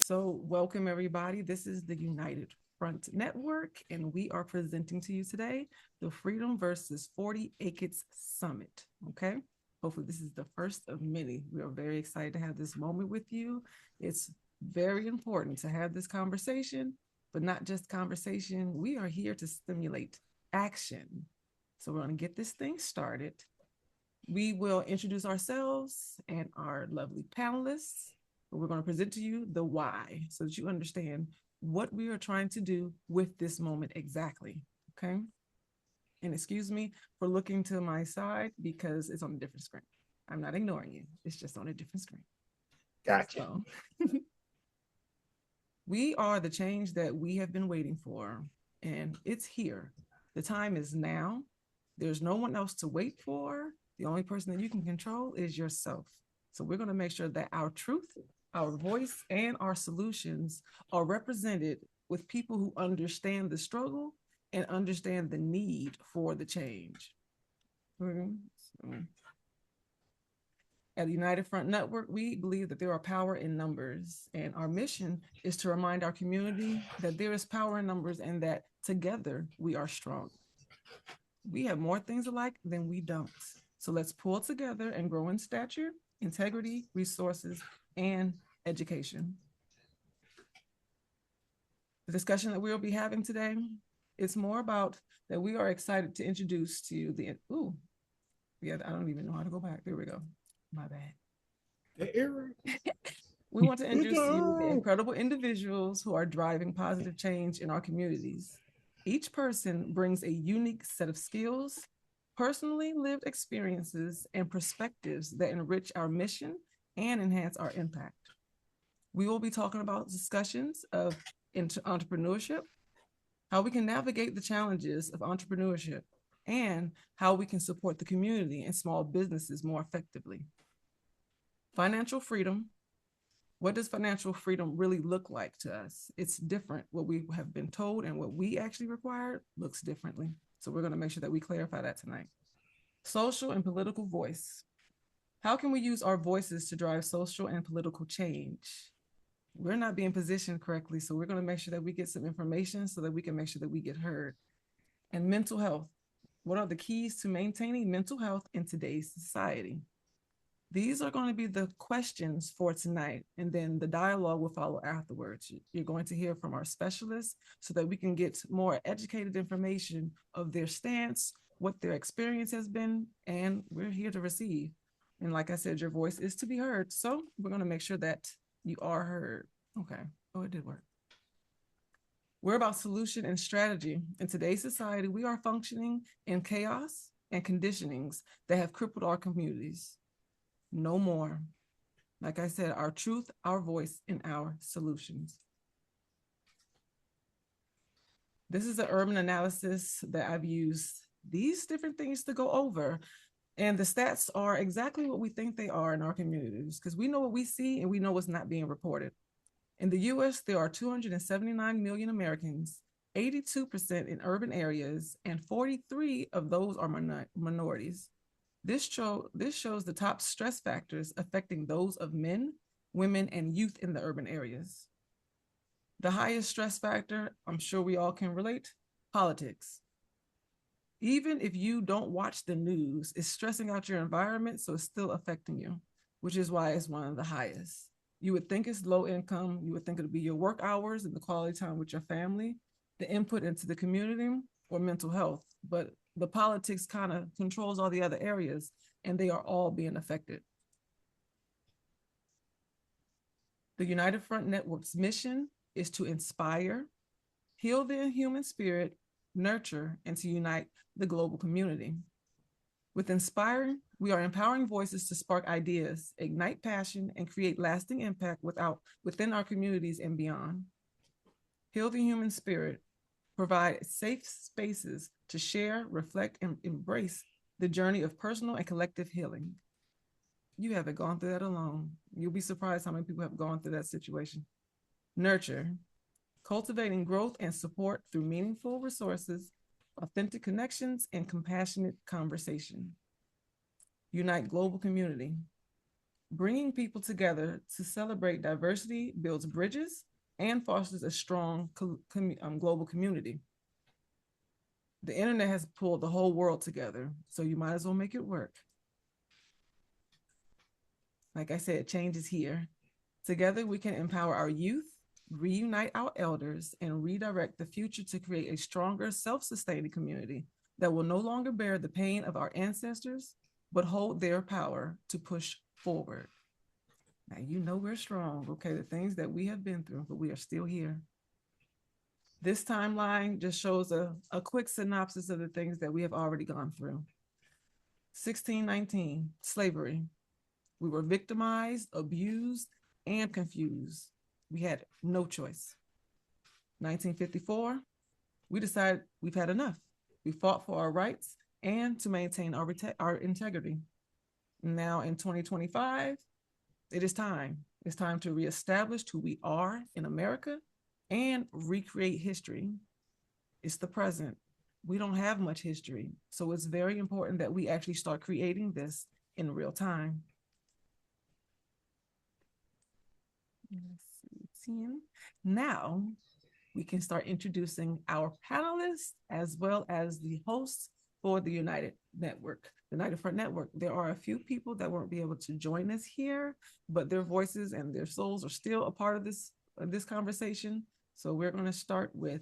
So, welcome everybody. This is the United Front Network, and we are presenting to you today the Freedom versus 40 ACATS Summit. Okay. Hopefully, this is the first of many. We are very excited to have this moment with you. It's very important to have this conversation, but not just conversation. We are here to stimulate action. So, we're going to get this thing started. We will introduce ourselves and our lovely panelists. We're going to present to you the why so that you understand what we are trying to do with this moment exactly. Okay. And excuse me for looking to my side because it's on a different screen. I'm not ignoring you, it's just on a different screen. Gotcha. So, we are the change that we have been waiting for, and it's here. The time is now. There's no one else to wait for. The only person that you can control is yourself. So we're going to make sure that our truth, our voice, and our solutions are represented with people who understand the struggle and understand the need for the change. So, at the United Front Network, we believe that there are power in numbers, and our mission is to remind our community that there is power in numbers and that together we are strong. We have more things alike than we don't. So let's pull together and grow in stature, integrity, resources, and education. The discussion that we'll be having today, it's more about that we are excited to introduce to you yeah, I don't even know how to go back. There we go. My bad. The error. We want to introduce to you the incredible individuals who are driving positive change in our communities. Each person brings a unique set of skills, personally lived experiences, and perspectives that enrich our mission and enhance our impact. We will be talking about discussions of entrepreneurship, how we can navigate the challenges of entrepreneurship, and how we can support the community and small businesses more effectively. Financial freedom. What does financial freedom really look like to us? It's different. What we have been told and what we actually require looks differently. So we're going to make sure that we clarify that tonight. Social and political voice. How can we use our voices to drive social and political change? We're not being positioned correctly, so we're going to make sure that we get some information so that we can make sure that we get heard. And mental health. What are the keys to maintaining mental health in today's society? These are going to be the questions for tonight, and then the dialogue will follow afterwards. You're going to hear from our specialists so that we can get more educated information of their stance, what their experience has been, and we're here to receive. And like I said, your voice is to be heard. So we're going to make sure that you are heard. Okay. Oh, it did work. We're about solution and strategy. In today's society, we are functioning in chaos and conditionings that have crippled our communities. No more. Like I said, our truth, our voice, and our solutions. This is an urban analysis that I've used these different things to go over. And the stats are exactly what we think they are in our communities because we know what we see and we know what's not being reported. In the US, there are 279 million Americans, 82% in urban areas, and 43 of those are minorities. This shows the top stress factors affecting those of men, women, and youth in the urban areas. The highest stress factor, I'm sure we all can relate, politics. Even if you don't watch the news, it's stressing out your environment, so it's still affecting you, which is why it's one of the highest. You would think it's low income, you would think it'd be your work hours and the quality time with your family, the input into the community, or mental health. But the politics kind of controls all the other areas, and they are all being affected. The United Front Network's mission is to inspire, heal the human spirit, nurture, and to unite the global community. With Inspire, we are empowering voices to spark ideas, ignite passion, and create lasting impact within our communities and beyond. Heal the human spirit, provide safe spaces to share, reflect, and embrace the journey of personal and collective healing. You haven't gone through that alone. You'll be surprised how many people have gone through that situation. Nurture, cultivating growth and support through meaningful resources, authentic connections, and compassionate conversation. Unite global community. Bringing people together to celebrate diversity builds bridges and fosters a strong global community. The internet has pulled the whole world together, so you might as well make it work. Like I said, change is here. Together, we can empower our youth, reunite our elders, and redirect the future to create a stronger, self-sustaining community that will no longer bear the pain of our ancestors, but hold their power to push forward. Now, you know we're strong, okay? The things that we have been through, but we are still here. This timeline just shows a quick synopsis of the things that we have already gone through. 1619, slavery. We were victimized, abused, and confused. We had no choice. 1954, we decided we've had enough. We fought for our rights and to maintain our integrity. Now in 2025, it is time. It's time to reestablish who we are in America and recreate history. It's the present. We don't have much history, so it's very important that we actually start creating this in real time. Now we can start introducing our panelists as well as the hosts for the United Network, the United Front Network. There are a few people that won't be able to join us here, but their voices and their souls are still a part of this conversation. So we're going to start with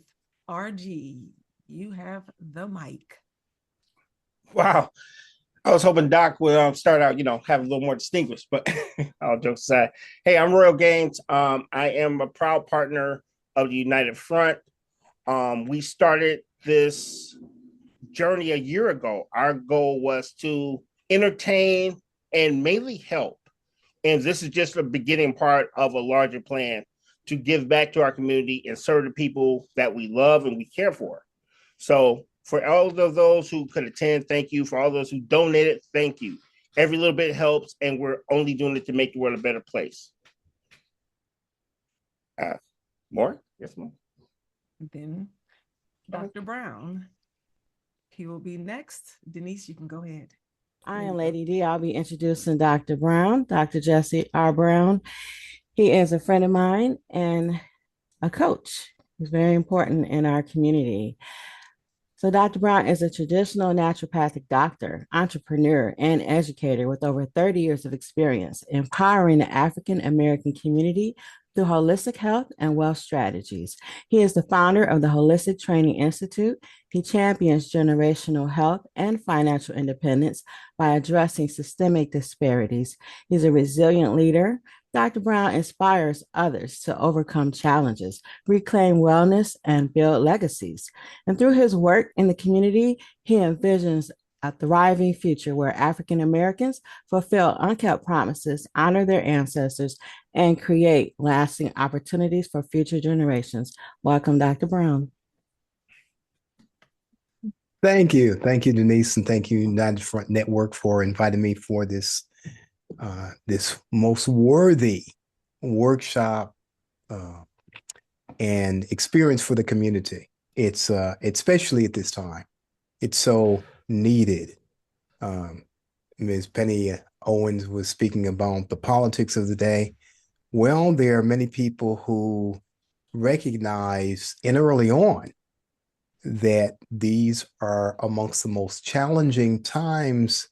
RG. You have the mic. Wow. I was hoping Doc would start out, have a little more distinguished, but all jokes aside. Hey, I'm Royal Gaines. I am a proud partner of the United Front. We started this journey a year ago. Our goal was to entertain and mainly help. And this is just the beginning part of a larger plan to give back to our community and serve the people that we love and we care for. So for all of those who could attend, thank you. For all those who donated, thank you. Every little bit helps, and we're only doing it to make the world a better place. More? Yes, more. Then Dr. Brown. He will be next. Denise, you can go ahead. I am Lady D. I'll be introducing Dr. Brown, Dr. Jesse R. Brown. He is a friend of mine and a coach. He's very important in our community. So Dr. Brown is a traditional naturopathic doctor, entrepreneur, and educator with over 30 years of experience empowering the African American community through holistic health and wealth strategies. He is the founder of the Holistic Training Institute. He champions generational health and financial independence by addressing systemic disparities. He's a resilient leader. Dr. Brown inspires others to overcome challenges, reclaim wellness, and build legacies. And through his work in the community, he envisions a thriving future where African Americans fulfill unkept promises, honor their ancestors, and create lasting opportunities for future generations. Welcome, Dr. Brown. Thank you. Thank you, Denise, and thank you, United Front Network, for inviting me for this most worthy workshop and experience for the community. It's especially at this time. It's so needed. Ms. Penny Owens was speaking about the politics of the day. Well, there are many people who recognize and early on that these are amongst the most challenging times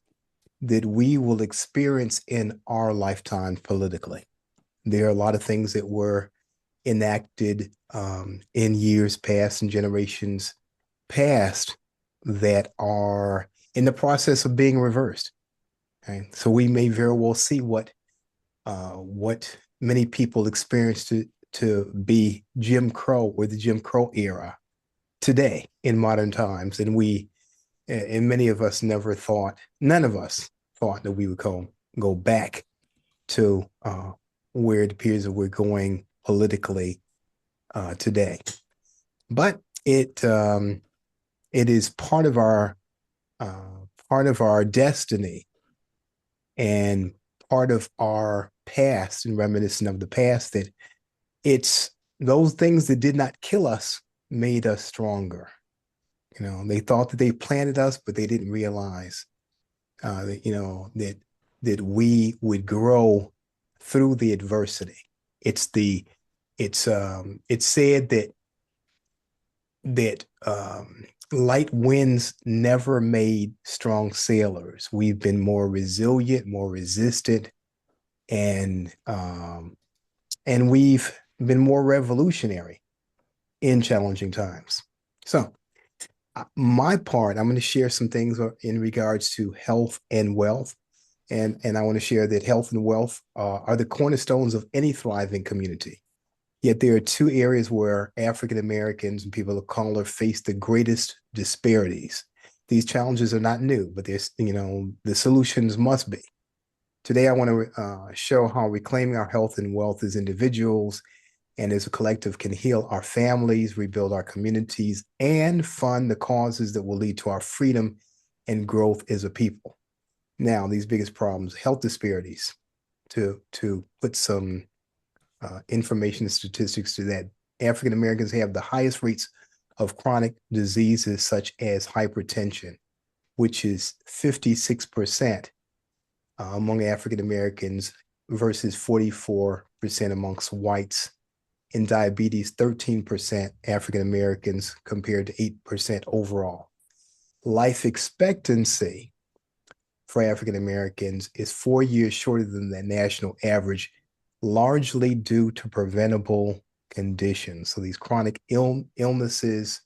that we will experience in our lifetime politically. There are a lot of things that were enacted in years past and generations past that are in the process of being reversed. Okay? So we may very well see what many people experienced to be Jim Crow or the Jim Crow era today in modern times. And many of us none of us thought that we would go back to where it appears that we're going politically today. But it is part of our destiny and part of our past and reminiscent of the past, that it's those things that did not kill us made us stronger. They thought that they planted us, but they didn't realize that that we would grow through the adversity. It's said that light winds never made strong sailors. We've been more resilient, more resistant, and we've been more revolutionary in challenging times. So my part, I'm going to share some things in regards to health and wealth. And I want to share that health and wealth are the cornerstones of any thriving community. Yet there are two areas where African Americans and people of color face the greatest disparities. These challenges are not new, but there's, the solutions must be. Today, I want to show how reclaiming our health and wealth as individuals and as a collective can heal our families, rebuild our communities, and fund the causes that will lead to our freedom and growth as a people. Now, these biggest problems, health disparities, to put some information and statistics to that, African Americans have the highest rates of chronic diseases such as hypertension, which is 56% among African Americans versus 44% amongst whites. In diabetes, 13% African Americans compared to 8% overall. Life expectancy for African Americans is 4 years shorter than the national average, largely due to preventable conditions. So these chronic illnesses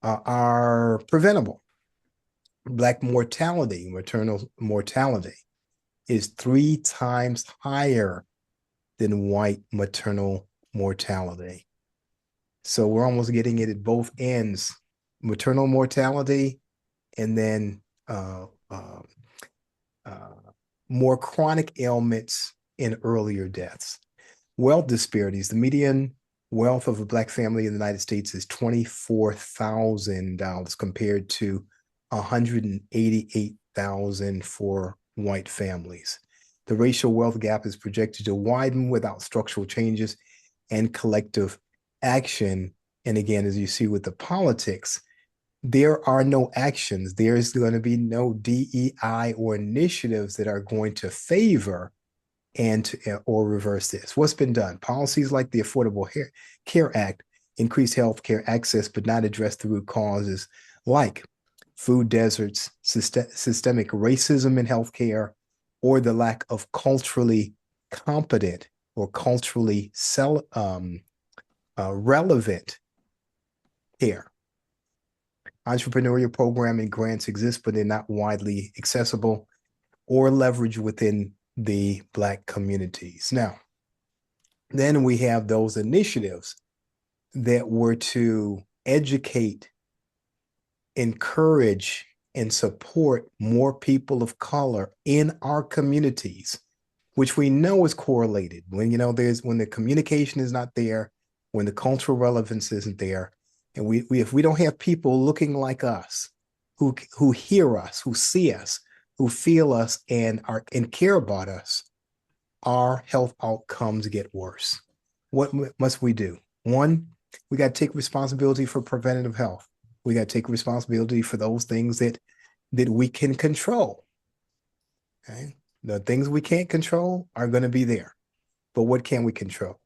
are preventable. Black mortality, maternal mortality, is 3 times higher than white maternal mortality. So we're almost getting it at both ends, maternal mortality and then more chronic ailments and earlier deaths. Wealth disparities. The median wealth of a Black family in the United States is $24,000 compared to $188,000 for white families. The racial wealth gap is projected to widen without structural changes and collective action. And again, as you see with the politics, there are no actions. There's going to be no DEI or initiatives that are going to favor or reverse this. What's been done? Policies like the Affordable Care Act increase healthcare access, but not address the root causes like food deserts, systemic racism in healthcare, or the lack of culturally competent or culturally relevant care. Entrepreneurial programming grants exist, but they're not widely accessible or leveraged within the Black communities. Now, then we have those initiatives that were to educate, encourage, and support more people of color in our communities, which we know is correlated. When when the communication is not there, when the cultural relevance isn't there, and if we don't have people looking like us, who hear us, who see us, who feel us, and care about us, our health outcomes get worse. What must we do? One, we got to take responsibility for preventative health. We got to take responsibility for those things that we can control. Okay? The things we can't control are going to be there. But what can we control?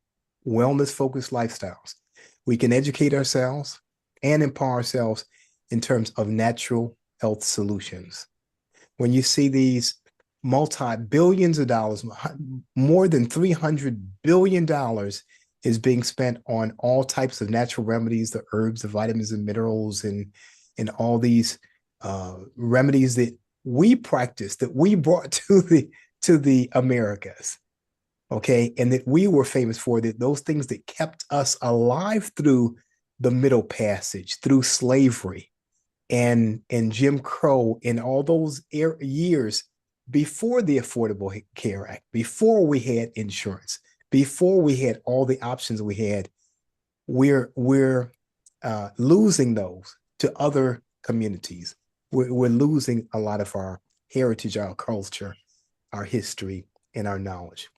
Wellness-focused lifestyles. We can educate ourselves and empower ourselves in terms of natural health solutions. When you see these multi-billions of dollars, more than $300 billion is being spent on all types of natural remedies, the herbs, the vitamins and minerals, and all these remedies that we practice, that we brought to the Americas, okay, and that we were famous for, that those things that kept us alive through the Middle Passage, through slavery and Jim Crow, and all those years before the Affordable Care Act, before we had insurance, before we had all the options we had. We're losing those to other communities. We're losing a lot of our heritage, our culture, our history, and our knowledge.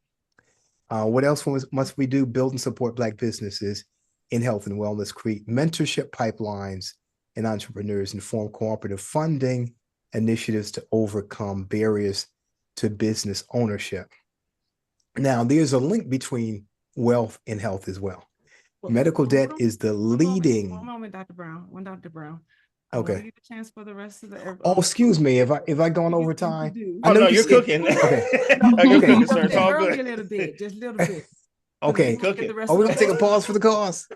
What else must we do? Build and support Black businesses in health and wellness, create mentorship pipelines and entrepreneurs, and form cooperative funding initiatives to overcome barriers to business ownership. Now, there's a link between wealth and health as well. Medical debt is the leading. One moment, Dr. Brown. Dr. Brown. I want to Okay. give a chance for the rest of the. Oh, excuse me if I gone over time. Oh no, you're cooking. Okay. No, you're Okay. cooking, sir. It's all Early good. a little bit, just a little bit. Okay. Cooking. Are we gonna take a pause for the cause?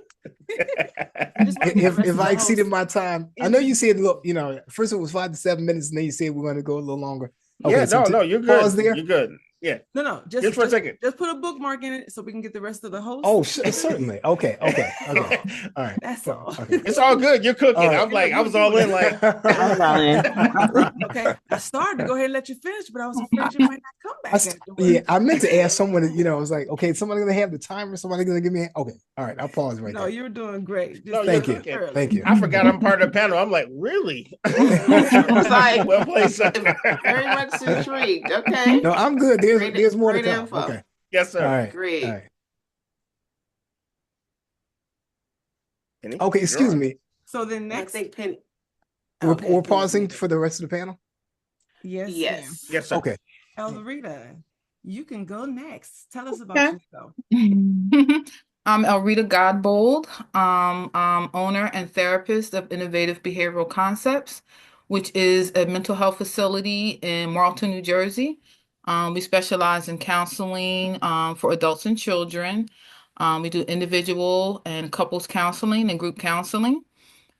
If I exceeded my time, I know you said, look, first it was 5 to 7 minutes, and then you said we're going to go a little longer. Okay, Yeah, so no, you're good. pause there. You're good. Yeah. No, just for a second. Just put a bookmark in it so we can get the rest of the host. Oh, certainly. Okay. All right. That's all. Okay. It's all good. You're cooking. Right. I'm like, I was all in. Like, okay. I started to go ahead and let you finish, but I was afraid you might not come back. Yeah, I meant to ask someone. I was like, okay, somebody gonna have the timer. Somebody gonna give me. Okay. All right. I'll pause right there. No, you're doing great. Thank you. Thank you. I forgot I'm part of the panel. I'm like, really? I was like, well played, sir. Very much intrigued. Okay. No, I'm good. There's more to come. Info. Okay. Yes, sir. All right. Great. All right. Okay, excuse me. So then next, I think Penny. We're pausing for the rest of the panel? Yes. Yes, sir. Okay. Elrita, you can go next. Tell us about yourself. I'm Elrita Godbold, owner and therapist of Innovative Behavioral Concepts, which is a mental health facility in Marlton, New Jersey. We specialize in counseling for adults and children. We do individual and couples counseling and group counseling,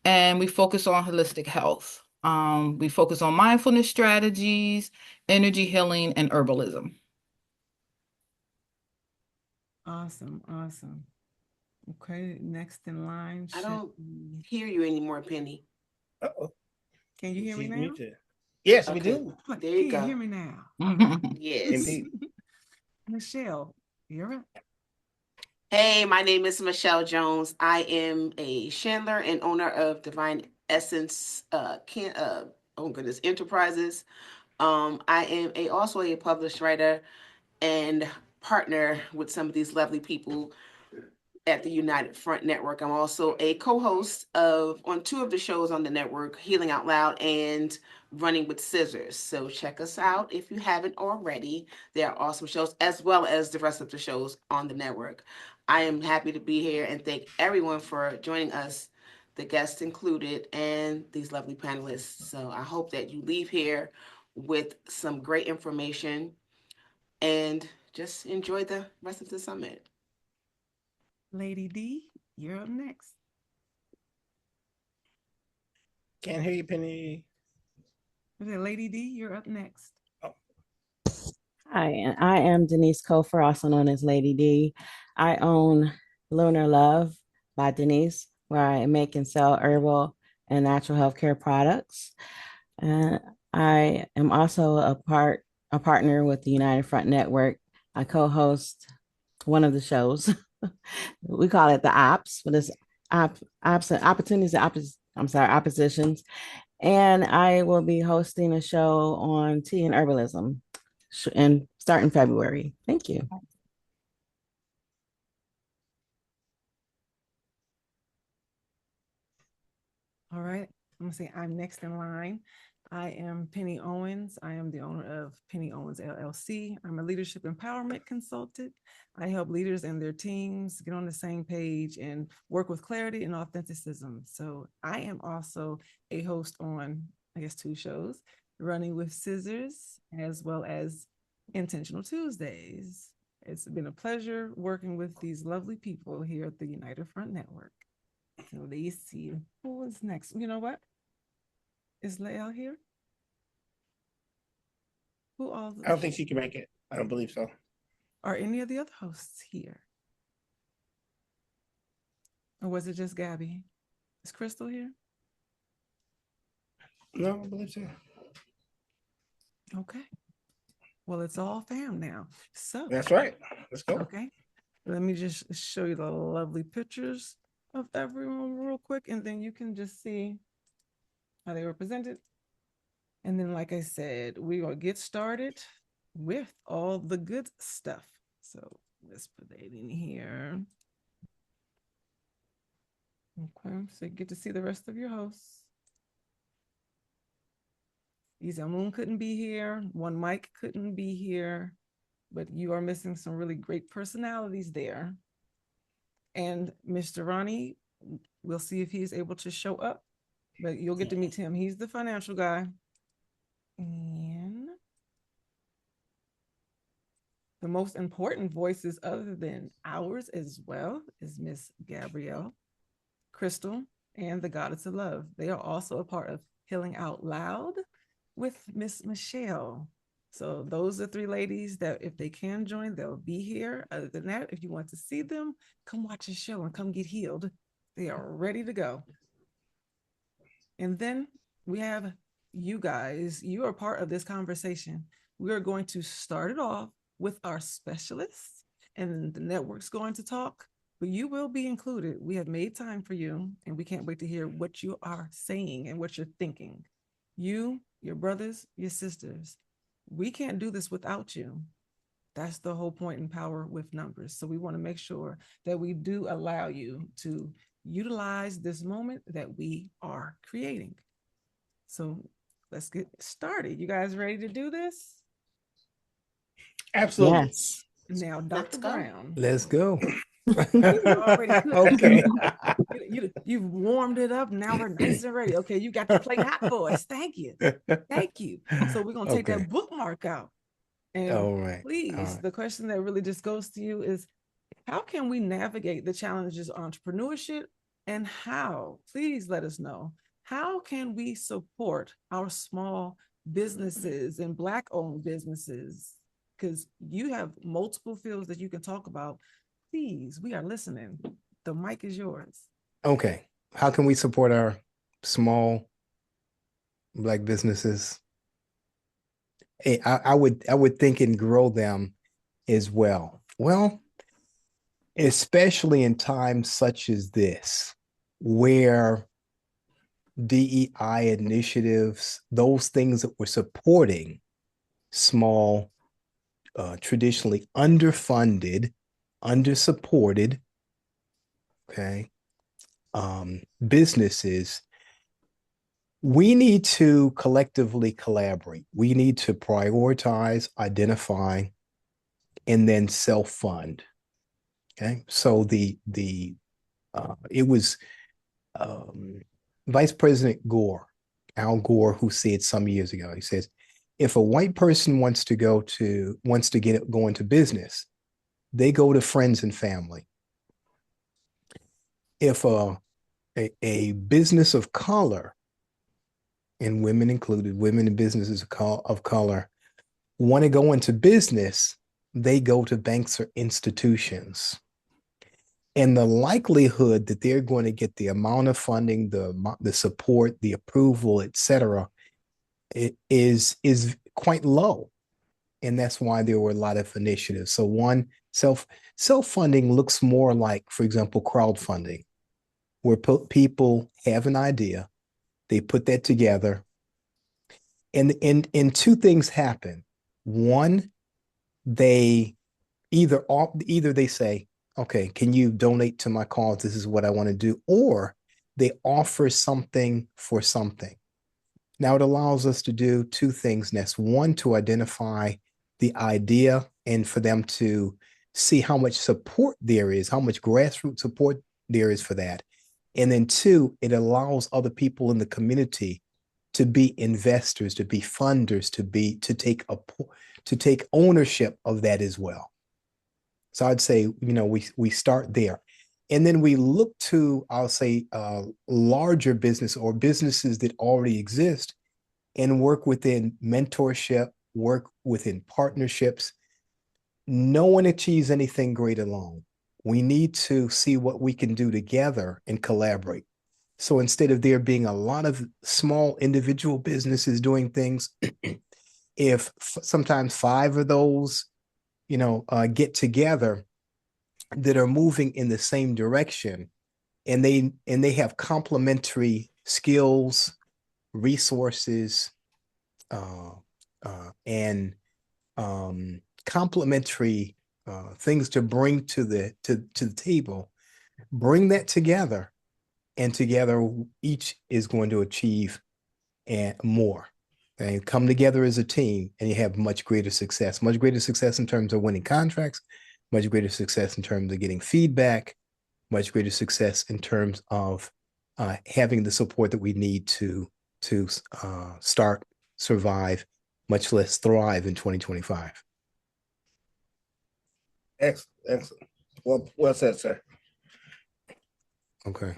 and we focus on holistic health. We focus on mindfulness strategies, energy healing, and herbalism. Awesome. Okay, next in line. I don't hear you anymore, Penny. Uh-oh. Can you hear me now? Yes, Okay. we do. There you Can go. you hear me now? Yes. Indeed. Michelle, you're up. Hey, my name is Michelle Jones. I am a Chandler and owner of Divine Essence Enterprises. I am also a published writer and partner with some of these lovely people at the United Front Network. I'm also a co-host on 2 of the shows on the network, Healing Out Loud and Running with Scissors. So check us out if you haven't already. They are awesome shows, as well as the rest of the shows on the network. I am happy to be here and thank everyone for joining us, the guests included, and these lovely panelists. So I hope that you leave here with some great information and just enjoy the rest of the summit. Lady D, you're up next. Can't hear you, Penny. Okay, Lady D, you're up next. Hi, I am Denise Kofer, also known as Lady D. I own Lunar Love by Denise, where I make and sell herbal and natural healthcare products. I am also a partner with the United Front Network. I co-host one of the shows. We call it the Ops, but it's oppositions. And I will be hosting a show on tea and herbalism and start in February. Thank you. All right. I'm gonna say I'm next in line. I am Penny Owens. I am the owner of Penny Owens LLC. I'm a leadership empowerment consultant. I help leaders and their teams get on the same page and work with clarity and authenticism. So I am also a host on, I guess, 2 shows, Running with Scissors, as well as Intentional Tuesdays. It's been a pleasure working with these lovely people here at the United Front Network. So let's see who is next. You know what? Is Lael here? Who all? I don't think she can make it. I don't believe so. Are any of the other hosts here? Or was it just Gabby? Is Crystal here? No, I don't believe so. Okay. Well, it's all fam now. So that's right. Let's go. Okay. Let me just show you the lovely pictures of everyone real quick, and then you can just see how they were presented. And then, like I said, we're going to get started with all the good stuff. So let's put that in here. Okay, so you get to see the rest of your hosts. Izamun couldn't be here. One Mike couldn't be here, but you are missing some really great personalities there. And Mr. Ronnie, we'll see if he's able to show up, but you'll get to meet him. He's the financial guy. And the most important voices other than ours as well is Miss Gabrielle, Crystal, and the Goddess of Love. They are also a part of Healing Out Loud with Miss Michelle. So those are three ladies that if they can join, they'll be here. Other than that, if you want to see them, come watch the show and come get healed. They are ready to go. And then we have you guys. You are part of this conversation. We are going to start it off with our specialists, and the network's going to talk, but you will be included. We have made time for you, and we can't wait to hear what you are saying and what you're thinking. You, your brothers, your sisters, we can't do this without you. That's the whole point in Power with Numbers. So we want to make sure that we do allow you to utilize this moment that we are creating. So let's get started. You guys ready to do this? Absolutely. Yes. Now, Dr. Brown. Let's go. Okay. You've warmed it up. Now we're nice and ready. Okay, you got the plate hot for us. Thank you. Thank you. So we're going to take that bookmark out. And All right. please, the question that really just goes to you is, how can we navigate the challenges of entrepreneurship, and how, please let us know, how can we support our small businesses and Black-owned businesses? Because you have multiple fields that you can talk about. Please, we are listening. The mic is yours. Okay. How can we support our small Black businesses? Hey, I would think and grow them as well. Well, especially in times such as this, where DEI initiatives, those things that were supporting small, traditionally underfunded, undersupported, okay, businesses, we need to collectively collaborate. We need to prioritize, identify, and then self-fund. Okay, so it was Vice President Gore, Al Gore, who said some years ago. He says, if a white person wants to go into business, they go to friends and family. If a business of color, and women included, women in businesses of color, want to go into business, they go to banks or institutions. And the likelihood that they're going to get the amount of funding, the support, the approval, et cetera, is quite low. And that's why there were a lot of initiatives. So one, self-funding looks more like, for example, crowdfunding, where people have an idea, they put that together, and two things happen. One, they either they say, okay, can you donate to my cause? This is what I want to do. Or they offer something for something. Now it allows us to do two things. And that's one, to identify the idea and for them to see how much support there is, how much grassroots support there is for that. And then two, it allows other people in the community to be investors, to be funders, to take ownership of that as well. So I'd say, we start there. And then we look to, I'll say, larger business or businesses that already exist and work within mentorship, work within partnerships. No one achieves anything great alone. We need to see what we can do together and collaborate. So instead of there being a lot of small individual businesses doing things, if sometimes 5 of those, get together that are moving in the same direction, and they have complementary skills, resources, and complementary things to bring to the table, bring that together, and together each is going to achieve more. and come together as a team, and you have much greater success in terms of winning contracts, much greater success in terms of getting feedback, much greater success in terms of having the support that we need to start, survive, much less thrive in 2025. Excellent, excellent. Well said, sir. Okay.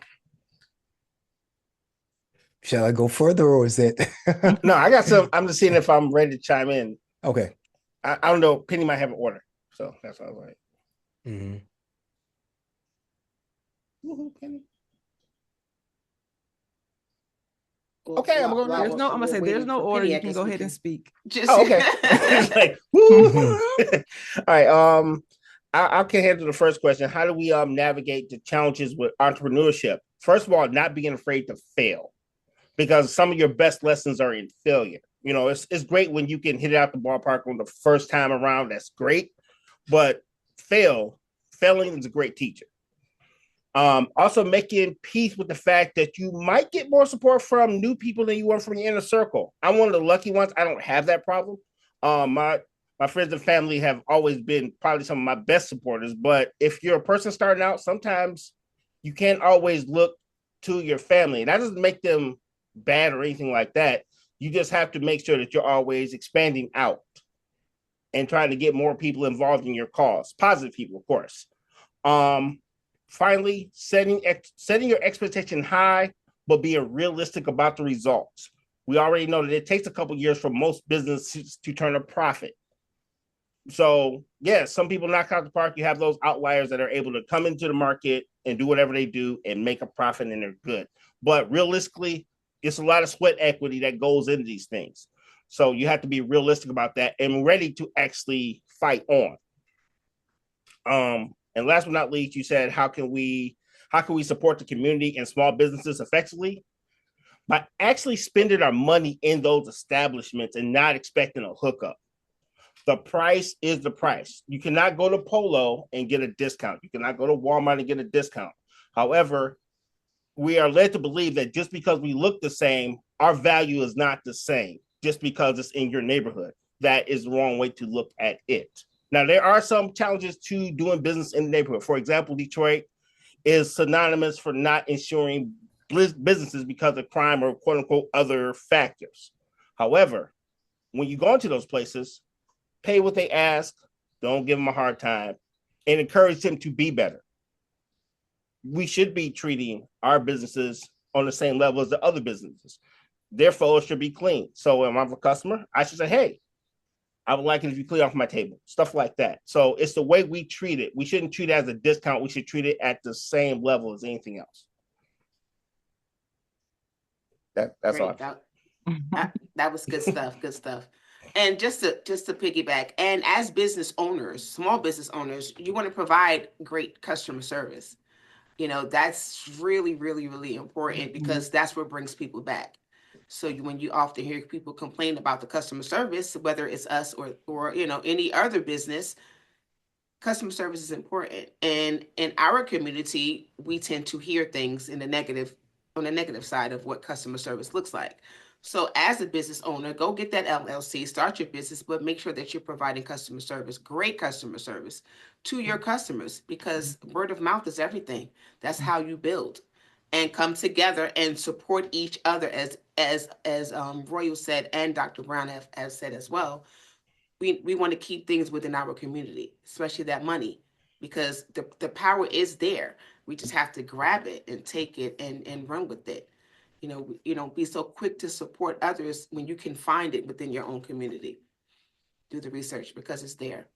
Shall I go further, or is that? No, I got some. I'm just seeing if I'm ready to chime in. Okay. I don't know. Penny might have an order, so that's all right. Mm-hmm. Penny. Okay, I'm going. There's no. I'm gonna say there's no order. You can go ahead and speak. Just Oh, okay. It's like, woo. All right. I can handle the first question. How do we navigate the challenges with entrepreneurship? First of all, not being afraid to fail, because some of your best lessons are in failure. You know, it's great when you can hit it out the ballpark on the first time around. That's great, but failing is a great teacher. Also making peace with the fact that you might get more support from new people than you want from your inner circle. I'm one of the lucky ones. I don't have that problem. My friends and family have always been probably some of my best supporters. But if you're a person starting out, sometimes you can't always look to your family. That doesn't make them bad or anything like that. You just have to make sure that you're always expanding out and trying to get more people involved in your cause. Positive people, of course. Finally, setting your expectation high, but being realistic about the results. We already know that it takes a couple of years for most businesses to turn a profit. So, yes, some people knock out the park. You have those outliers that are able to come into the market and do whatever they do and make a profit, and they're good. But realistically, it's a lot of sweat equity that goes into these things. So you have to be realistic about that and ready to actually fight on. And last but not least, you said, how can we support the community and small businesses effectively? By actually spending our money in those establishments and not expecting a hookup. The price is the price. You cannot go to Polo and get a discount. You cannot go to Walmart and get a discount. However, we are led to believe that just because we look the same, our value is not the same, just because it's in your neighborhood. That is the wrong way to look at it. Now, there are some challenges to doing business in the neighborhood. For example, Detroit is synonymous for not insuring businesses because of crime or quote unquote other factors. However, when you go into those places, pay what they ask, don't give them a hard time, and encourage them to be better. We should be treating our businesses on the same level as the other businesses. Their flows should be clean. So when I'm a customer, I should say, hey, I would like it if you clean off my table, stuff like that. So it's the way we treat it. We shouldn't treat it as a discount. We should treat it at the same level as anything else. That's all. That was good stuff. Good stuff. And just to piggyback, and as business owners, small business owners, you want to provide great customer service. You know, that's really, really, really important because that's what brings people back. So when you often hear people complain about the customer service, whether it's us or you know, any other business, customer service is important. And in our community, we tend to hear things on the negative side of what customer service looks like. So as a business owner, go get that LLC, start your business, but make sure that you're providing customer service, great customer service to your customers, because word of mouth is everything. That's how you build and come together and support each other, as Royal said and Dr. Brown have said as well. We want to keep things within our community, especially that money, because the power is there. We just have to grab it and take it and run with it. You know, be so quick to support others when you can find it within your own community. Do the research because it's there.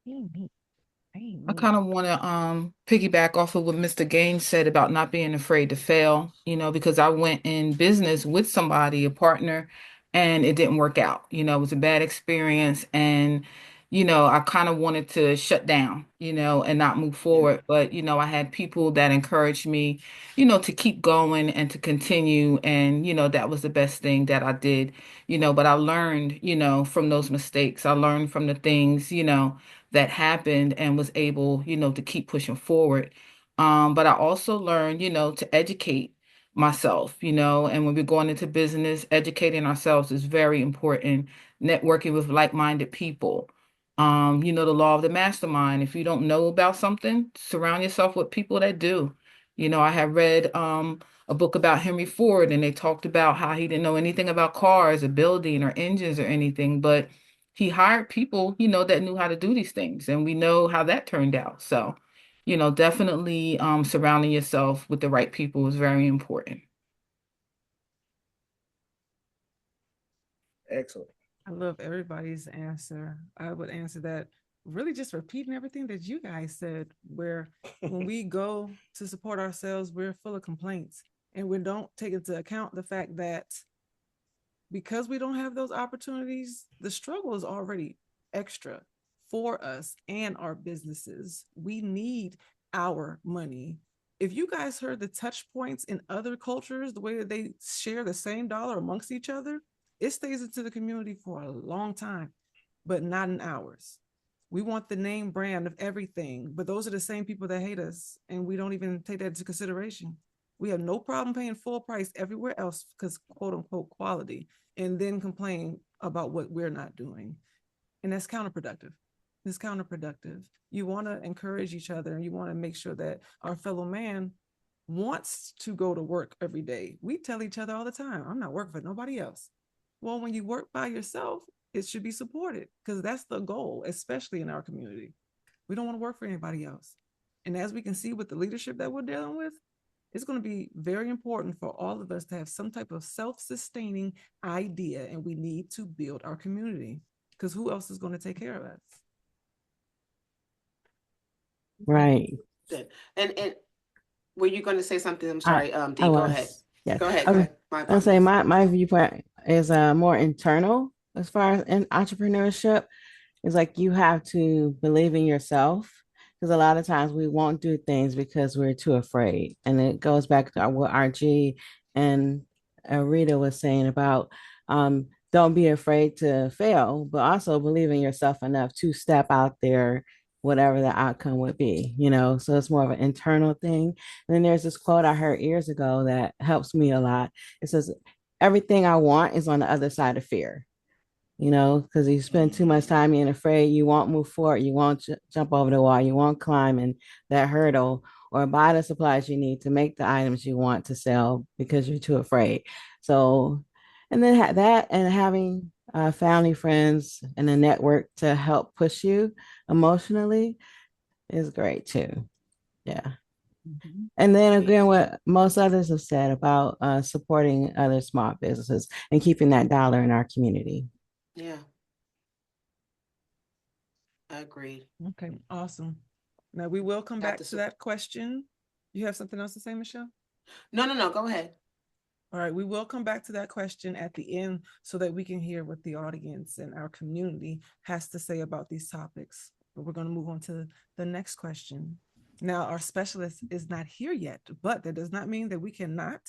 I kind of want to piggyback off of what Mr. Gaines said about not being afraid to fail, you know, because I went in business with somebody, a partner, and it didn't work out. You know, it was a bad experience. And, you know, I kind of wanted to shut down, you know, and not move forward. But, you know, I had people that encouraged me, you know, to keep going and to continue. And, you know, that was the best thing that I did, you know, but I learned, you know, from those mistakes. I learned from the things, you know, that happened and was able, you know, to keep pushing forward. But I also learned, you know, to educate myself, and when we're going into business, educating ourselves is very important. Networking with like-minded people. The law of the mastermind. If you don't know about something, surround yourself with people that do. I have read a book about Henry Ford, and they talked about how he didn't know anything about cars or building or engines or anything, but he hired people, that knew how to do these things, and we know how that turned out. So, definitely surrounding yourself with the right people is very important. Excellent. I love everybody's answer. I would answer that really just repeating everything that you guys said, where when we go to support ourselves, we're full of complaints and we don't take into account the fact that because we don't have those opportunities, the struggle is already extra for us and our businesses. We need our money. If you guys heard the touch points in other cultures, the way that they share the same dollar amongst each other, it stays into the community for a long time, but not in ours. We want the name brand of everything, but those are the same people that hate us, and we don't even take that into consideration. We have no problem paying full price everywhere else because quote unquote quality, and then complain about what we're not doing. And that's counterproductive. It's counterproductive. You want to encourage each other and you want to make sure that our fellow man wants to go to work every day. We tell each other all the time, I'm not working for nobody else. Well, when you work by yourself, it should be supported because that's the goal, especially in our community. We don't want to work for anybody else. And as we can see with the leadership that we're dealing with, it's going to be very important for all of us to have some type of self-sustaining idea, and we need to build our community because who else is going to take care of us? Right. Good. And were you going to say something? I'm sorry, Dee, I go was. ahead. Yes. Go ahead. I Go was ahead. My gonna say apologies. my viewpoint is more internal as far as in entrepreneurship. It's like you have to believe in yourself because a lot of times we won't do things because we're too afraid. And it goes back to what RG and Rita was saying about don't be afraid to fail, but also believe in yourself enough to step out there, whatever the outcome would be. So it's more of an internal thing. And then there's this quote I heard years ago that helps me a lot. It says, everything I want is on the other side of fear, because you spend too much time being afraid, you won't move forward, you won't jump over the wall, you won't climb in that hurdle or buy the supplies you need to make the items you want to sell because you're too afraid. So, and then that and having family, friends, and a network to help push you emotionally is great too. Yeah. Mm-hmm. And then again, what most others have said about supporting other small businesses and keeping that dollar in our community. Yeah. I agree. Okay, awesome. Now we will come back to that question. You have something else to say, Michelle? No, go ahead. All right, we will come back to that question at the end so that we can hear what the audience and our community has to say about these topics. But we're going to move on to the next question. Now, our specialist is not here yet, but that does not mean that we cannot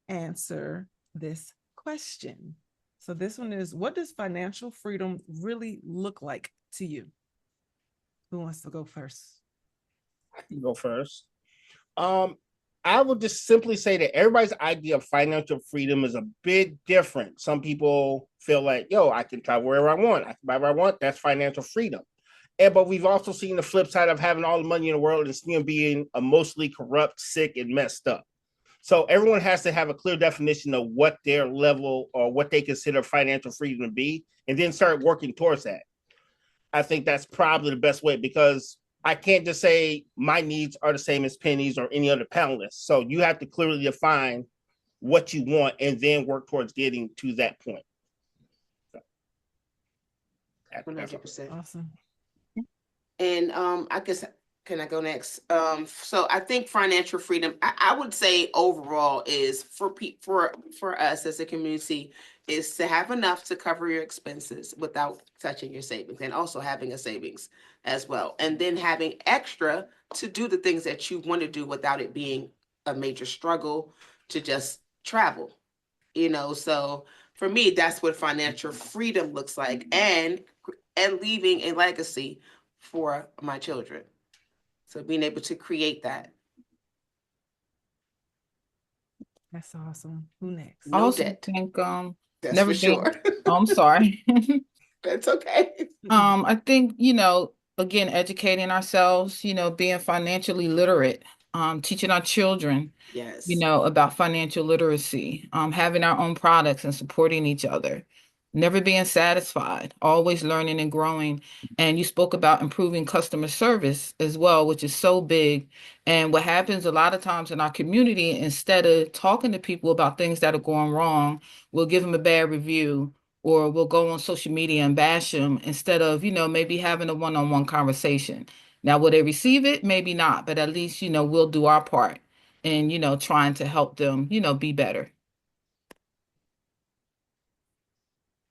answer this question. So this one is, what does financial freedom really look like to you? Who wants to go first? I can go first. I would just simply say that everybody's idea of financial freedom is a bit different. Some people feel like, yo, I can travel wherever I want. I can buy where I want. That's financial freedom. But we've also seen the flip side of having all the money in the world and still being emotionally corrupt, sick, and messed up. So everyone has to have a clear definition of what their level or what they consider financial freedom to be, and then start working towards that. I think that's probably the best way because I can't just say my needs are the same as Penny's or any other panelist. So you have to clearly define what you want and then work towards getting to that point. 100%. Awesome. And I guess, can I go next? So I think financial freedom, I would say overall is for us as a community is to have enough to cover your expenses without touching your savings, and also having a savings as well. And then having extra to do the things that you want to do without it being a major struggle to just travel. So for me, that's what financial freedom looks like, and leaving a legacy for my children. So being able to create that. That's awesome. Who next? I No also debt. think That's never for being, sure. oh, I'm sorry. That's okay. I think, again, educating ourselves, being financially literate, teaching our children, Yes. about financial literacy, having our own products and supporting each other, never being satisfied, always learning and growing. And you spoke about improving customer service as well, which is so big. And what happens a lot of times in our community, instead of talking to people about things that are going wrong, we'll give them a bad review or we'll go on social media and bash them instead of, maybe having a one-on-one conversation. Now, will they receive it? Maybe not, but at least, we'll do our part and, trying to help them, be better.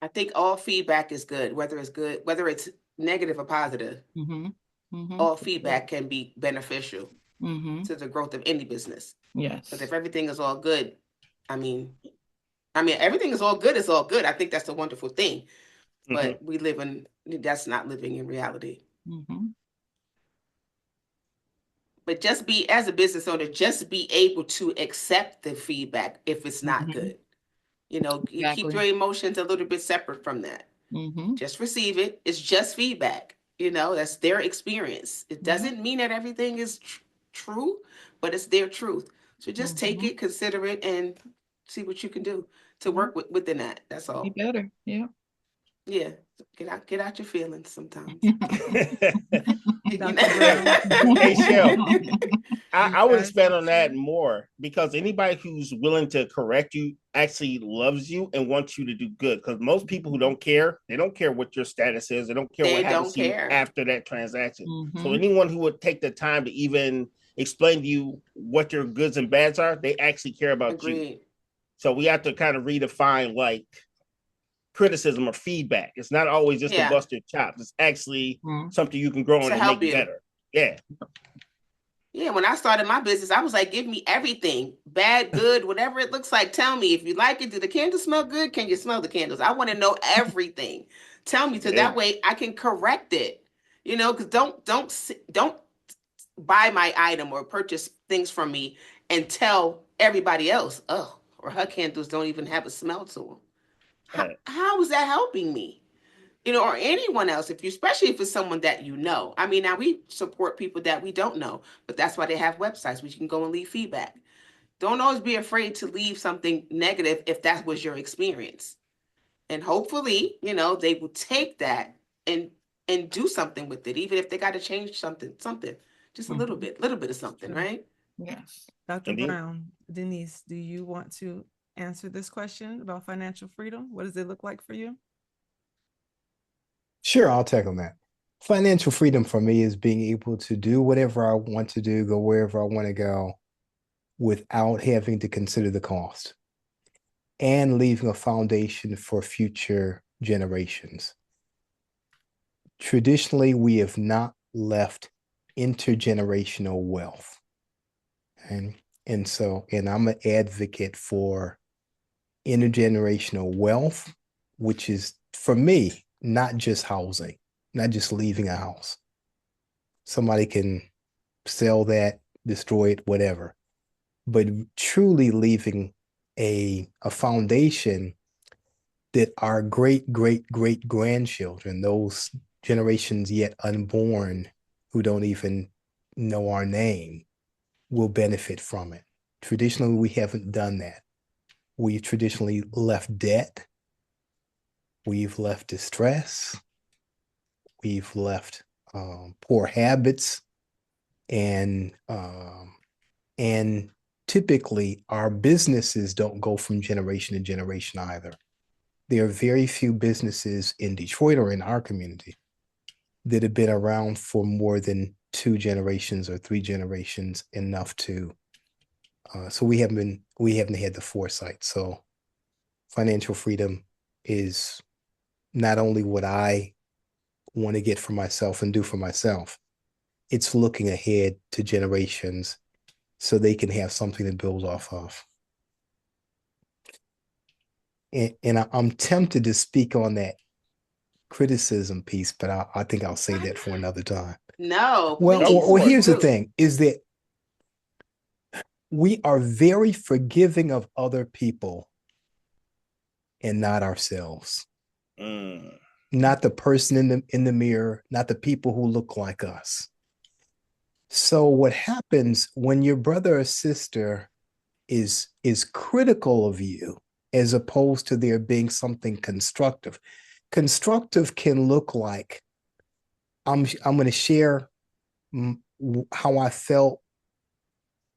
I think all feedback is good, whether it's negative or positive. Mm-hmm. Mm-hmm. All feedback can be beneficial Mm-hmm. to the growth of any business. Yes. Because if everything is all good, I mean, everything is all good, it's all good. I think that's a wonderful thing. But that's not living in reality. Mm-hmm. But as a business owner, just be able to accept the feedback if it's not Mhm. good. You keep Exactly. your emotions a little bit separate from that. Mm-hmm. Just receive it. It's just feedback. That's their experience. It doesn't mean that everything is true, but it's their truth. So just take it, consider it, and see what you can do to work within that. That's Be all. better. Yeah. Yeah. Get out your feelings sometimes. Dr. Brown. Hey, Shell, I would Guys, expand on that more because anybody who's willing to correct you actually loves you and wants you to do good. Because most people who don't care, they don't care what your status is. They don't care They what happens don't to you care. after that transaction. So Mhm. anyone who would take the time to even explain to you what your goods and bads are, they actually care about you. Agreed. So we have to kind of redefine like criticism or feedback. It's not always just to Yeah. bust your chops. It's actually Mhm. something you can grow on To and help make you. better. Yeah. Yeah, when I started my business, I was like, give me everything, bad, good, whatever it looks like. Tell me if you like it. Do the candles smell good? Can you smell the candles? I want to know everything. Tell me, so that way I can correct it. Because don't buy my item or purchase things from me and tell everybody else, oh, or her candles don't even have a smell to them. How is that helping me? Or anyone else, especially if it's someone that now we support people that we don't know, but that's why they have websites where you can go and leave feedback. Don't always be afraid to leave something negative if that was your experience. And hopefully, they will take that and do something with it, even if they got to change something, just a little bit of something, right? Yes. Dr. Indeed. Brown, Denise, do you want to answer this question about financial freedom? What does it look like for you? Sure, I'll tackle that. Financial freedom for me is being able to do whatever I want to do, go wherever I want to go without having to consider the cost and leaving a foundation for future generations. Traditionally, we have not left intergenerational wealth. And I'm an advocate for intergenerational wealth, which is, for me, not just housing, not just leaving a house. Somebody can sell that, destroy it, whatever, but truly leaving a foundation that our great, great, great grandchildren, those generations yet unborn who don't even know our name, will benefit from it. Traditionally, we haven't done that. We've traditionally left debt. We've left distress. We've left poor habits, and typically our businesses don't go from generation to generation either. There are very few businesses in Detroit or in our community that have been around for more than 2 generations or 3 generations, enough to. So we haven't had the foresight. So financial freedom is not only what I want to get for myself and do for myself, it's looking ahead to generations so they can have something to build off of. And I'm tempted to speak on that criticism piece, but I think I'll save that for another time. No, Well, please. or here's the thing, is that we are very forgiving of other people and not ourselves. Not the person in the mirror, not the people who look like us. So what happens when your brother or sister is critical of you as opposed to there being something constructive? Constructive can look like I'm going to share how I felt,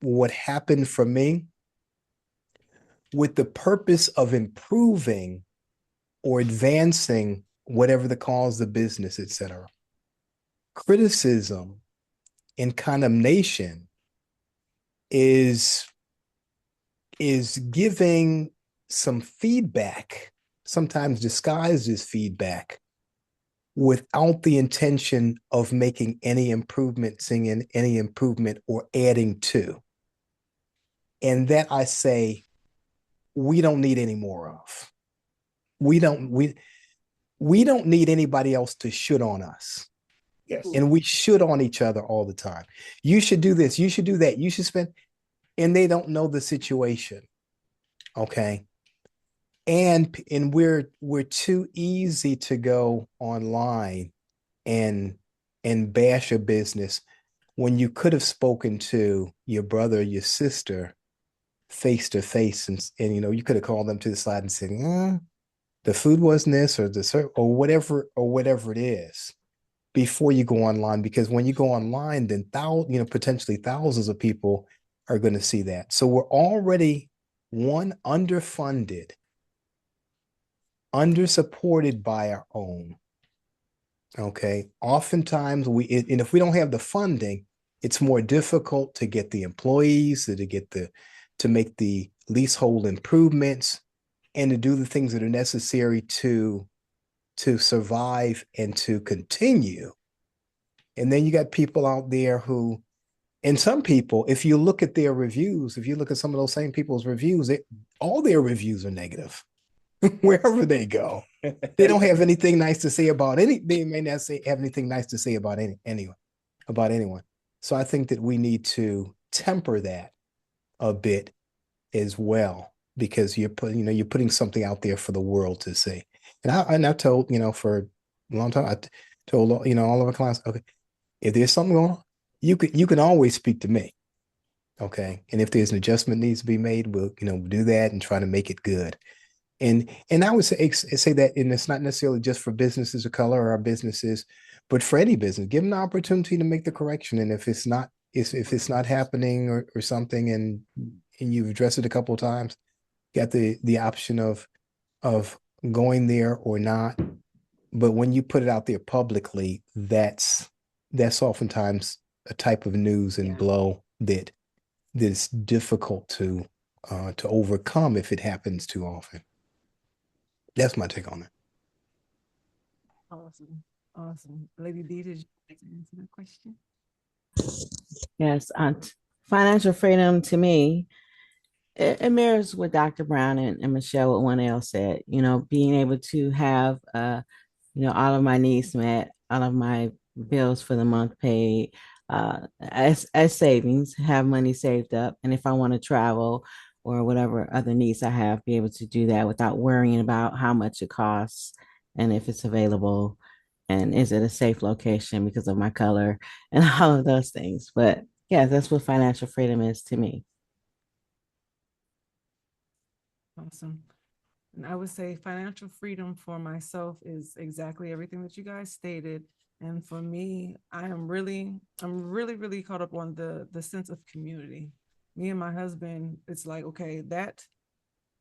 what happened for me, with the purpose of improving or advancing whatever the cause of business, etc. Criticism and condemnation is giving some feedback, sometimes disguised as feedback, without the intention of making any improvement, seeing any improvement or adding to. And that I say, we don't need any more of. We don't need anybody else to should on us. Yes. And we should on each other all the time. You should do this, you should do that, you should spend, and they don't know the situation. Okay. And we're too easy to go online and bash a business when you could have spoken to your brother or your sister face to face, and you could have called them to the side and said, the food wasn't this, or the or whatever it is, before you go online. Because when you go online, then potentially thousands of people are going to see that. So we're already underfunded, undersupported by our own. Okay. Oftentimes and if we don't have the funding, it's more difficult to get the employees, to make the leasehold improvements, and to do the things that are necessary to survive and to continue. And then you got people out there who, and some people, if you look at their reviews, if you look at some of those same people's reviews, all their reviews are negative. Wherever they go, they don't have anything nice to say about they may not have anything nice to say about anyone. So I think that we need to temper that a bit as well, because you're putting something out there for the world to see. And I told, for a long time, I told, all of our clients, okay, if there's something going on, you can always speak to me. Okay. And if there's an adjustment needs to be made, we'll, do that and try to make it good. And I would say that, and it's not necessarily just for businesses of color or our businesses, but for any business, give them the opportunity to make the correction. And if it's not happening or something, and you've addressed it a couple of times, you got the option of going there or not. But when you put it out there publicly, that's oftentimes a type of news and blow that's difficult to overcome if it happens too often. That's my take on it. Awesome. Lady D, did you like to answer that question? Yes, financial freedom to me, it mirrors what Dr. Brown and Michelle, what one else said. Being able to have all of my needs met, all of my bills for the month paid, as savings, have money saved up, and if I want to travel or whatever other needs I have, be able to do that without worrying about how much it costs and if it's available and is it a safe location because of my color and all of those things. But yeah, that's what financial freedom is to me. Awesome. And I would say financial freedom for myself is exactly everything that you guys stated. And for me, I'm really caught up on the sense of community. Me and my husband, it's like, okay, that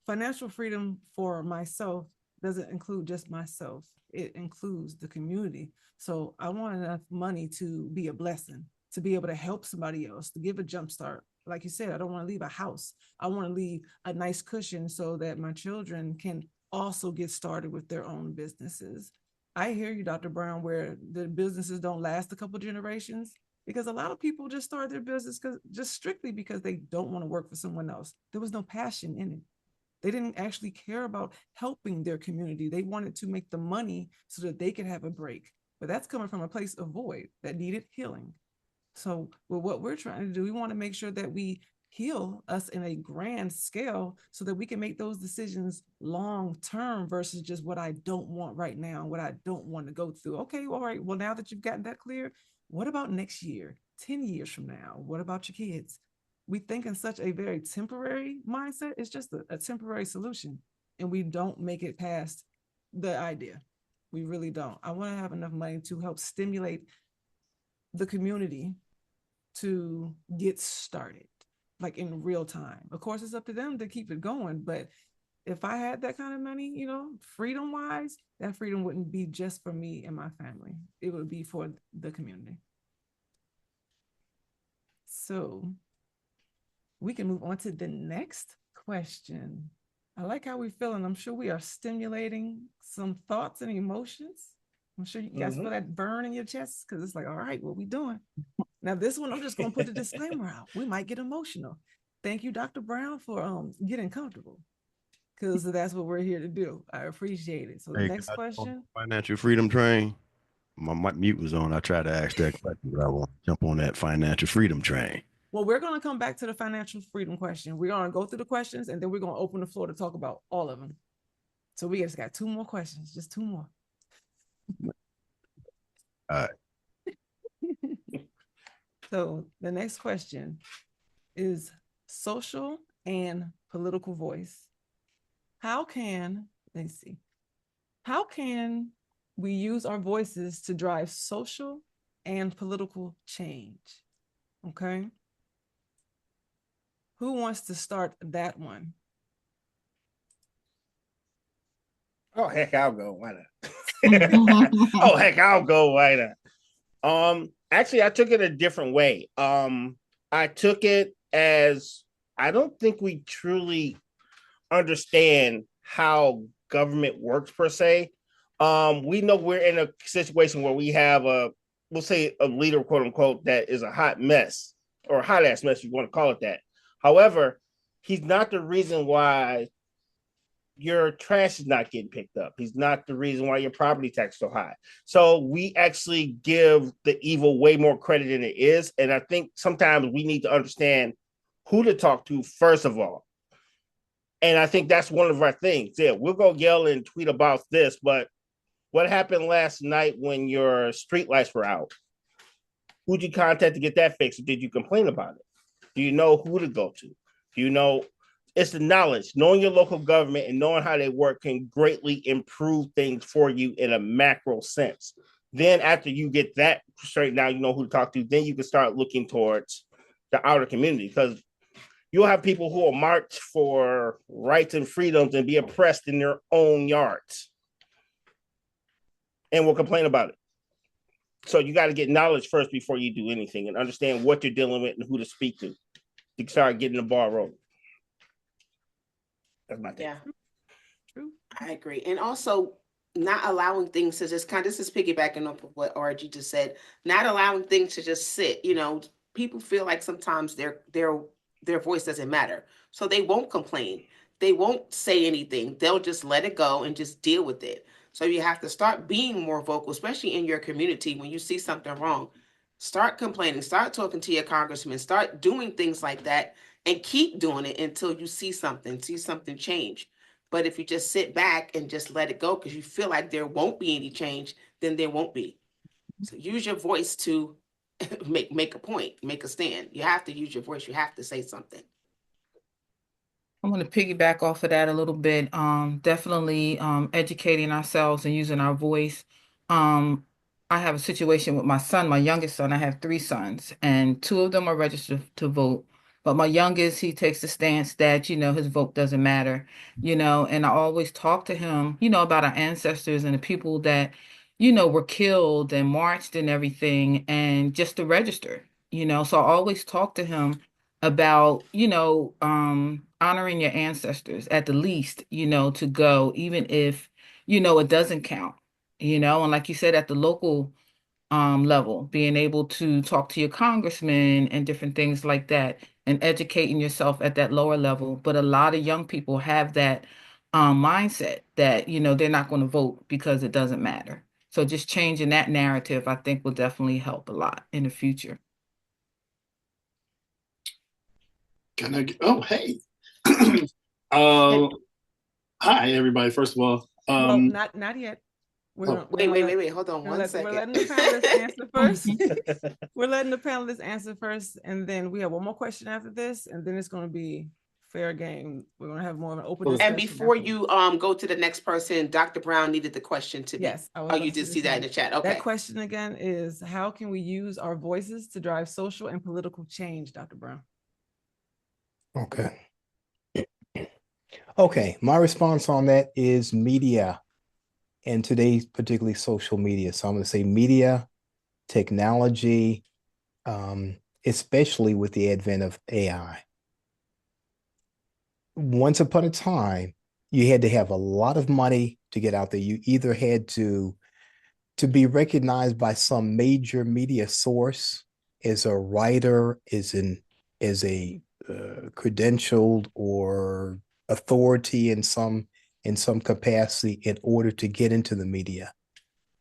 financial freedom for myself doesn't include just myself. It includes the community. So I want enough money to be a blessing, to be able to help somebody else, to give a jump start. Like you said, I don't want to leave a house. I want to leave a nice cushion so that my children can also get started with their own businesses. I hear you, Dr. Brown, where the businesses don't last a couple generations, because a lot of people just start their business just strictly because they don't want to work for someone else. There was no passion in it. They didn't actually care about helping their community. They wanted to make the money so that they could have a break. But that's coming from a place of void that needed healing. So with what we're trying to do, we want to make sure that we heal us in a grand scale so that we can make those decisions long term versus just what I don't want right now, what I don't want to go through. Okay, all right. Well, now that you've gotten that clear, what about next year, 10 years from now? What about your kids? We think in such a very temporary mindset. It's just a temporary solution, and we don't make it past the idea. We really don't. I want to have enough money to help stimulate the community to get started, like in real time. Of course, it's up to them to keep it going, but if I had that kind of money, you know, freedom wise, that freedom wouldn't be just for me and my family. It would be for the community. So we can move on to the next question. I like how we're feeling. I'm sure we are stimulating some thoughts and emotions. I'm sure you guys feel that burn in your chest because it's like, all right, what we doing? Now, this one, I'm just going to put a disclaimer out. We might get emotional. Thank you, Dr. Brown, for getting comfortable, because that's what we're here to do. I appreciate it. So the next question. Financial freedom train. My mute was on. I tried to ask that question, but I want to jump on that financial freedom train. Well, we're going to come back to the financial freedom question. We're going to go through the questions, and then we're going to open the floor to talk about all of them. So we just got 2 more questions, just 2 more. All right. So the next question is social and political voice. How can we use our voices to drive social and political change? Okay. Who wants to start that one? Oh, heck, I'll go. Why not? Oh, heck, I'll go. Why not? Actually, I took it a different way. I took it as I don't think we truly understand how government works per se. We know we're in a situation where we have we'll say a leader, quote unquote, that is a hot mess or a hot ass mess, if you want to call it that. However, he's not the reason why your trash is not getting picked up. He's not the reason why your property tax is so high. So we actually give the evil way more credit than it is. And I think sometimes we need to understand who to talk to first of all. And I think that's one of our things. Yeah, we'll go yell and tweet about this, but what happened last night when your street lights were out? Who'd you contact to get that fixed? Or did you complain about it? Do you know who to go to? Do you know? It's the knowledge. Knowing your local government and knowing how they work can greatly improve things for you in a macro sense. Then after you get that straight, now you know who to talk to, then you can start looking towards the outer community, because you'll have people who will march for rights and freedoms and be oppressed in their own yards and will complain about it. So you got to get knowledge first before you do anything and understand what you're dealing with and who to speak to start getting the ball rolling. That's my thing. Yeah, I agree. And also not allowing things to just this is piggybacking off of what RG just said, not allowing things to just sit. You know, people feel like sometimes their voice doesn't matter. So they won't complain. They won't say anything. They'll just let it go and just deal with it. So you have to start being more vocal, especially in your community. When you see something wrong, start complaining, start talking to your congressman, start doing things like that, and keep doing it until you see something change. But if you just sit back and just let it go because you feel like there won't be any change, then there won't be. So use your voice to make a point, make a stand. You have to use your voice. You have to say something. I want to piggyback off of that a little bit. Definitely educating ourselves and using our voice. I have a situation with my son, my youngest son. I have 3 sons, and 2 of them are registered to vote. But my youngest, he takes the stance that, his vote doesn't matter, and I always talk to him, about our ancestors and the people that, were killed and marched and everything, and just to register, So I always talk to him about, honoring your ancestors at the least, to go, even if, it doesn't count, and like you said, at the local level, being able to talk to your congressman and different things like that, and educating yourself at that lower level. But a lot of young people have that mindset that, they're not going to vote because it doesn't matter. So just changing that narrative, I think, will definitely help a lot in the future. Can I get, oh, hey. Hi, everybody. First of all, Well, not yet. Wait. Hold on one We're second. letting the panelists answer first. We're letting the panelists answer first, and then we have one more question after this, and then it's going to be fair game. We're going to have more of an open discussion. And before afterwards. you go to the next person, Dr. Brown needed the question to be. Yes. Oh, you did see that in the chat. Okay. That question again is, how can we use our voices to drive social and political change, Dr. Brown? Okay. Okay, my response on that is media, and today's particularly social media. So I'm going to say media, technology, especially with the advent of AI. Once upon a time, you had to have a lot of money to get out there. You either had to be recognized by some major media source as a writer, as a credentialed or authority in some capacity in order to get into the media.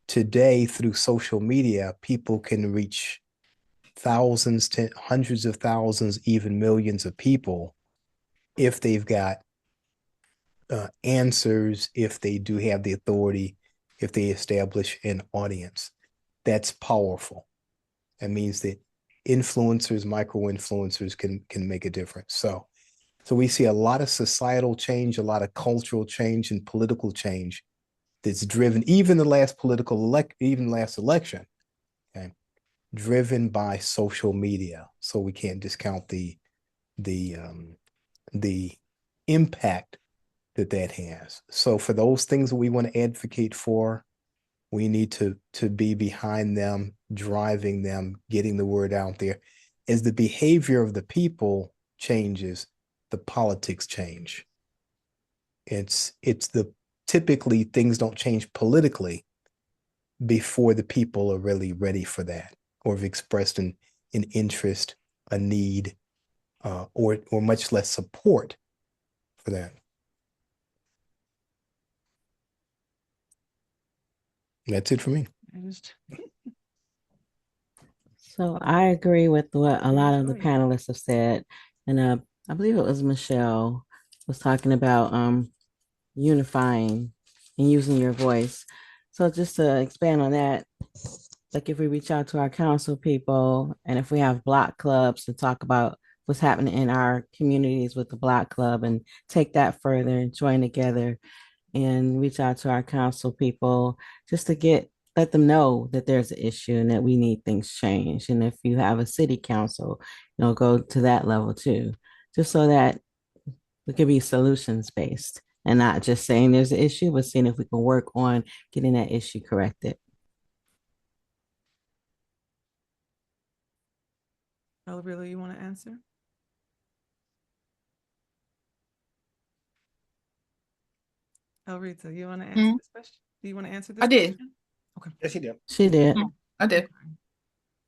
Today, through social media, people can reach thousands, hundreds of thousands, even millions of people if they've got answers, if they do have the authority, if they establish an audience. That's powerful. That means that influencers, micro-influencers can make a difference. So we see a lot of societal change, a lot of cultural change and political change that's driven, even the last election, okay, driven by social media. So we can't discount the impact that has. So for those things that we want to advocate for, we need to be behind them, driving them, getting the word out there. As the behavior of the people changes, the politics change. Typically things don't change politically before the people are really ready for that, or have expressed an interest, a need, or much less support for that. That's it for me. So I agree with what a lot of the panelists have said. And I believe it was Michelle was talking about unifying and using your voice. So just to expand on that, like if we reach out to our council people, and if we have block clubs to talk about what's happening in our communities with the block club, and take that further and join together and reach out to our council people just to let them know that there's an issue and that we need things changed. And if you have a city council, go to that level too, just so that we can be solutions based and not just saying there's an issue, but seeing if we can work on getting that issue corrected. Elvira, you want to answer? Elrita, you want to answer this question? Do you want to answer this question? Did. Okay. Yes, he did. She did. I did.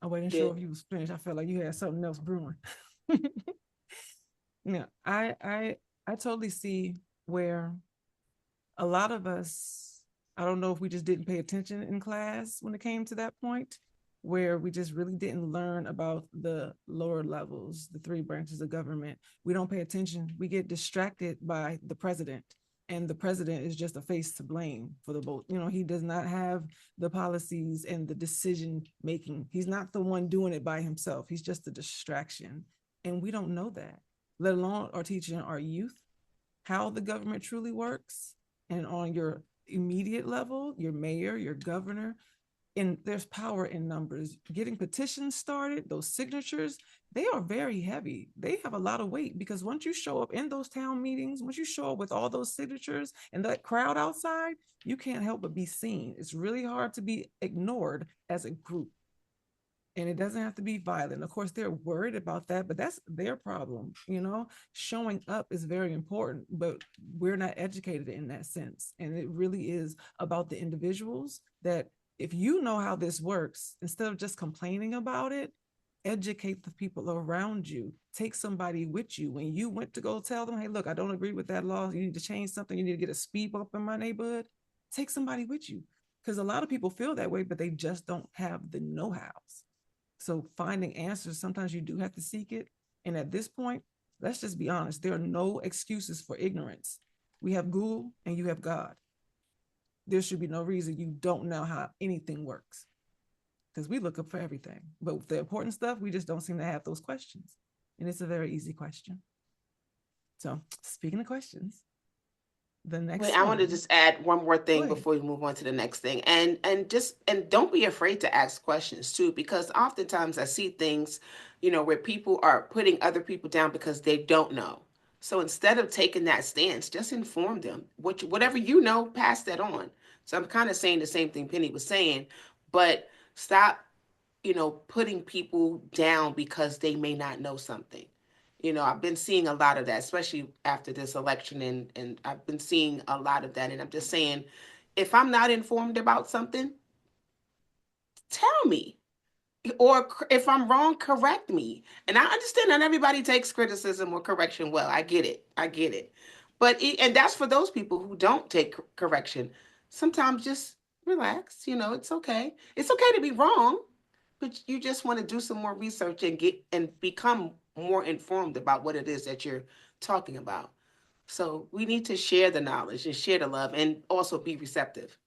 I wasn't sure if you was finished. I felt like you had something else brewing. Yeah, I totally see where a lot of us, I don't know if we just didn't pay attention in class when it came to that point, where we just really didn't learn about the lower levels, the three branches of government. We don't pay attention. We get distracted by the president. And the president is just a face to blame for the vote. He does not have the policies and the decision making. He's not the one doing it by himself. He's just a distraction. And we don't know that, let alone our teaching our youth how the government truly works. And on your immediate level, your mayor, your governor, and there's power in numbers. Getting petitions started, those signatures, they are very heavy. They have a lot of weight, because once you show up in those town meetings, once you show up with all those signatures and that crowd outside, you can't help but be seen. It's really hard to be ignored as a group. And it doesn't have to be violent. Of course, they're worried about that, but that's their problem. Showing up is very important, but we're not educated in that sense. And it really is about the individuals that, if you know how this works, instead of just complaining about it, educate the people around you. Take somebody with you. When you went to go tell them, hey, look, I don't agree with that law. You need to change something. You need to get a speed bump in my neighborhood. Take somebody with you. Because a lot of people feel that way, but they just don't have the know-hows. So finding answers, sometimes you do have to seek it. And at this point, let's just be honest. There are no excuses for ignorance. We have Google and you have God. There should be no reason you don't know how anything works, because we look up for everything. But with the important stuff, we just don't seem to have those questions. And it's a very easy question. So speaking of questions, the next Wait, I want to one. just add one more Go thing ahead. before we move on to the next thing. And don't be afraid to ask questions too, because oftentimes I see things, where people are putting other people down because they don't know. So instead of taking that stance, just inform them. Whatever you know, pass that on. So I'm kind of saying the same thing Penny was saying, but stop, putting people down because they may not know something. I've been seeing a lot of that, especially after this election, and I've been seeing a lot of that. And I'm just saying, if I'm not informed about something, tell me. Or if I'm wrong, correct me. And I understand not everybody takes criticism or correction well. I get it. I get it. But and that's for those people who don't take correction. Sometimes just relax. It's okay. It's okay to be wrong, but you just want to do some more research and become more informed about what it is that you're talking about. So we need to share the knowledge and share the love and also be receptive.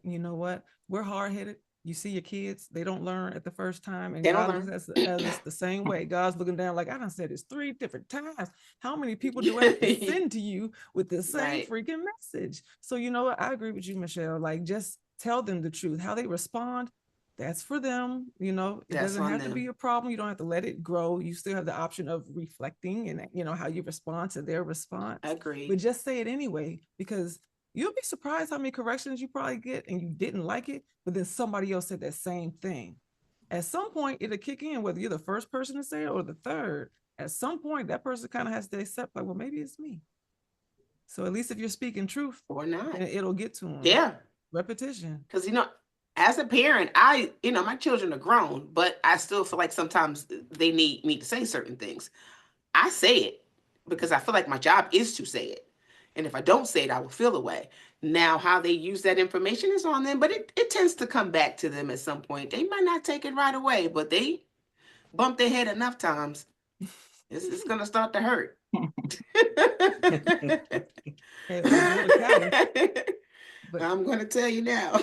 You know what? We're hard-headed. You see your kids, they don't learn at the first time, and They don't God looks at us the same way. God's looking down like, I done said this 3 different times. How many people do I have to send to you with the same Right. freaking message? So you know what? I agree with you, Michelle. Like, just tell them the truth. How they respond, that's for them. It That's doesn't on have to them. be a problem. You don't have to let it grow. You still have the option of reflecting and how you respond to their response. Agreed. But just say it anyway, because you'll be surprised how many corrections you probably get and you didn't like it, but then somebody else said that same thing. At some point, it'll kick in, whether you're the first person to say it or the third. At some point, that person kind of has to accept, like, well, maybe it's me. So at least if you're speaking truth, Or not. it'll get to them. Yeah. Repetition. Because, as a parent, my children are grown, but I still feel like sometimes they need me to say certain things. I say it because I feel like my job is to say it. And if I don't say it, I will feel away. Now, how they use that information is on them, but it tends to come back to them at some point. They might not take it right away, but they bump their head enough times. It's going to start to hurt. But I'm going to tell you now.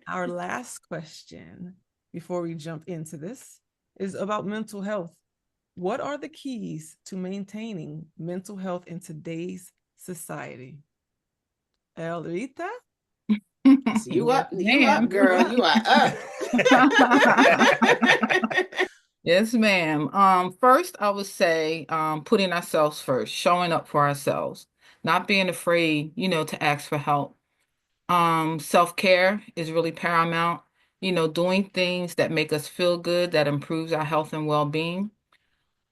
Our last question before we jump into this is about mental health. What are the keys to maintaining mental health in today's society? Elrita? You up, girl. You are up. Yes, ma'am. First, I would say putting ourselves first, showing up for ourselves, not being afraid, to ask for help. Self-care is really paramount, doing things that make us feel good, that improves our health and well-being.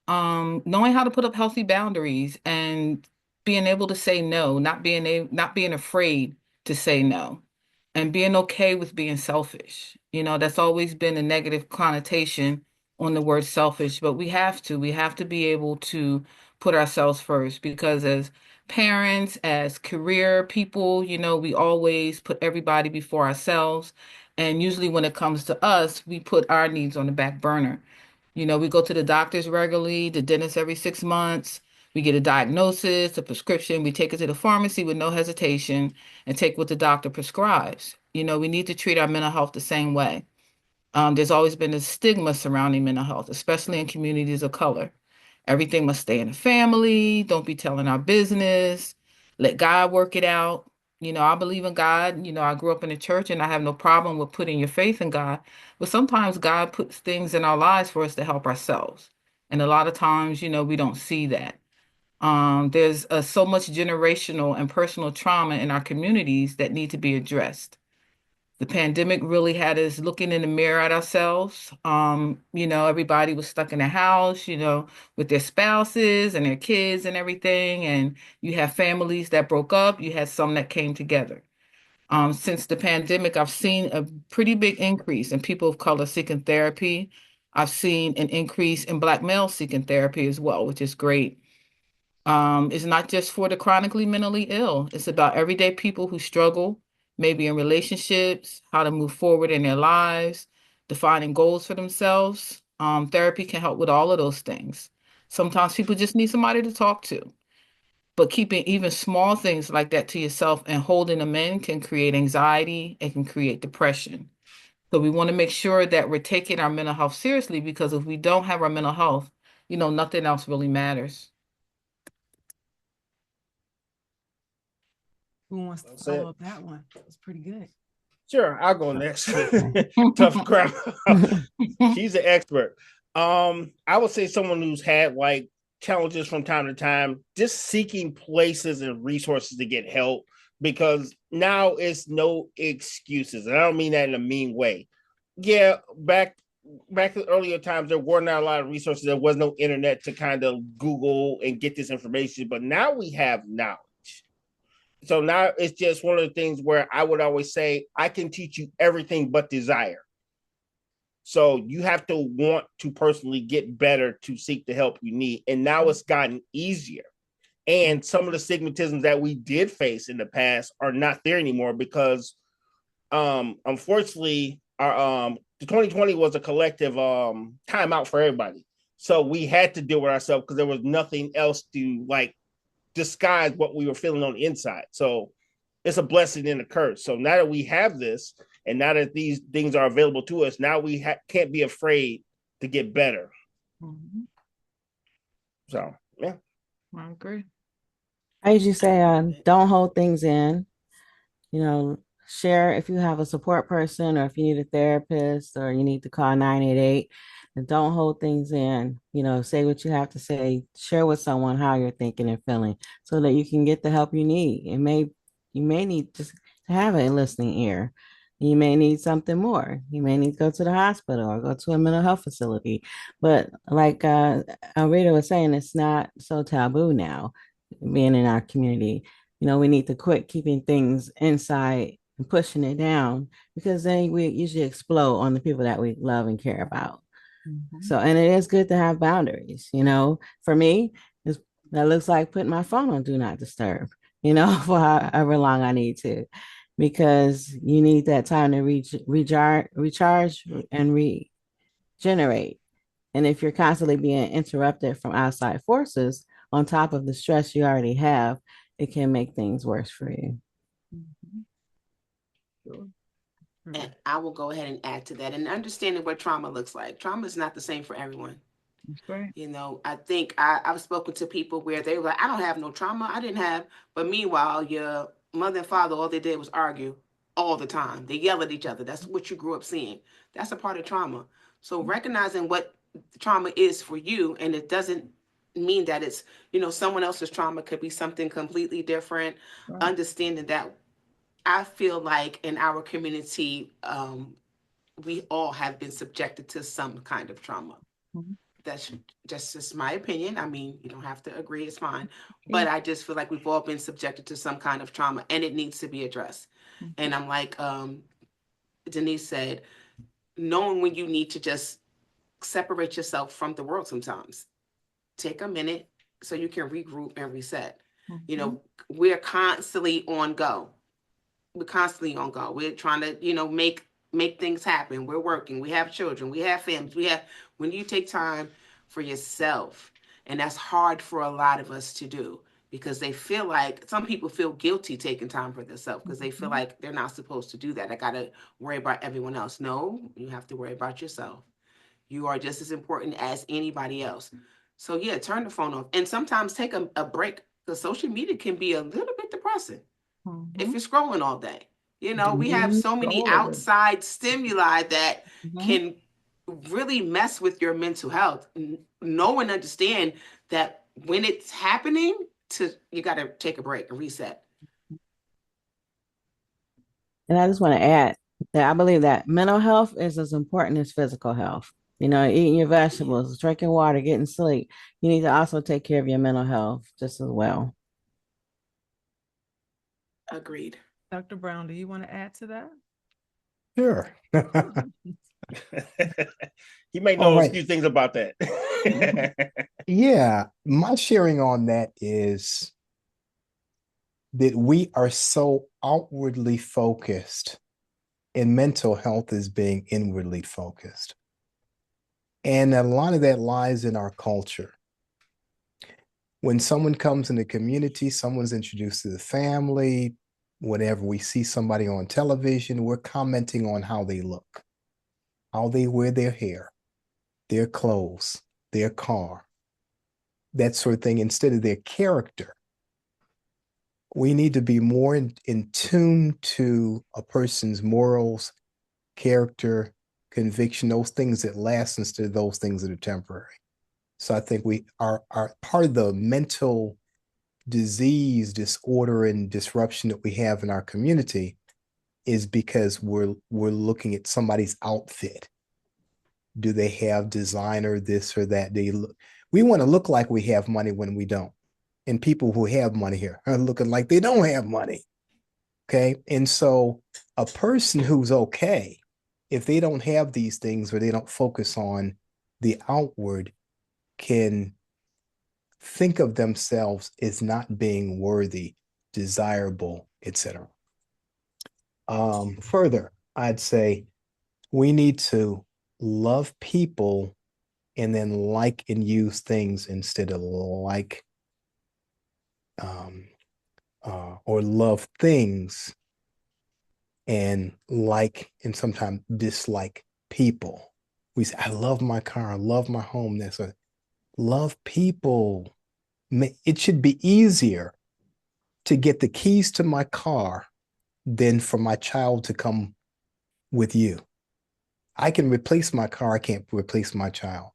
Knowing how to put up healthy boundaries and being able to say no, not being afraid to say no, and being okay with being selfish. That's always been a negative connotation on the word selfish, but we have to be able to put ourselves first, because as parents, as career people, we always put everybody before ourselves. And usually when it comes to us, we put our needs on the back burner. We go to the doctors regularly, the dentist every 6 months. We get a diagnosis, a prescription. We take it to the pharmacy with no hesitation and take what the doctor prescribes. We need to treat our mental health the same way. There's always been a stigma surrounding mental health, especially in communities of color. Everything must stay in the family. Don't be telling our business. Let God work it out. I believe in God. I grew up in the church and I have no problem with putting your faith in God. But sometimes God puts things in our lives for us to help ourselves. And a lot of times, we don't see that. There's so much generational and personal trauma in our communities that need to be addressed. The pandemic really had us looking in the mirror at ourselves. Everybody was stuck in the house, with their spouses and their kids and everything. And you have families that broke up. You had some that came together. Since the pandemic, I've seen a pretty big increase in people of color seeking therapy. I've seen an increase in Black males seeking therapy as well, which is great. It's not just for the chronically mentally ill. It's about everyday people who struggle, maybe in relationships, how to move forward in their lives, defining goals for themselves. Therapy can help with all of those things. Sometimes people just need somebody to talk to. But keeping even small things like that to yourself and holding them in can create anxiety. It can create depression. So we want to make sure that we're taking our mental health seriously, because if we don't have our mental health, nothing else really matters. Who wants to follow up that one? That was pretty good. Sure, I'll go next. Tough crowd. She's an expert. I would say someone who's had like challenges from time to time, just seeking places and resources to get help, because now it's no excuses. And I don't mean that in a mean way. Yeah, back in earlier times, there were not a lot of resources. There was no internet to kind of Google and get this information, but now we have knowledge. So now it's just one of the things where I would always say, I can teach you everything but desire. So you have to want to personally get better to seek the help you need. And now it's gotten easier. And some of the stigmatisms that we did face in the past are not there anymore, because unfortunately our the 2020 was a collective timeout for everybody. So we had to deal with ourselves because there was nothing else to like disguise what we were feeling on the inside. So it's a blessing and a curse. So now that we have this, and now that these things are available to us, now we can't be afraid to get better. Mm-hmm. So yeah, I agree. I usually say, don't hold things in. Share if you have a support person, or if you need a therapist, or you need to call 988. And don't hold things in. Say what you have to say. Share with someone how you're thinking and feeling, so that you can get the help you need. You may need just to have a listening ear. You may need something more. You may need to go to the hospital or go to a mental health facility. But like Rita was saying, it's not so taboo now, being in our community. We need to quit keeping things inside and pushing it down, because then we usually explode on the people that we love and care about. Mm-hmm. So, and it is good to have boundaries. For me, that looks like putting my phone on do not disturb, for however long I need to, because you need that time to recharge and regenerate. And if you're constantly being interrupted from outside forces on top of the stress you already have, it can make things worse for you. Mm-hmm. Sure. And I will go ahead and add to that, and understanding what trauma looks like. Trauma is not the same for everyone. That's right. I think I've spoken to people where they were like, I don't have no trauma. I didn't have, but meanwhile, your mother and father, all they did was argue all the time. They yell at each other. That's what you grew up seeing. That's a part of trauma. So recognizing what trauma is for you, and it doesn't mean that it's, someone else's trauma could be something completely different. Right. Understanding that, I feel like in our community, we all have been subjected to some kind of trauma. Mm-hmm. That's just my opinion. I mean, you don't have to agree, it's fine. But I just feel like we've all been subjected to some kind of trauma, and it needs to be addressed. Mm-hmm. And I'm like Denise said, knowing when you need to just separate yourself from the world sometimes. Take a minute so you can regroup and reset. Mm-hmm. We're constantly on go. We're constantly on go. We're trying to, make things happen. We're working. We have children. We have families. When you take time for yourself, and that's hard for a lot of us to do, because they feel like, some people feel guilty taking time for themselves because they feel like they're not supposed to do that. I got to worry about everyone else. No, you have to worry about yourself. You are just as important as anybody else. So yeah, turn the phone off, and sometimes take a break, because social media can be a little bit depressing. Mm-hmm. If you're scrolling all day. We have so many outside stimuli that can really mess with your mental health. Know and understand that when it's happening, you got to take a break and reset. And I just want to add that I believe that mental health is as important as physical health. Eating your vegetables, drinking water, getting sleep. You need to also take care of your mental health just as well. Agreed. Dr. Brown, do you want to add to that? Sure. You may know a few things about that. Yeah, my sharing on that is that we are so outwardly focused, and mental health is being inwardly focused. And a lot of that lies in our culture. When someone comes in the community, someone's introduced to the family, whenever we see somebody on television, we're commenting on how they look, how they wear their hair, their clothes, their car, that sort of thing, instead of their character. We need to be more in tune to a person's morals, character, conviction, those things that last instead of those things that are temporary. So I think we are part of the mental disease, disorder, and disruption that we have in our community is because we're looking at somebody's outfit. Do they have designer this or that? We want to look like we have money when we don't. And people who have money here are looking like they don't have money. Okay. And so a person who's okay, if they don't have these things or they don't focus on the outward, can think of themselves as not being worthy, desirable, etc. Further, I'd say we need to love people and then like and use things instead of like or love things and like and sometimes dislike people. We say, I love my car, I love my home. That's a love people. It should be easier to get the keys to my car than for my child to come with you. I can replace my car, I can't replace my child.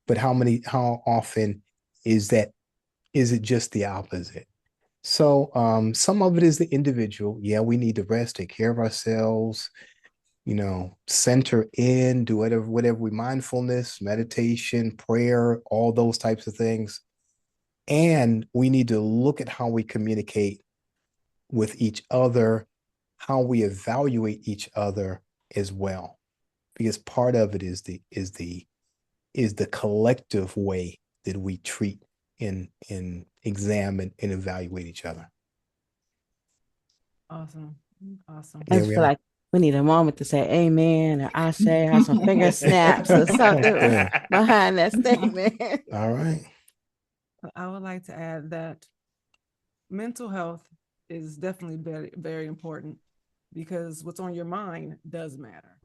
But how often is it just the opposite? So some of it is the individual. Yeah, we need to rest, take care of ourselves, center in, do whatever we mindfulness, meditation, prayer, all those types of things. And we need to look at how we communicate with each other, how we evaluate each other as well. Because part of it is the collective way that we treat and examine and evaluate each other. Awesome. I just feel like we need a moment to say amen or I say, have some finger snaps or something behind that statement. All right. I would like to add that mental health is definitely very, very important because what's on your mind does matter.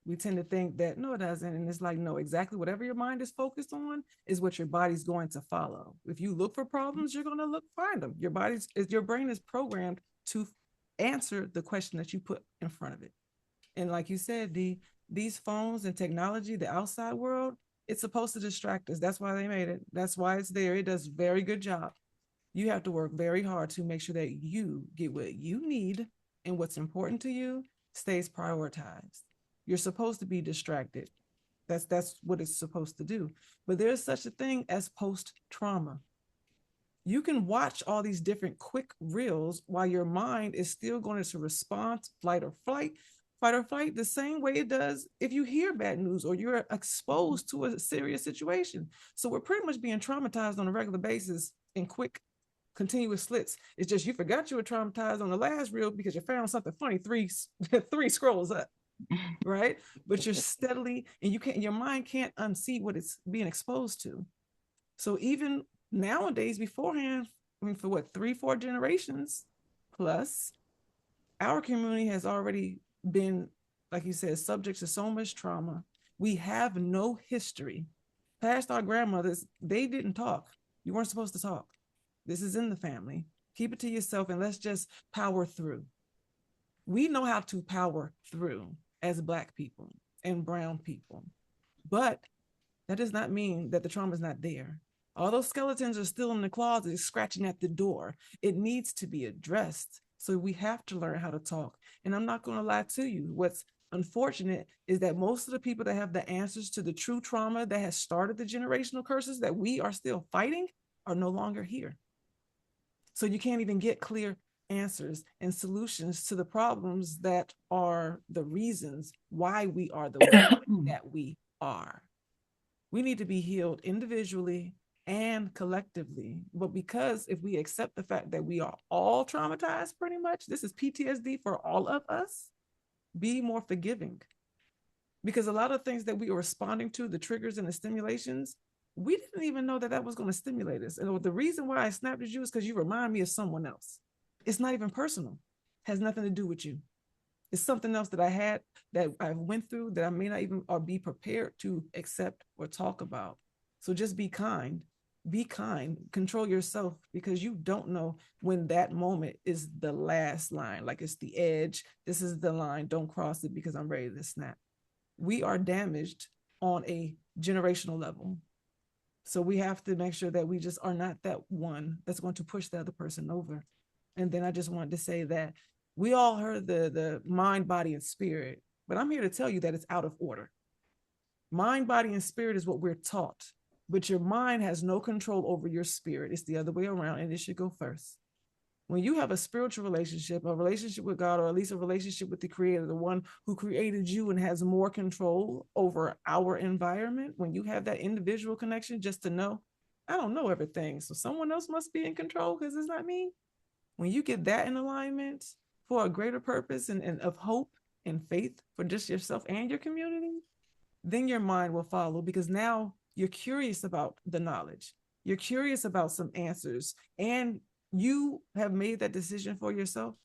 We tend to think that no, it doesn't. And it's like, no, exactly whatever your mind is focused on is what your body's going to follow. If you look for problems, you're going to find them. Your brain is programmed to answer the question that you put in front of it. And like you said, these phones and technology, the outside world, it's supposed to distract us. That's why they made it. That's why it's there. It does a very good job. You have to work very hard to make sure that you get what you need and what's important to you stays prioritized. You're supposed to be distracted. That's what it's supposed to do. But there's such a thing as post-trauma. You can watch all these different quick reels while your mind is still going to respond to fight or flight, the same way it does if you hear bad news or you're exposed to a serious situation. So we're pretty much being traumatized on a regular basis in quick, continuous slits. It's just you forgot you were traumatized on the last reel because you found something funny three scrolls up. Right? But you're steadily, and your mind can't unsee what it's being exposed to. So even nowadays, beforehand, for what, 3-4 generations plus, our community has already been, like you said, subject to so much trauma. We have no history. Past our grandmothers, they didn't talk. You weren't supposed to talk. This is in the family. Keep it to yourself and let's just power through. We know how to power through as Black people and brown people. But that does not mean that the trauma is not there. All those skeletons are still in the closet, scratching at the door. It needs to be addressed. So we have to learn how to talk. And I'm not going to lie to you. What's unfortunate is that most of the people that have the answers to the true trauma that has started the generational curses that we are still fighting are no longer here. So you can't even get clear answers and solutions to the problems that are the reasons why we are the way that we are. We need to be healed individually and collectively. But because if we accept the fact that we are all traumatized, pretty much, this is PTSD for all of us, be more forgiving. Because a lot of things that we are responding to, the triggers and the stimulations, we didn't even know that that was going to stimulate us. And the reason why I snapped at you is because you remind me of someone else. It's not even personal. It has nothing to do with you. It's something else that I had, that I went through, that I may not even or be prepared to accept or talk about. So just be kind. Be kind. Control yourself, because you don't know when that moment is the last line. Like, it's the edge. This is the line. Don't cross it because I'm ready to snap. We are damaged on a generational level. So we have to make sure that we just are not that one that's going to push the other person over. And then I just wanted to say that we all heard the mind, body, and spirit, but I'm here to tell you that it's out of order. Mind, body, and spirit is what we're taught, but your mind has no control over your spirit. It's the other way around, and it should go first. When you have a spiritual relationship, a relationship with God, or at least a relationship with the Creator, the one who created you and has more control over our environment, when you have that individual connection, just to know, I don't know everything, so someone else must be in control because it's not me. When you get that in alignment for a greater purpose and of hope and faith for just yourself and your community, then your mind will follow, because now you're curious about the knowledge. You're curious about some answers, and you have made that decision for yourself.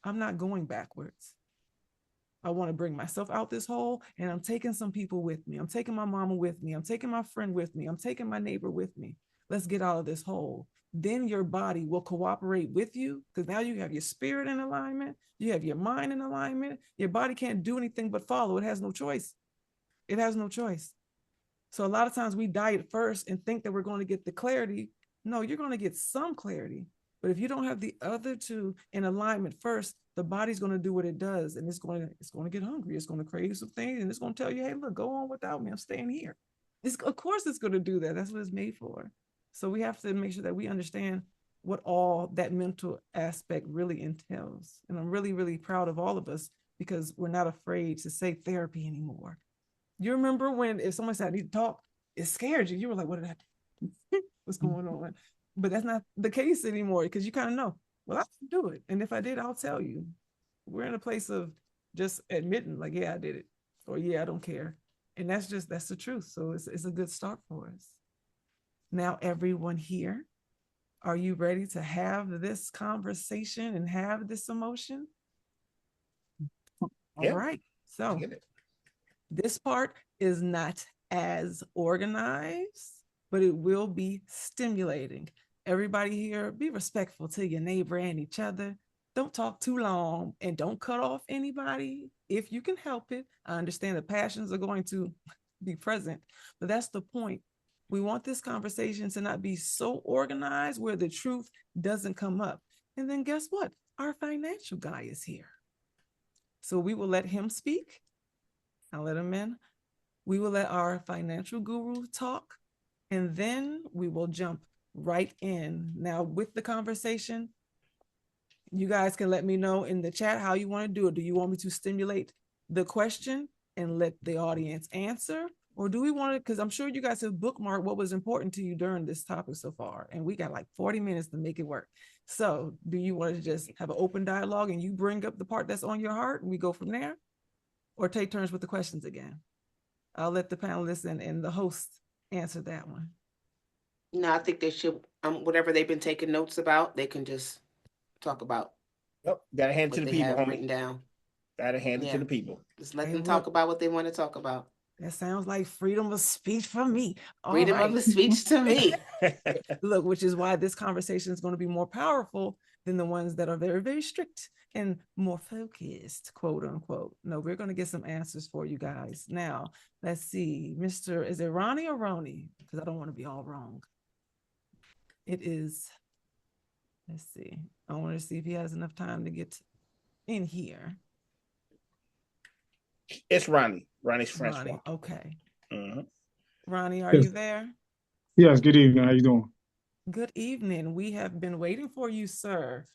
I'm not going backwards. I want to bring myself out this hole, and I'm taking some people with me. I'm taking my mama with me. I'm taking my friend with me. I'm taking my neighbor with me. Let's get out of this hole. Then your body will cooperate with you, because now you have your spirit in alignment. You have your mind in alignment. Your body can't do anything but follow. It has no choice. It has no choice. So a lot of times we diet first and think that we're going to get the clarity. No, you're going to get some clarity. But if you don't have the other two in alignment first, the body's going to do what it does, and it's going to get hungry. It's going to crave some things, and it's going to tell you, hey, look, go on without me. I'm staying here. Of course it's going to do that. That's what it's made for. So we have to make sure that we understand what all that mental aspect really entails. And I'm really, really proud of all of us, because we're not afraid to say therapy anymore. You remember when, if someone said, I need to talk, it scared you. You were like, what did I do? What's going on? But that's not the case anymore, because you kind of know, well, I can do it. And if I did, I'll tell you. We're in a place of just admitting, like, yeah, I did it. Or, yeah, I don't care. And that's the truth. So it's a good start for us. Now, everyone here, are you ready to have this conversation and have this emotion? Yeah. All right. So this part is not as organized, but it will be stimulating. Everybody here, be respectful to your neighbor and each other. Don't talk too long, and don't cut off anybody if you can help it. I understand the passions are going to be present, but that's the point. We want this conversation to not be so organized where the truth doesn't come up. And then guess what? Our financial guy is here. So we will let him speak. I'll let him in. We will let our financial guru talk, and then we will jump right in. Now, with the conversation, you guys can let me know in the chat how you want to do it. Do you want me to stimulate the question and let the audience answer? Or do we want to, because I'm sure you guys have bookmarked what was important to you during this topic so far, and we got like 40 minutes to make it work. So do you want to just have an open dialogue and you bring up the part that's on your heart and we go from there? Or take turns with the questions again? I'll let the panelists and the host answer that one. No, I think they should, whatever they've been taking notes about, they can just talk about Yep. Gotta hand it to what the they people, have homie. written down. Gotta hand it Yeah. to the people. Just let Hey, them look. talk about what they want to talk about. That sounds like freedom of speech for me. All Freedom right. of the speech to me. Look, which is why this conversation is going to be more powerful than the ones that are very, very strict and more focused, quote unquote. No, we're going to get some answers for you guys. Now, let's see. Is it Ronnie or Roni? Because I don't want to be all wrong. It is, let's see. I want to see if he has enough time to get in here. It's Ronnie. Ronnie's French Ronnie, one. okay. Mhm. Ronnie, are Yes. you there? Yes, good evening. How you doing? Good evening. We have been waiting for you, sir.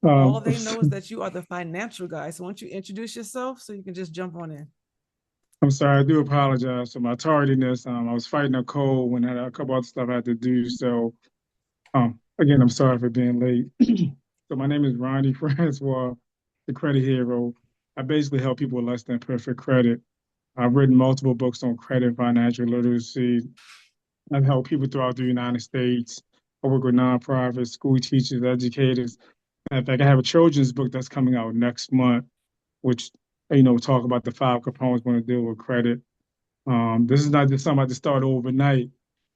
All they know is that you are the financial guy. So why don't you introduce yourself so you can just jump on in? I'm sorry. I do apologize for my tardiness. I was fighting a cold when I had a couple other stuff I had to do. So, again, I'm sorry for being late. So my name is Ronnie Francois, the credit hero. I basically help people with less than perfect credit. I've written multiple books on credit, financial literacy, I've helped people throughout the United States. I work with nonprofits, school teachers, educators. In fact, I have a children's book that's coming out next month, which, talk about the 5 components when to deal with credit. This is not just something I just started overnight.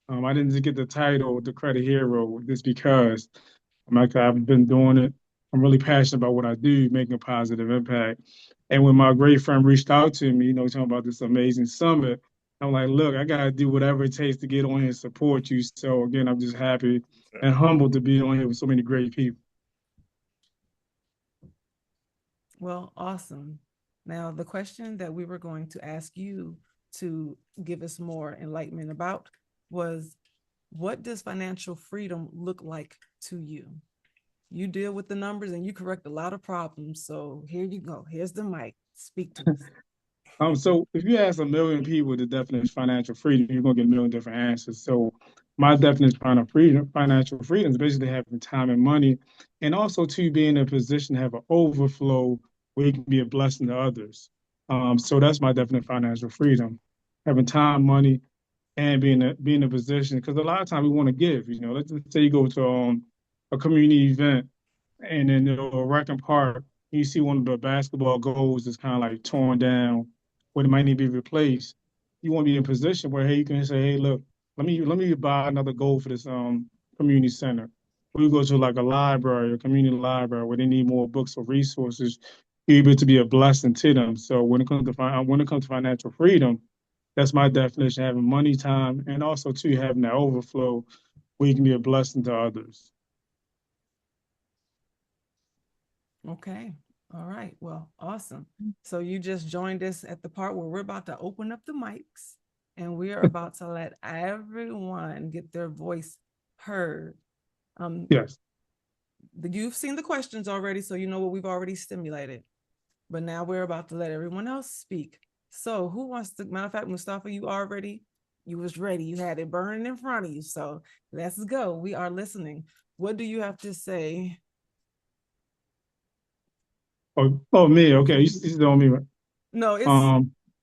I didn't just get the title, The Credit Hero, just because I've been doing it. I'm really passionate about what I do, making a positive impact. And when my great friend reached out to me, talking about this amazing summit, I'm like, look, I got to do whatever it takes to get on here and support you. So again, I'm just happy and humbled to be on here with so many great people. Well, awesome. Now, the question that we were going to ask you to give us more enlightenment about was, what does financial freedom look like to you? You deal with the numbers and you correct a lot of problems. So here you go. Here's the mic. Speak to us. So if you ask a million people the definition of financial freedom, you're gonna get a million different answers. So my definition of financial freedom is basically having time and money, and also to be in a position to have an overflow where you can be a blessing to others. So that's my definition of financial freedom: having time, money, and being in a position. Because a lot of times we want to give. Let's just say you go to a community event, and then a rec and park, you see one of the basketball goals is kind of like torn down, or it might need to be replaced. You want to be in a position where, hey, you can say, hey, look, let me buy another goal for this community center. We go to like a library, a community library, where they need more books or resources, you're able to be a blessing to them. So when it comes to financial freedom, that's my definition: having money, time, and also too having that overflow where you can be a blessing to others. Okay. All right. Well, awesome. So you just joined us at the part where we're about to open up the mics and we are about to let everyone get their voice heard. Yes. You've seen the questions already, so you know what we've already stimulated. But now we're about to let everyone else speak. So who wants to, matter of fact, Mustafa, you was ready. You had it burning in front of you. So let's go. We are listening. What do you have to say? Oh, me. Okay, you on me, right? No,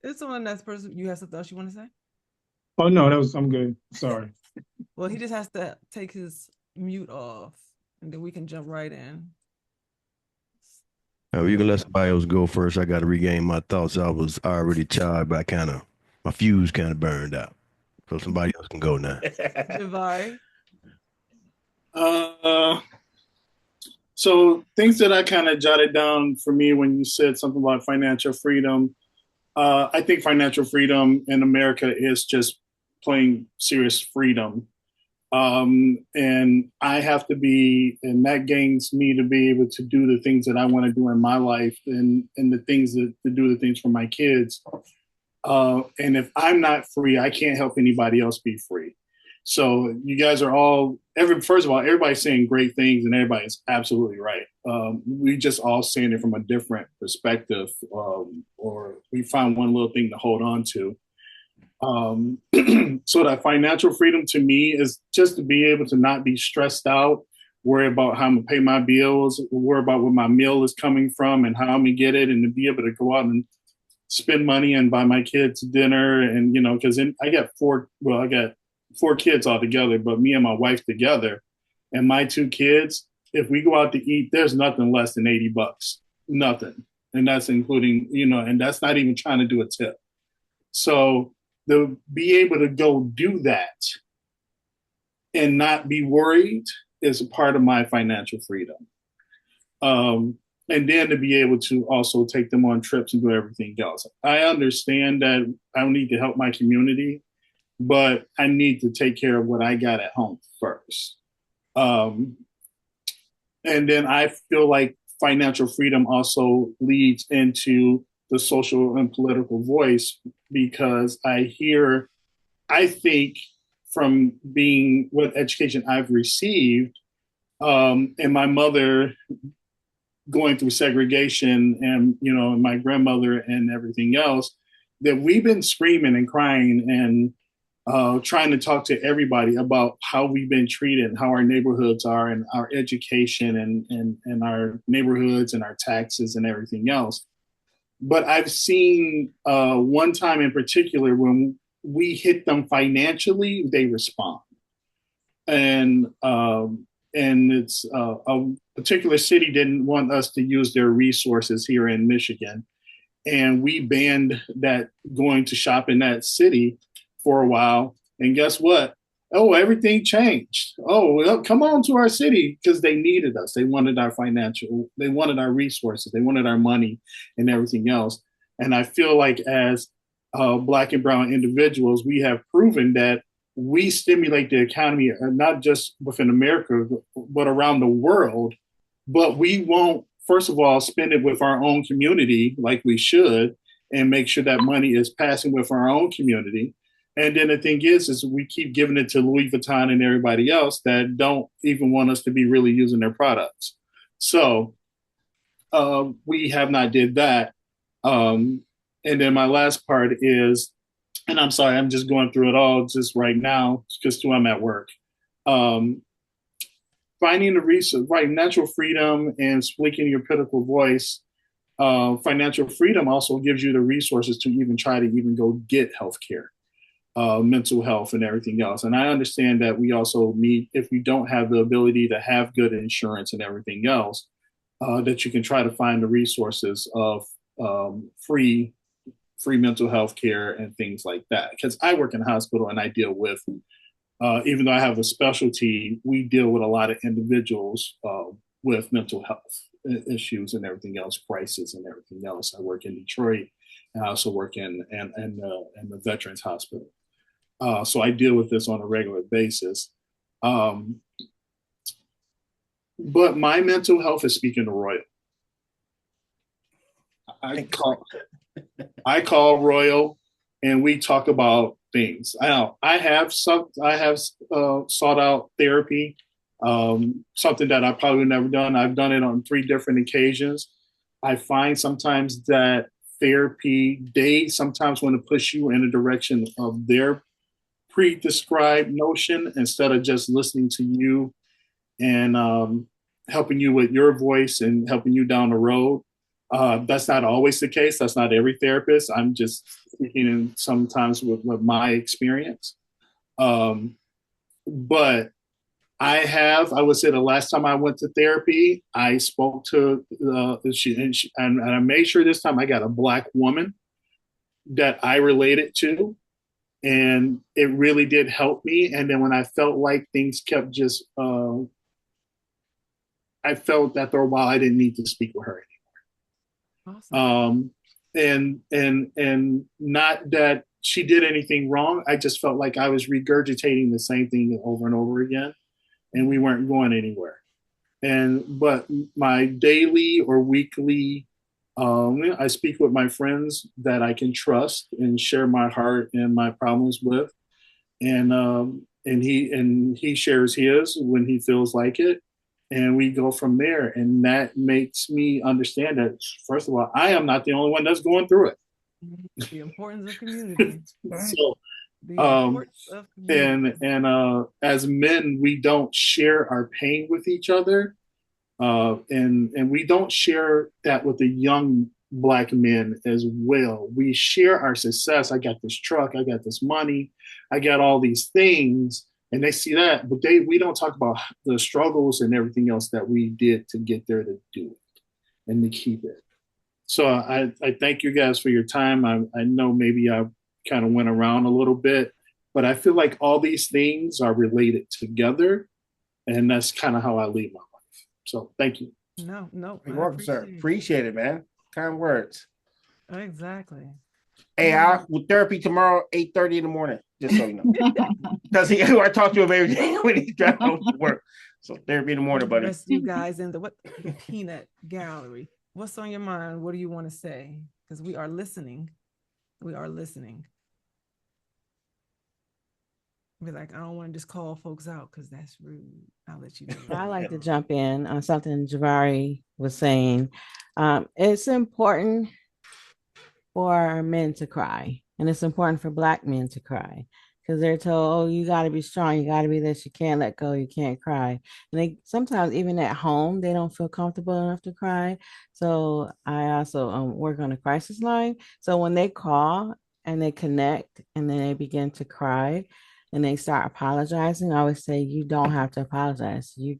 it's someone that's person. You have something else you want to say? Oh no, I'm good. Sorry. Well, he just has to take his mute off, and then we can jump right in. Oh, you can let somebody else go first. I got to regain my thoughts. I was already charged, but my fuse kind of burned out. So somebody else can go now. Javai. So things that I kind of jotted down for me when you said something about financial freedom. I think financial freedom in America is just plain serious freedom. And I have to be, and that gains me to be able to do the things that I want to do in my life and the things to do the things for my kids. And if I'm not free, I can't help anybody else be free. So you guys are all, first of all, everybody's saying great things and everybody's absolutely right. We just all saying it from a different perspective, or we find one little thing to hold on to. So that financial freedom to me is just to be able to not be stressed out, worry about how I'm gonna pay my bills, worry about where my meal is coming from and how I'm gonna get it, and to be able to go out and spend money and buy my kids dinner. And, because I got four kids altogether, but me and my wife together and my 2 kids, if we go out to eat, there's nothing less than $80, nothing. And that's including, and that's not even trying to do a tip. So to be able to go do that and not be worried is a part of my financial freedom. And then to be able to also take them on trips and do everything else. I understand that I need to help my community, but I need to take care of what I got at home first. And then I feel like financial freedom also leads into the social and political voice, because I think from being what education I've received, and my mother going through segregation and, my grandmother and everything else, that we've been screaming and crying and trying to talk to everybody about how we've been treated, how our neighborhoods are, and our education and our neighborhoods and our taxes and everything else. But I've seen one time in particular when we hit them financially, they respond. And it's a particular city didn't want us to use their resources here in Michigan, and we banned that going to shop in that city for a while. And guess what? Oh, everything changed. Oh, well, come on to our city, because they needed us. They wanted our they wanted our resources, they wanted our money and everything else. And I feel like as Black and brown individuals, we have proven that we stimulate the economy, not just within America, but around the world. But we won't, first of all, spend it with our own community like we should, and make sure that money is passing with our own community. And then the thing is we keep giving it to Louis Vuitton and everybody else that don't even want us to be really using their products. So we have not did that. And then my last part is, and I'm sorry, I'm just going through it all just right now because I'm at work. Finding the resource, right, natural freedom and speaking your political voice. Financial freedom also gives you the resources to even try to even go get healthcare, mental health, and everything else. And I understand that we also need, if we don't have the ability to have good insurance and everything else, that you can try to find the resources of free mental health care and things like that. Because I work in a hospital and I deal with, even though I have a specialty, we deal with a lot of individuals with mental health issues and everything else, crisis and everything else. I work in Detroit, and I also work in the Veterans Hospital. So I deal with this on a regular basis. But my mental health is speaking to Royal. I call Royal and we talk about things. I have sought out therapy, something that I probably never done. I've done it on 3 different occasions. I find sometimes that therapy, they sometimes want to push you in a direction of their pre-described notion instead of just listening to you and helping you with your voice and helping you down the road. That's not always the case. That's not every therapist. I'm just speaking sometimes with my experience. But I would say the last time I went to therapy, I spoke to and I made sure this time I got a Black woman that I related to, and it really did help me. And then when I felt like things kept just, I felt after a while I didn't need to speak with her anymore. Awesome. And not that she did anything wrong. I just felt like I was regurgitating the same thing over and over again, and we weren't going anywhere. But my daily or weekly, I speak with my friends that I can trust and share my heart and my problems with, and he shares his when he feels like it, and we go from there. And that makes me understand that, first of all, I am not the only one that's going through it. The importance of community. So, and as men, we don't share our pain with each other, and we don't share that with the young Black men as well. We share our success. I got this truck, I got this money, I got all these things, and they see that, but we don't talk about the struggles and everything else that we did to get there to do it and to keep it. So I thank you guys for your time. I know maybe I kind of went around a little bit, but I feel like all these things are related together, and that's kind of how I lead my life. So thank you. No. You're welcome, sir. Appreciate it, man. Kind words. Exactly. Hey, I'll with therapy tomorrow, 8:30 in the morning, just so you know. Because I talk to him every day when he's driving home to work. So therapy in the morning, buddy. Rest you guys in the peanut gallery. What's on your mind? What do you want to say? Because we are listening. We are listening. Be like, I don't want to just call folks out because that's rude. I'll let you know. I like to jump in on something Javari was saying. It's important for men to cry, and it's important for Black men to cry, because they're told, oh, you got to be strong, you got to be this, you can't let go, you can't cry. And they sometimes, even at home, they don't feel comfortable enough to cry. So I also work on a crisis line. So when they call and they connect and then they begin to cry and they start apologizing, I always say, you don't have to apologize. You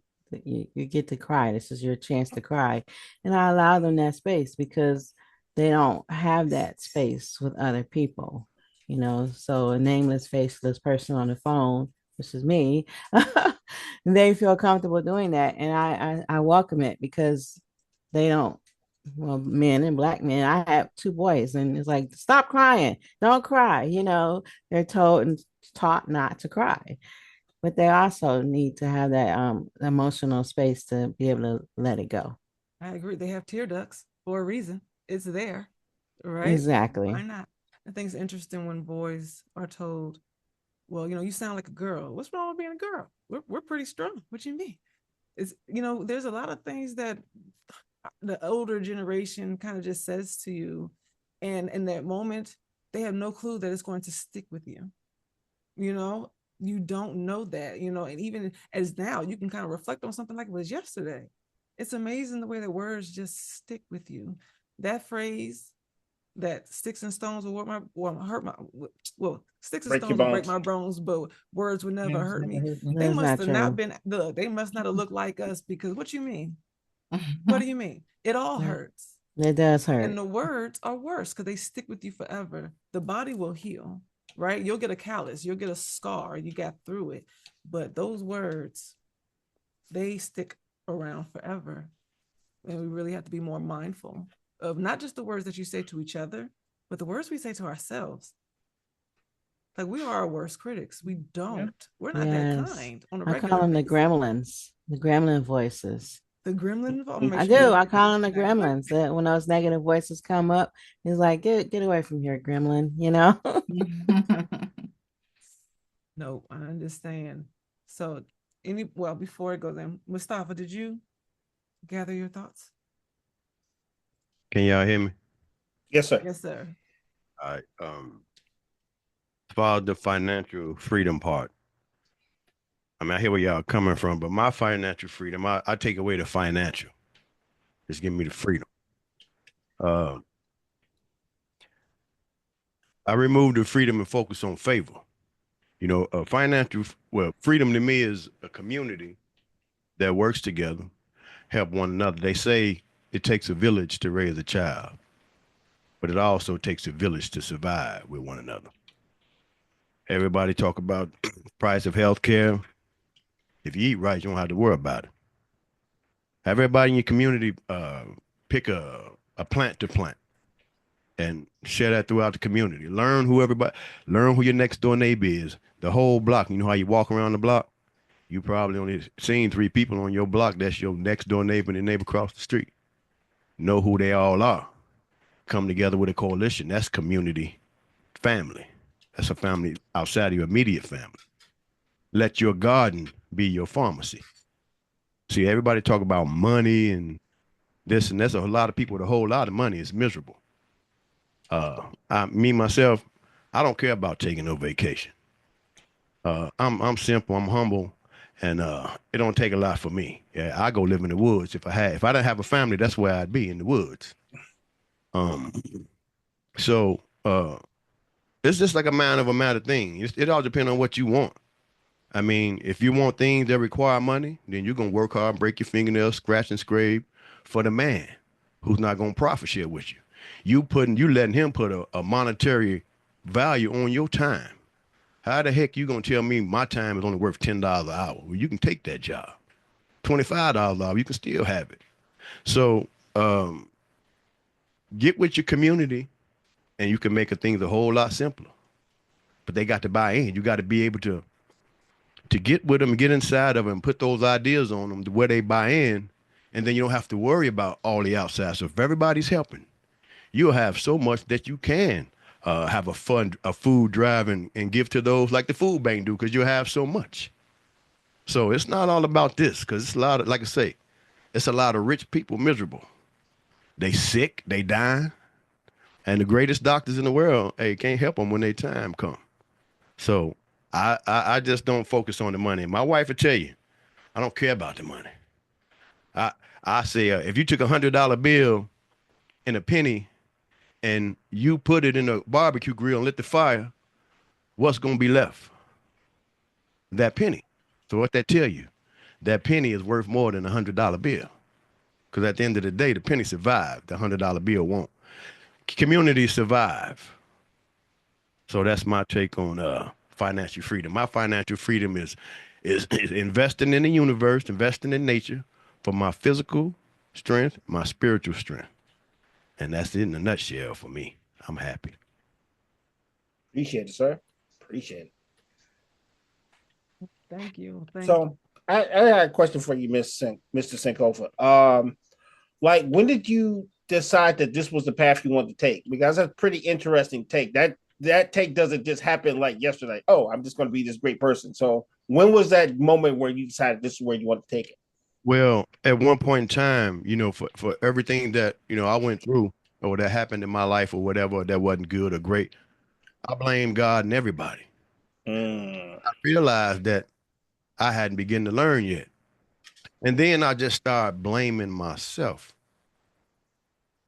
get to cry. This is your chance to cry. And I allow them that space because they don't have that space with other people, So a nameless, faceless person on the phone, which is me, they feel comfortable doing that. And I welcome it because they don't. Well, men and black men, I have two boys, and it's like, stop crying, don't cry. They're told and taught not to cry, but they also need to have that emotional space to be able to let it go. I agree. They have tear ducts for a reason. It's there, right? Exactly. Why not? I think it's interesting when boys are told, well, you sound like a girl. What's wrong with being a girl? We're pretty strong. What you mean? It's, there's a lot of things that the older generation kind of just says to you, and in that moment they have no clue that it's going to stick with you. You don't know that, and even as now you can kind of reflect on something like it was yesterday. It's amazing the way that words just stick with you. That phrase, that sticks and stones will sticks and Break your stones will break bones. my bones, but words would never hurt me. They That's must not have not true. been, look, they must not have looked like us, because what you mean? What do you mean? It all hurts. It does hurt. And the words are worse because they stick with you forever. The body will heal, right? You'll get a callus, you'll get a scar, you got through it. But those words, they stick around forever. And we really have to be more mindful of not just the words that you say to each other, but the words we say to ourselves. Like, we are our worst critics. We're not that kind on a I regular call them basis. the gremlin voices. The gremlin. I do. I call them the gremlins. That when those negative voices come up, it's like, get away from here, gremlin. No, I understand. So, before it goes in, Mustafa, did you gather your thoughts? Can y'all hear me? Yes, sir. Yes, sir. All right. As far as the financial freedom part, I mean, I hear where y'all coming from, but my financial freedom, I take away the financial. Just give me the freedom. I remove the freedom and focus on favor. Freedom to me is a community that works together, help one another. They say it takes a village to raise a child, but it also takes a village to survive with one another. Everybody talk about price of health care. If you eat right, you don't have to worry about it. Have everybody in your community pick a plant to plant and share that throughout the community. Learn who your next door neighbor is. The whole block. You know how you walk around the block? You probably only seen 3 people on your block. That's your next door neighbor and the neighbor across the street. Know who they all are. Come together with a coalition. That's community family. That's a family outside of your immediate family. Let your garden be your pharmacy. See, everybody talk about money and this and that's. A lot of people with a whole lot of money is miserable. Myself, I don't care about taking no vacation. I'm simple, I'm humble, and it don't take a lot for me. Yeah, I go live in the woods. If I didn't have a family, that's where I'd be, in the woods. So it's just like a man of a matter thing. It all depends on what you want. I mean, if you want things that require money, then you're gonna work hard, break your fingernails, scratch and scrape for the man who's not gonna profit share with you. You letting him put a monetary value on your time. How the heck you gonna tell me my time is only worth $10 an hour? Well, you can take that job. $25 an hour, you can still have it. So get with your community and you can make things a whole lot simpler. But they got to buy in. You got to be able to get with them, get inside of them, put those ideas on them to where they buy in, and then you don't have to worry about all the outside. So if everybody's helping, you'll have so much that you can have a food drive and give to those like the food bank do, because you'll have so much. So it's not all about this, because it's a lot of, like I say, it's a lot of rich people miserable. They sick, they dying, and the greatest doctors in the world, can't help them when their time come. So I just don't focus on the money. My wife will tell you, I don't care about the money. I say, if you took $100 bill and a penny and you put it in a barbecue grill and lit the fire, what's going to be left? That penny. So what that tell you? That penny is worth more than $100 bill. Because at the end of the day, the penny survived. The $100 bill won't. Communities survive. So that's my take on financial freedom. My financial freedom is investing in the universe, investing in nature for my physical strength, my spiritual strength. And that's it in a nutshell for me. I'm happy. Appreciate it, sir. Appreciate it. Thank you. Thank So you. I had a question for you, Mr. Sankofa. Like, when did you decide that this was the path you wanted to take? Because that's a pretty interesting take. That take doesn't just happen like yesterday. Oh, I'm just going to be this great person. So when was that moment where you decided this is where you want to take it? Well, at one point in time, you know, for everything that, you know, I went through or that happened in my life or whatever that wasn't good or great, I blame God and everybody. Mm. I realized that I hadn't begun to learn yet. And then I just started blaming myself.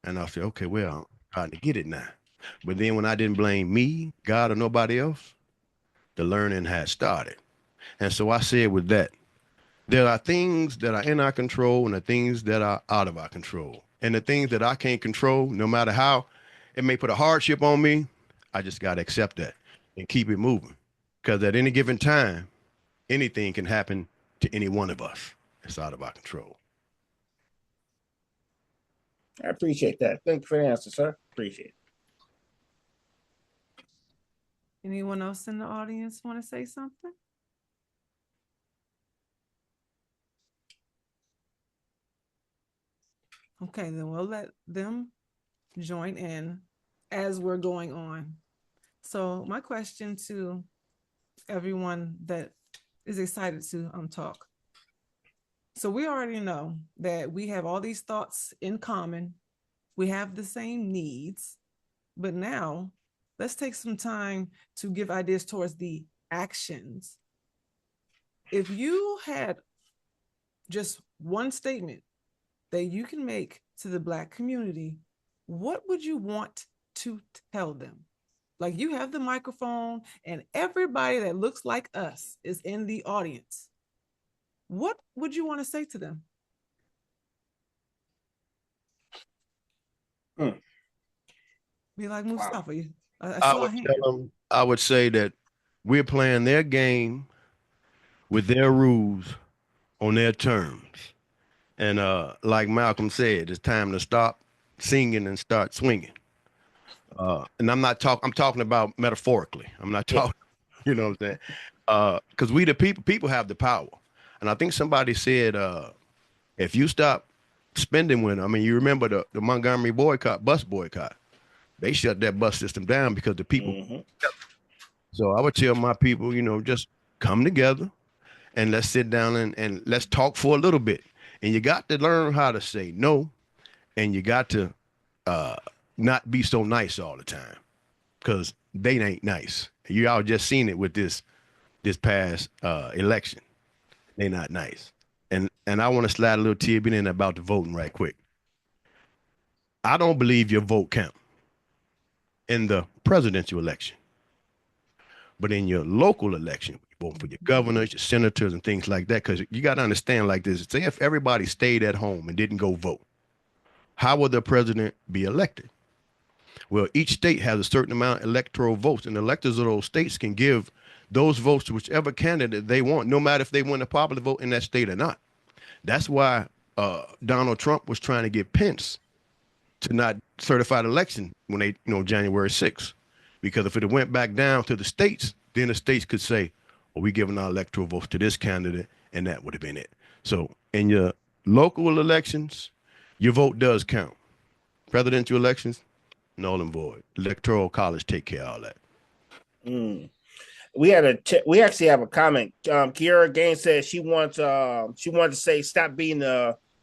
And I said, okay, well, I'm trying to get it now. But then when I didn't blame me, God, or nobody else, the learning had started. And so I said with that, there are things that are in our control and the things that are out of our control. And the things that I can't control, no matter how it may put a hardship on me, I just got to accept that and keep it moving. Because at any given time, anything can happen to any one of us. It's out of our control. I appreciate that. Thank you for the answer, sir. Appreciate it. Anyone else in the audience want to say something? Okay, then we'll let them join in as we're going on. So my question to everyone that is excited to talk. So we already know that we have all these thoughts in common. We have the same needs, but now let's take some time to give ideas towards the actions. If you had just one statement that you can make to the Black community, what would you want to tell them? Like, you have the microphone and everybody that looks like us is in the audience. What would you want to say to them? Be like Mustafa. I would say that we're playing their game with their rules on their terms. And like Malcolm said, it's time to stop singing and start swinging. And I'm talking about metaphorically. I'm not talking, you know what I'm saying? Because we the people have the power. And I think somebody said, if you stop spending with them, I mean, you remember the Montgomery bus boycott. They shut that bus system down because the people. Mm-hmm. So I would tell my people, you know, just come together and let's sit down and let's talk for a little bit. And you got to learn how to say no. And you got to not be so nice all the time, because they ain't nice. You all just seen it with this past election. They not nice. And I want to slide a little tidbit in about the voting right quick. I don't believe your vote count in the presidential election, but in your local election, you vote for your governors, your senators, and things like that. Because you got to understand like this: say if everybody stayed at home and didn't go vote, how would the president be elected? Well, each state has a certain amount of electoral votes, and the electors of those states can give those votes to whichever candidate they want, no matter if they win a popular vote in that state or not. That's why Donald Trump was trying to get Pence to not certify the election when they, January 6th. Because if it went back down to the states, then the states could say, well, we're giving our electoral votes to this candidate, and that would have been it. So in your local elections, your vote does count. Presidential elections, null and void. Electoral college take care of all that. We actually have a comment. Kiara Gaines says she wanted to say stop being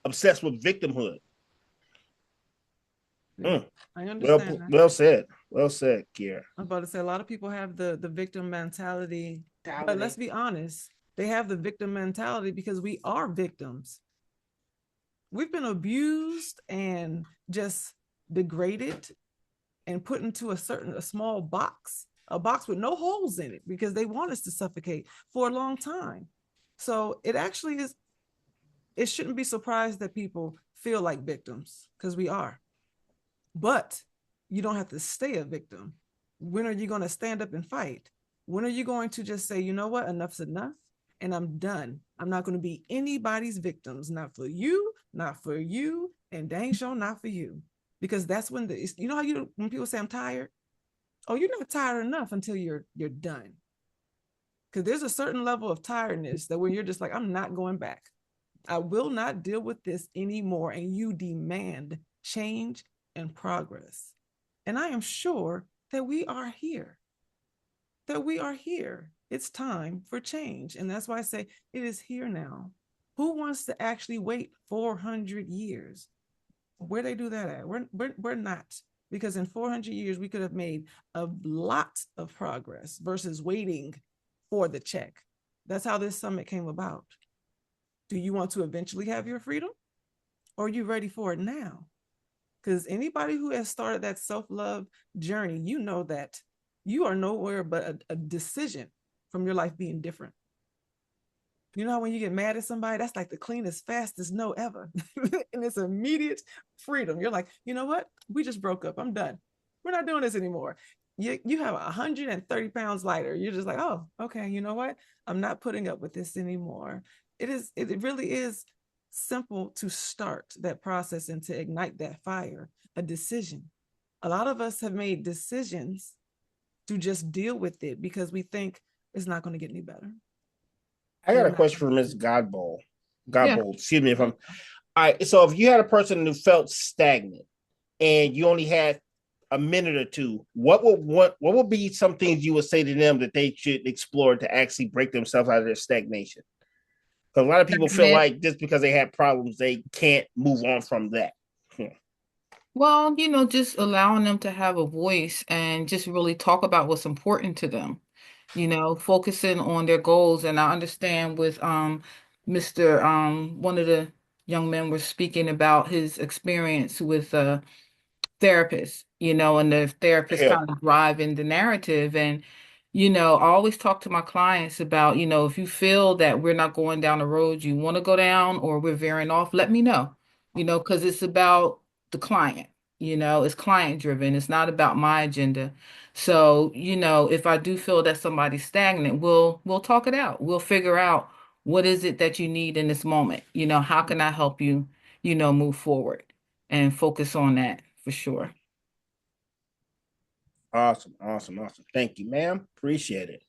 obsessed with victimhood. I understand. Well said, Kiara. I'm about to say a lot of people have the victim mentality, but let's be honest, they have the victim mentality because we are victims. We've been abused and just degraded and put into a small box, a box with no holes in it, because they want us to suffocate for a long time. So it actually is, it shouldn't be surprised that people feel like victims, because we are. But you don't have to stay a victim. When are you going to stand up and fight? When are you going to just say, you know what, enough's enough, and I'm done. I'm not going to be anybody's victims, not for you, and dang sure not for you. Because that's when you know how when people say I'm tired, oh, you're not tired enough until you're done. Because there's a certain level of tiredness that when you're just like, I'm not going back. I will not deal with this anymore. And you demand change and progress. And I am sure that we are here. It's time for change. And that's why I say it is here now. Who wants to actually wait 400 years? Where they do that at? We're not. Because in 400 years, we could have made a lot of progress versus waiting for the check. That's how this summit came about. Do you want to eventually have your freedom? Or are you ready for it now? Because anybody who has started that self-love journey, you know that you are nowhere but a decision from your life being different. You know how when you get mad at somebody, that's like the cleanest, fastest no ever. And it's immediate freedom. You're like, you know what? We just broke up. I'm done. We're not doing this anymore. You have 130 pounds lighter. You're just like, oh, okay, you know what? I'm not putting up with this anymore. It really is simple to start that process and to ignite that fire, a decision. A lot of us have made decisions to just deal with it because we think it's not going to get any better. I got a question for Ms. Godbold. Yeah. Excuse me if I'm. All right. So if you had a person who felt stagnant and you only had a minute or two, what would be some things you would say to them that they should explore to actually break themselves out of their stagnation? Because a lot of people feel like just because they have problems, they can't move on from that. Well, just allowing them to have a voice and just really talk about what's important to them, focusing on their goals. And I understand with Mr. One of the young men was speaking about his experience with a therapist, and the therapist kind of driving the narrative. And, I always talk to my clients about, if you feel that we're not going down the road you want to go down or we're veering off, let me know, because it's about the client, it's client driven. It's not about my agenda. So, if I do feel that somebody's stagnant, we'll talk it out. We'll figure out what is it that you need in this moment? How can I help you, move forward and focus on that for sure. Awesome. Thank you, ma'am. Appreciate it.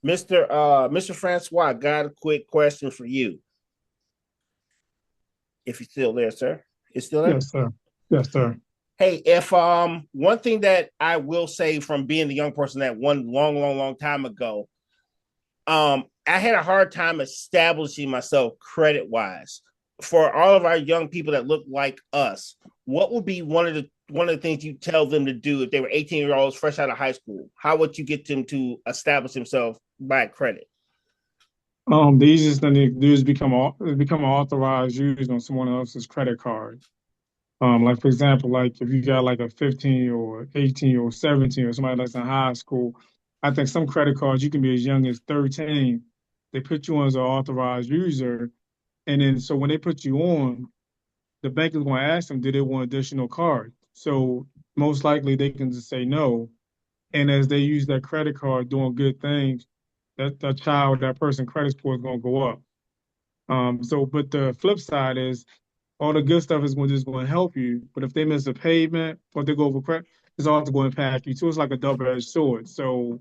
Mr. Francois, got a quick question for you. If you're still there, sir. You're still there? Yes, sir. Hey, if one thing that I will say from being the young person that one long time ago, I had a hard time establishing myself credit-wise. For all of our young people that look like us, what would be one of the things you tell them to do if they were 18-year-olds fresh out of high school? How would you get them to establish themselves by credit? The easiest thing to do is become an authorized user on someone else's credit card. Like for example, like if you got like a 15 or 18 or 17 or somebody that's in high school, I think some credit cards you can be as young as 13. They put you on as an authorized user. And then so when they put you on, the bank is going to ask them, do they want additional cards? So most likely they can just say no. And as they use that credit card doing good things, that person credit score is going to go up. But the flip side is all the good stuff is just going to help you. But if they miss a payment or they go over credit, it's also going to impact you. So it's like a double-edged sword. So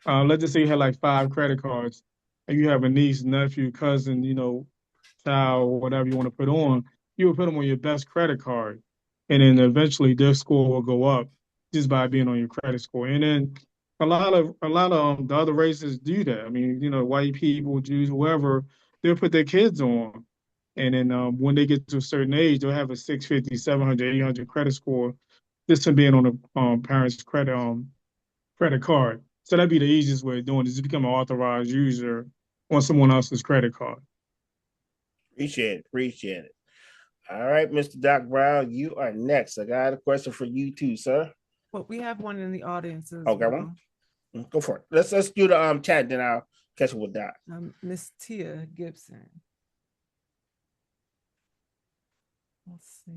let's just say you had like 5 credit cards and you have a niece, nephew, cousin, child, whatever you want to put on, you would put them on your best credit card. And then eventually their score will go up just by being on your credit score. And then a lot of the other races do that. I mean, white people, Jews, whoever, they'll put their kids on. And then when they get to a certain age, they'll have a 650, 700, 800 credit score just from being on the parents' credit card. So that'd be the easiest way of doing it, is to become an authorized user on someone else's credit card. Appreciate it. All right, Mr. Doc Brown, you are next. I got a question for you too, sir. Well, we have one in the audience as Okay, well. Go for it. Let's do the chat, then I'll catch up with Doc. Miss Tia Gibson. Let's see.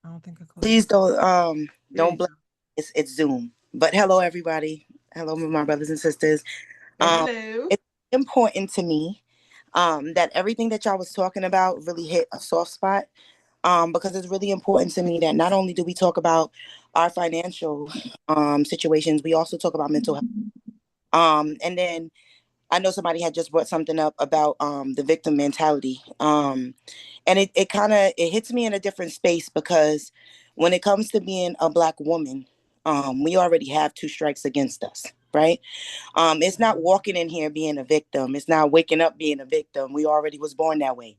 I don't think I closed. Please don't There you blame. It's Zoom. But hello, everybody. Hello, my brothers and sisters. Hello. It's important to me that everything that y'all was talking about really hit a soft spot. Because it's really important to me that not only do we talk about our financial situations, we also talk about mental health. And then I know somebody had just brought something up about the victim mentality. And it kind of hits me in a different space, because when it comes to being a Black woman, we already have 2 strikes against us, right? It's not walking in here being a victim. It's not waking up being a victim. We already was born that way.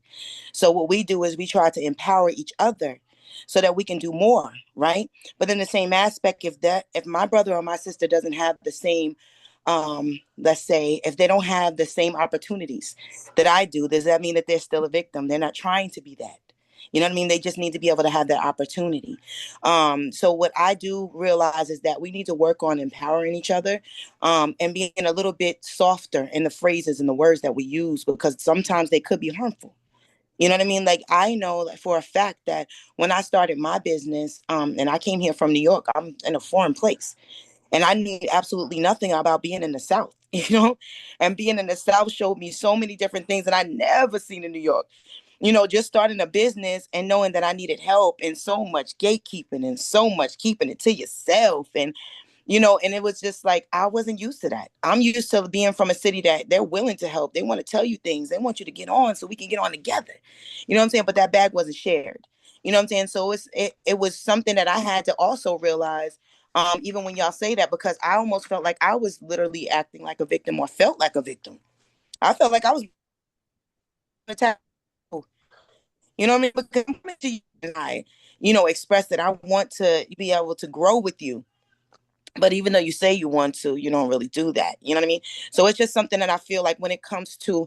So what we do is we try to empower each other so that we can do more, right? But in the same aspect, if my brother or my sister doesn't have the same, let's say, if they don't have the same opportunities that I do, does that mean that they're still a victim? They're not trying to be that. You know what I mean? They just need to be able to have that opportunity. So what I do realize is that we need to work on empowering each other, and being a little bit softer in the phrases and the words that we use, because sometimes they could be harmful. You know what I mean? Like, I know for a fact that when I started my business, and I came here from New York, I'm in a foreign place, and I knew absolutely nothing about being in the South, and being in the South showed me so many different things that I never seen in New York. Just starting a business and knowing that I needed help, and so much gatekeeping and so much keeping it to yourself. And it was just like, I wasn't used to that. I'm used to being from a city that they're willing to help. They want to tell you things. They want you to get on so we can get on together. You know what I'm saying? But that bag wasn't shared. You know what I'm saying? So it was something that I had to also realize, even when y'all say that, because I almost felt like I was literally acting like a victim, or felt like a victim. I felt like I was attacked. You know what I mean? Because I, express that I want to be able to grow with you. But even though you say you want to, you don't really do that. You know what I mean? So it's just something that I feel like when it comes to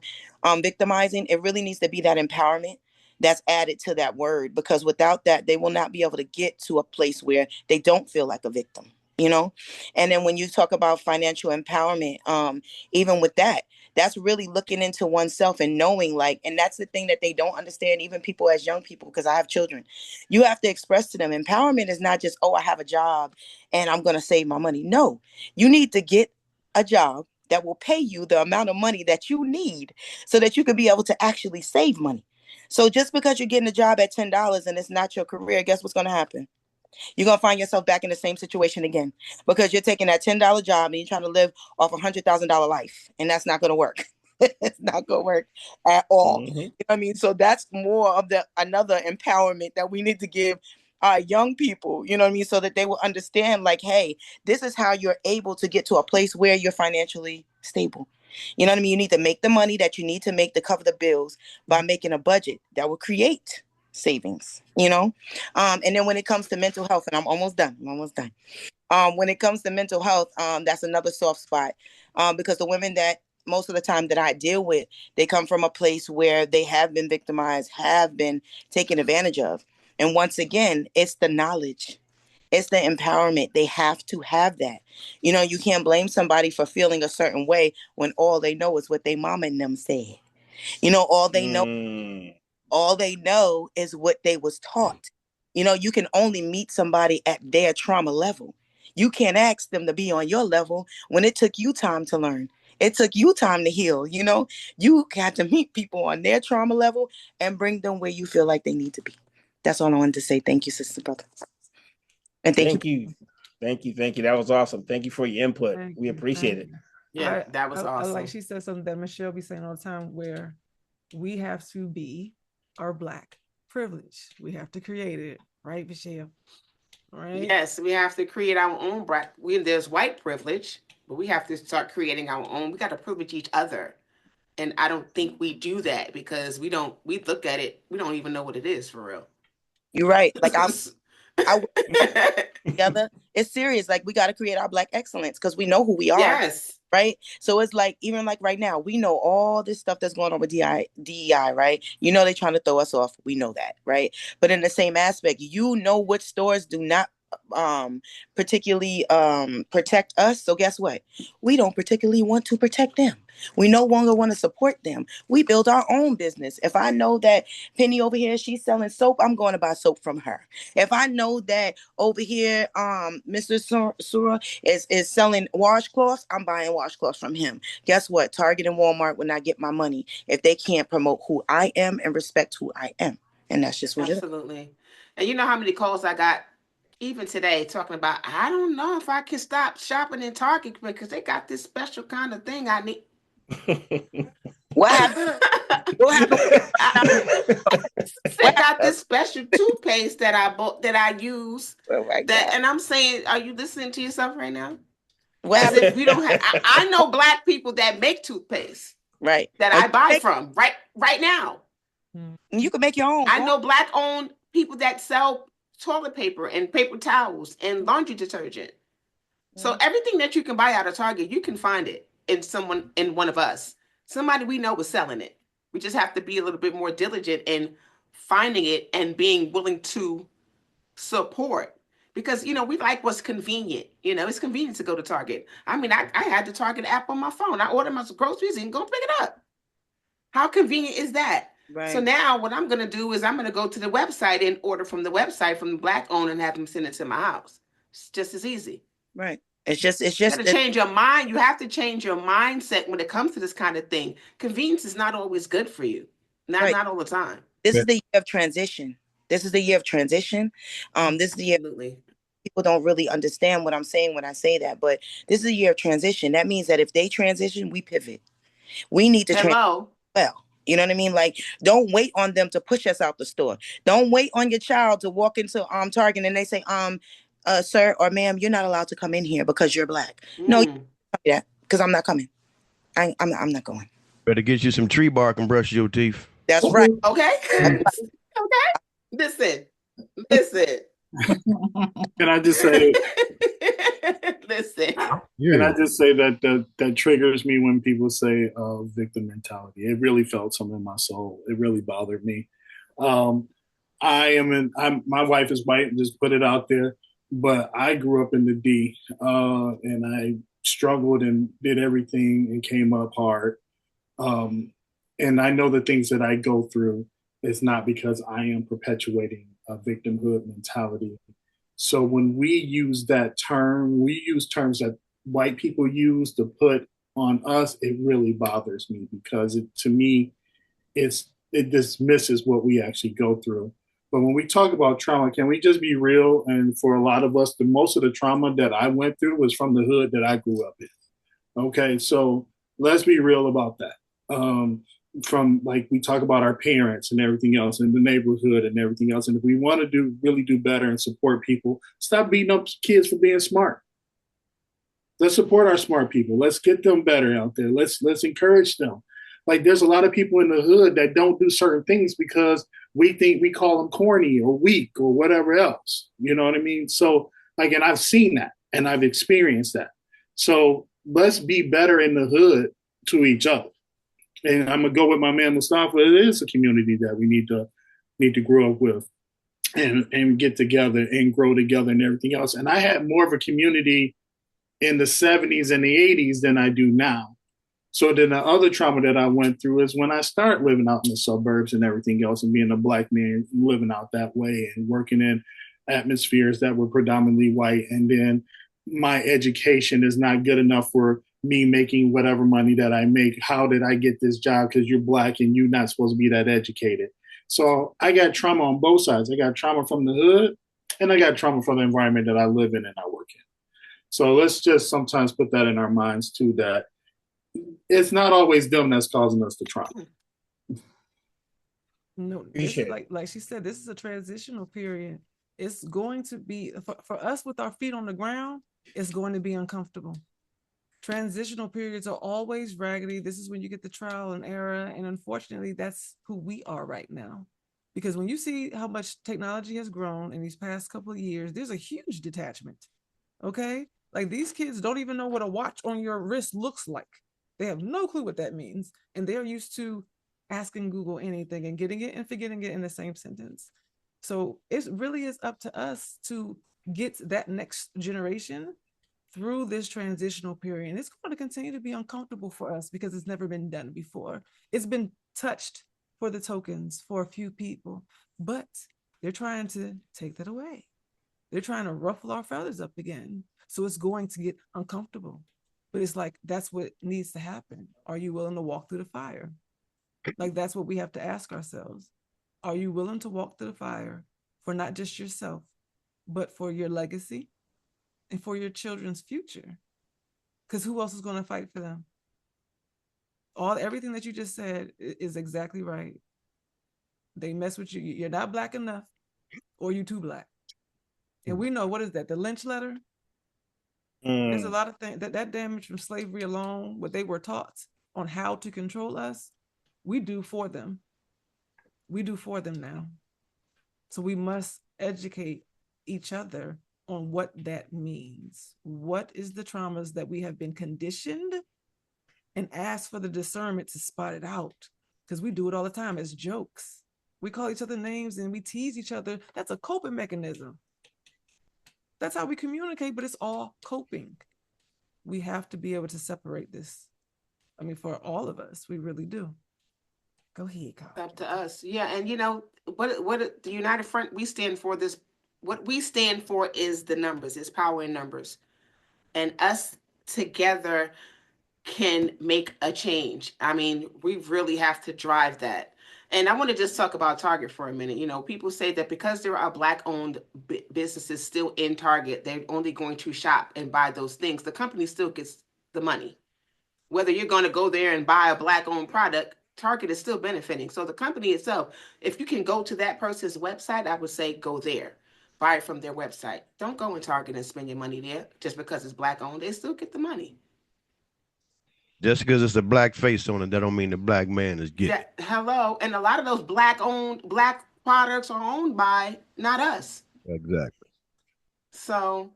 victimizing, it really needs to be that empowerment that's added to that word, because without that, they will not be able to get to a place where they don't feel like a victim, And then when you talk about financial empowerment, even with that, that's really looking into oneself and knowing, like, and that's the thing that they don't understand, even people as young people, because I have children. You have to express to them, empowerment is not just, oh, I have a job and I'm going to save my money. No, you need to get a job that will pay you the amount of money that you need so that you can be able to actually save money. So just because you're getting a job at $10 and it's not your career, guess what's going to happen? You're going to find yourself back in the same situation again, because you're taking that $10 job and you're trying to live off $100,000 life. And that's not going to work. It's not going to work at all. Mm-hmm. You know what I mean? So that's more of another empowerment that we need to give our young people, you know what I mean? So that they will understand, like, hey, this is how you're able to get to a place where you're financially stable. You know what I mean? You need to make the money that you need to make to cover the bills by making a budget that will create savings, and then when it comes to mental health, and I'm almost done. When it comes to mental health, that's another soft spot, because the women that most of the time that I deal with, they come from a place where they have been victimized, have been taken advantage of. And once again, it's the knowledge. It's the empowerment. They have to have that. You can't blame somebody for feeling a certain way when all they know is what they mama and them said. All they know is what they was taught. You can only meet somebody at their trauma level. You can't ask them to be on your level when it took you time to learn. It took you time to heal. You got to meet people on their trauma level and bring them where you feel like they need to be. That's all I wanted to say. Thank you, sister, brother. And thank you. Thank you. That was awesome. Thank you for your input. We appreciate it. Yeah, that was awesome. Like she said something that Michelle be saying all the time, where we have to be our Black privilege. We have to create it, right, Michelle? Right? Yes, we have to create our own Black. There's white privilege, but we have to start creating our own. We got to privilege each other. And I don't think we do that, because we look at it, we don't even know what it is for real. You're right. Like I together. It's serious. Like, we got to create our Black excellence, because we know who we are. Yes. right? So it's like, even like right now, we know all this stuff that's going on with DEI, right? You know, they're trying to throw us off. We know that, right? But in the same aspect, you know which stores do not particularly protect us. So guess what? We don't particularly want to protect them. We no longer want to support them. We build our own business. If I know that Penny over here, she's selling soap, I'm going to buy soap from her. If I know that over here, Mr. Sura is selling washcloths, I'm buying washcloths from him. Guess what? Target and Walmart will not get my money if they can't promote who I am and respect who I am. And that's just what it is. Absolutely. And you know how many calls I got even today talking about, I don't know if I can stop shopping in Target because they got this special kind of thing I need. What happened? They got this special toothpaste that I bought, that I use. Oh my God. And I'm saying, are you listening to yourself right now? What As happened? if we don't have. I know Black people that make toothpaste, Right. that I buy from right now. You can make your own. I know Black-owned people that sell toilet paper and paper towels and laundry detergent. So everything that you can buy out of Target, you can find it in one of us. Somebody we know is selling it. We just have to be a little bit more diligent in finding it and being willing to support. Because, we like what's convenient. It's convenient to go to Target. I mean, I had the Target app on my phone. I order my groceries and go pick it up. How convenient is that? Right. So now what I'm going to do is I'm going to go to the website and order from the website from the Black owner and have them send it to my house. It's just as easy. Right. It's just You got to change your mind. You have to change your mindset when it comes to this kind of thing. Convenience is not always good for you. Not all the time. This is the year of transition. This is the year of transition. This is the year. Absolutely. People don't really understand what I'm saying when I say that, but this is a year of transition. That means that if they transition, we pivot. We need to transition well. You know what I mean? Like, don't wait on them to push us out the store. Don't wait on your child to walk into Target and they say, sir or ma'am, you're not allowed to come in here because you're Black. No, you can't tell me that, because I'm not coming. I'm not going. Better get you some tree bark and brush your teeth. That's right. Okay. Okay. Listen. Can I just say? Listen. Can I just say that triggers me when people say victim mentality? It really felt something in my soul. It really bothered me. My wife is white, and just put it out there, but I grew up in the D, and I struggled and did everything and came up hard. And I know the things that I go through is not because I am perpetuating a victimhood mentality. So when we use that term, we use terms that white people use to put on us. It really bothers me because to me, it dismisses what we actually go through. But when we talk about trauma, can we just be real? And for a lot of us, most of the trauma that I went through was from the hood that I grew up in. Okay, so let's be real about that. From, like, we talk about our parents and everything else and the neighborhood and everything else. And if we want to really do better and support people, stop beating up kids for being smart. Let's support our smart people. Let's get them better out there. Let's encourage them. Like, there's a lot of people in the hood that don't do certain things because we think we call them corny or weak or whatever else. You know what I mean? So, like, and I've seen that and I've experienced that. So let's be better in the hood to each other. And I'm gonna go with my man Mustafa. It is a community that we need to grow up with, and get together and grow together and everything else. And I had more of a community in the 70s and the 80s than I do now. So then the other trauma that I went through is when I started living out in the suburbs and everything else, and being a Black man living out that way and working in atmospheres that were predominantly white. And then my education is not good enough for me making whatever money that I make. How did I get this job? Because you're Black and you're not supposed to be that educated. So I got trauma on both sides. I got trauma from the hood, and I got trauma from the environment that I live in and I work in. So let's just sometimes put that in our minds too, that it's not always them that's causing us the trauma. No, like she said, this is a transitional period. It's going to be, for us with our feet on the ground, it's going to be uncomfortable. Transitional periods are always raggedy. This is when you get the trial and error. And unfortunately, that's who we are right now. Because when you see how much technology has grown in these past couple of years, there's a huge detachment. Okay? Like these kids don't even know what a watch on your wrist looks like. They have no clue what that means. And they're used to asking Google anything and getting it and forgetting it in the same sentence. So it really is up to us to get that next generation through this transitional period. And it's going to continue to be uncomfortable for us because it's never been done before. It's been touched for the tokens for a few people, but they're trying to take that away. They're trying to ruffle our feathers up again. So it's going to get uncomfortable. But it's like, that's what needs to happen. Are you willing to walk through the fire? Like, that's what we have to ask ourselves. Are you willing to walk through the fire for not just yourself, but for your legacy and for your children's future? Because who else is going to fight for them? Everything that you just said is exactly right. They mess with you. You're not Black enough, or you too Black. And we know, what is that? The Lynch letter? There's a lot of things that damage from slavery alone, what they were taught on how to control us, we do for them. We do for them now. So we must educate each other on what that means. What is the traumas that we have been conditioned, and ask for the discernment to spot it out? Because we do it all the time as jokes. We call each other names and we tease each other. That's a coping mechanism. That's how we communicate, but it's all coping. We have to be able to separate this. I mean, for all of us, we really do. Go ahead, Carl. Up to us. Yeah. And you know, what the United Front, we stand for this. What we stand for is the numbers, is power in numbers. And us together can make a change. I mean, we really have to drive that. And I want to just talk about Target for a minute. You know, people say that because there are Black-owned businesses still in Target, they're only going to shop and buy those things. The company still gets the money. Whether you're going to go there and buy a Black-owned product, Target is still benefiting. So the company itself, if you can go to that person's website, I would say go there. Buy it from their website. Don't go in Target and spend your money there just because it's Black-owned. They still get the money. Just because it's a Black face on it, that don't mean the Black man is getting it. Hello. And a lot of those Black products are owned by not us. Exactly. So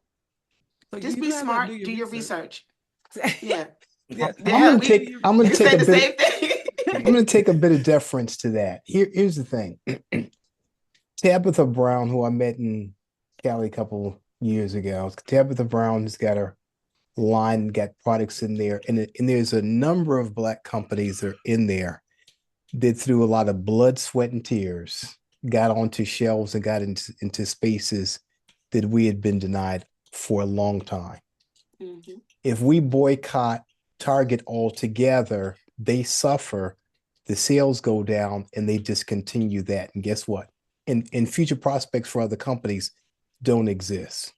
just be smart, do your research. Yeah. I'm gonna take a bit of deference to that. Here's the thing. Tabitha Brown, who I met in Cali a couple years ago, Tabitha Brown has got her line, got products in there, and there's a number of Black companies that are in there that through a lot of blood, sweat, and tears got onto shelves and got into spaces that we had been denied for a long time. Mm-hmm. If we boycott Target altogether, they suffer, the sales go down, and they discontinue that. And guess what? And future prospects for other companies don't exist.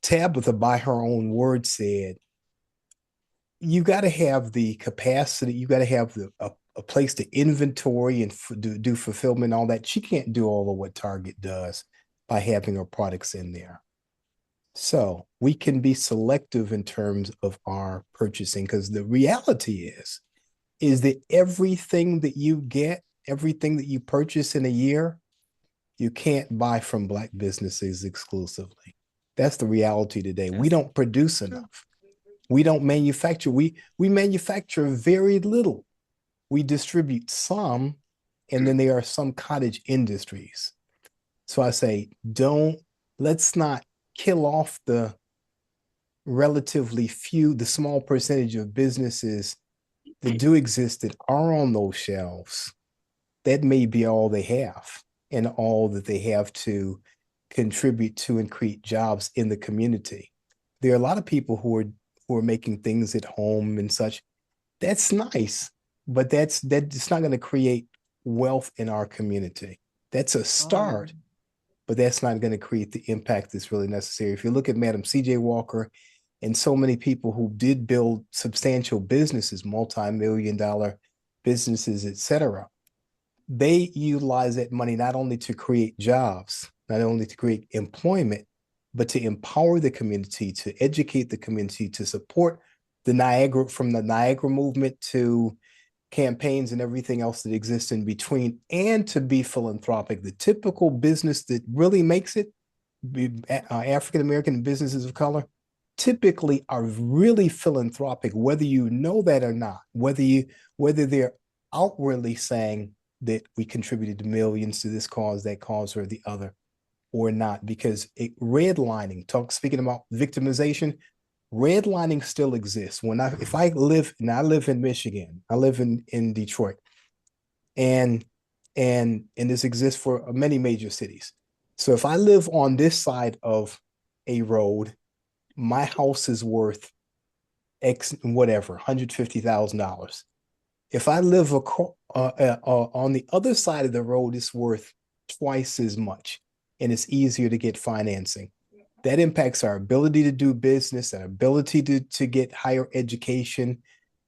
Tabitha, by her own words, said, you got to have the capacity, you got to have a place to inventory and do fulfillment, all that. She can't do all of what Target does by having her products in there. So we can be selective in terms of our purchasing, because the reality is that everything that you get, everything that you purchase in a year, you can't buy from Black businesses exclusively. That's the reality today. We don't produce enough. We don't manufacture. We manufacture very little. We distribute some, and then there are some cottage industries. So I say, let's not kill off the relatively few, the small percentage of businesses that do exist that are on those shelves. That may be all they have and all that they have to contribute to and create jobs in the community. There are a lot of people who are making things at home and such. That's nice, but that's not going to create wealth in our community. That's a start, but that's not going to create the impact that's really necessary. If you look at Madam C.J. Walker and so many people who did build substantial businesses, multi-million-dollar businesses, et cetera, they utilize that money not only to create jobs, not only to create employment, but to empower the community, to educate the community, to support the Niagara movement to campaigns and everything else that exists in between, and to be philanthropic. The typical business that really makes it African American businesses of color typically are really philanthropic, whether you know that or not, whether they're outwardly saying that we contributed millions to this cause, that cause, or the other, or not, because redlining, speaking about victimization, redlining still exists. I live in Michigan, I live in Detroit, and this exists for many major cities. So if I live on this side of a road, my house is worth X, whatever, $150,000. If I live on the other side of the road, it's worth twice as much, and it's easier to get financing. That impacts our ability to do business, our ability to get higher education,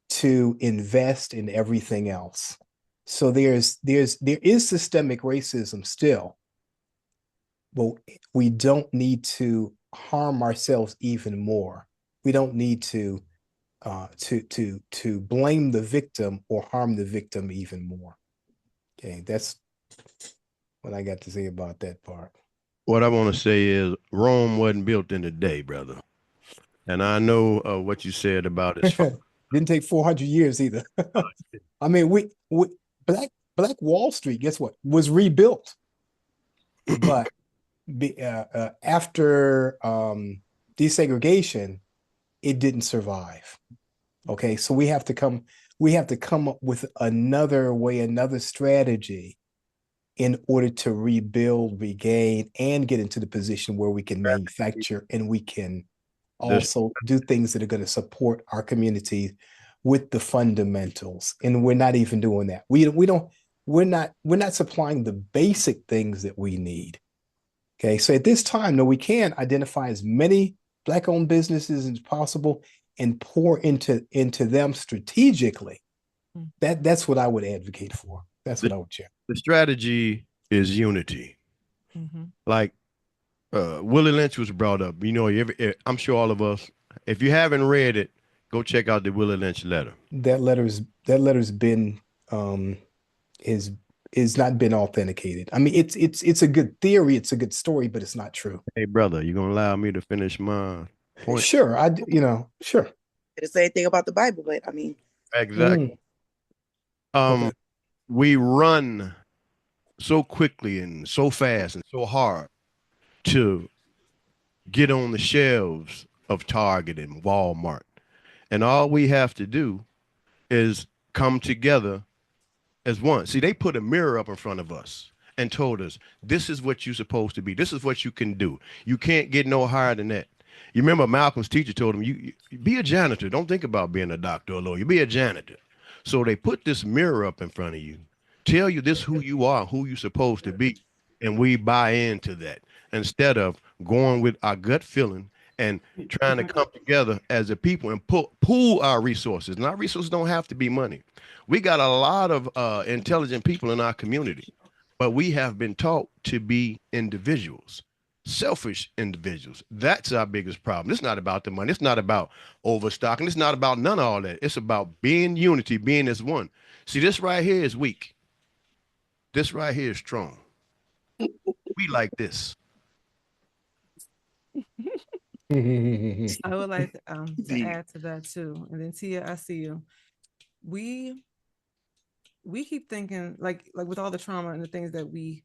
to invest in everything else. So there is systemic racism still, but we don't need to harm ourselves even more. We don't need to blame the victim or harm the victim even more. Okay, that's what I got to say about that part. What I want to say is Rome wasn't built in a day, brother. And I know what you said about it. Didn't take 400 years either. I mean, we Black Wall Street, guess what, was rebuilt, but after desegregation, it didn't survive. Okay, so we have to come up with another way, another strategy in order to rebuild, regain, and get into the position where we can manufacture and we can also do things that are going to support our community with the fundamentals. And we're not even doing that. We're not supplying the basic things that we need. Okay, so at this time, no, we can identify as many Black-owned businesses as possible and pour into them strategically. That's what I would advocate for. That's what I would share. The strategy is unity. Mm-hmm. Like Willie Lynch was brought up. You know, I'm sure all of us, if you haven't read it, go check out the Willie Lynch letter. That letter's been is not been authenticated. I mean, it's a good theory, it's a good story, but it's not true. Hey, brother, you gonna allow me to finish my point? Sure, sure. The same thing about the Bible, but I mean, exactly. Okay. We run so quickly and so fast and so hard to get on the shelves of Target and Walmart, and all we have to do is come together as one. See, they put a mirror up in front of us and told us, this is what you're supposed to be. This is what you can do. You can't get no higher than that. You remember Malcolm's teacher told him, you be a janitor. Don't think about being a doctor or a lawyer. Be a janitor. So they put this mirror up in front of you, tell you this who you are, who you're supposed to be, and we buy into that instead of going with our gut feeling and trying to come together as a people and pool our resources. And our resources don't have to be money. We got a lot of intelligent people in our community, but we have been taught to be individuals, selfish individuals. That's our biggest problem. It's not about the money. It's not about overstocking. It's not about none of all that. It's about being unity, being as one. See, this right here is weak. This right here is strong. We like this. I would like to add to that too. And then Tia, I see you. We keep thinking like with all the trauma and the things that we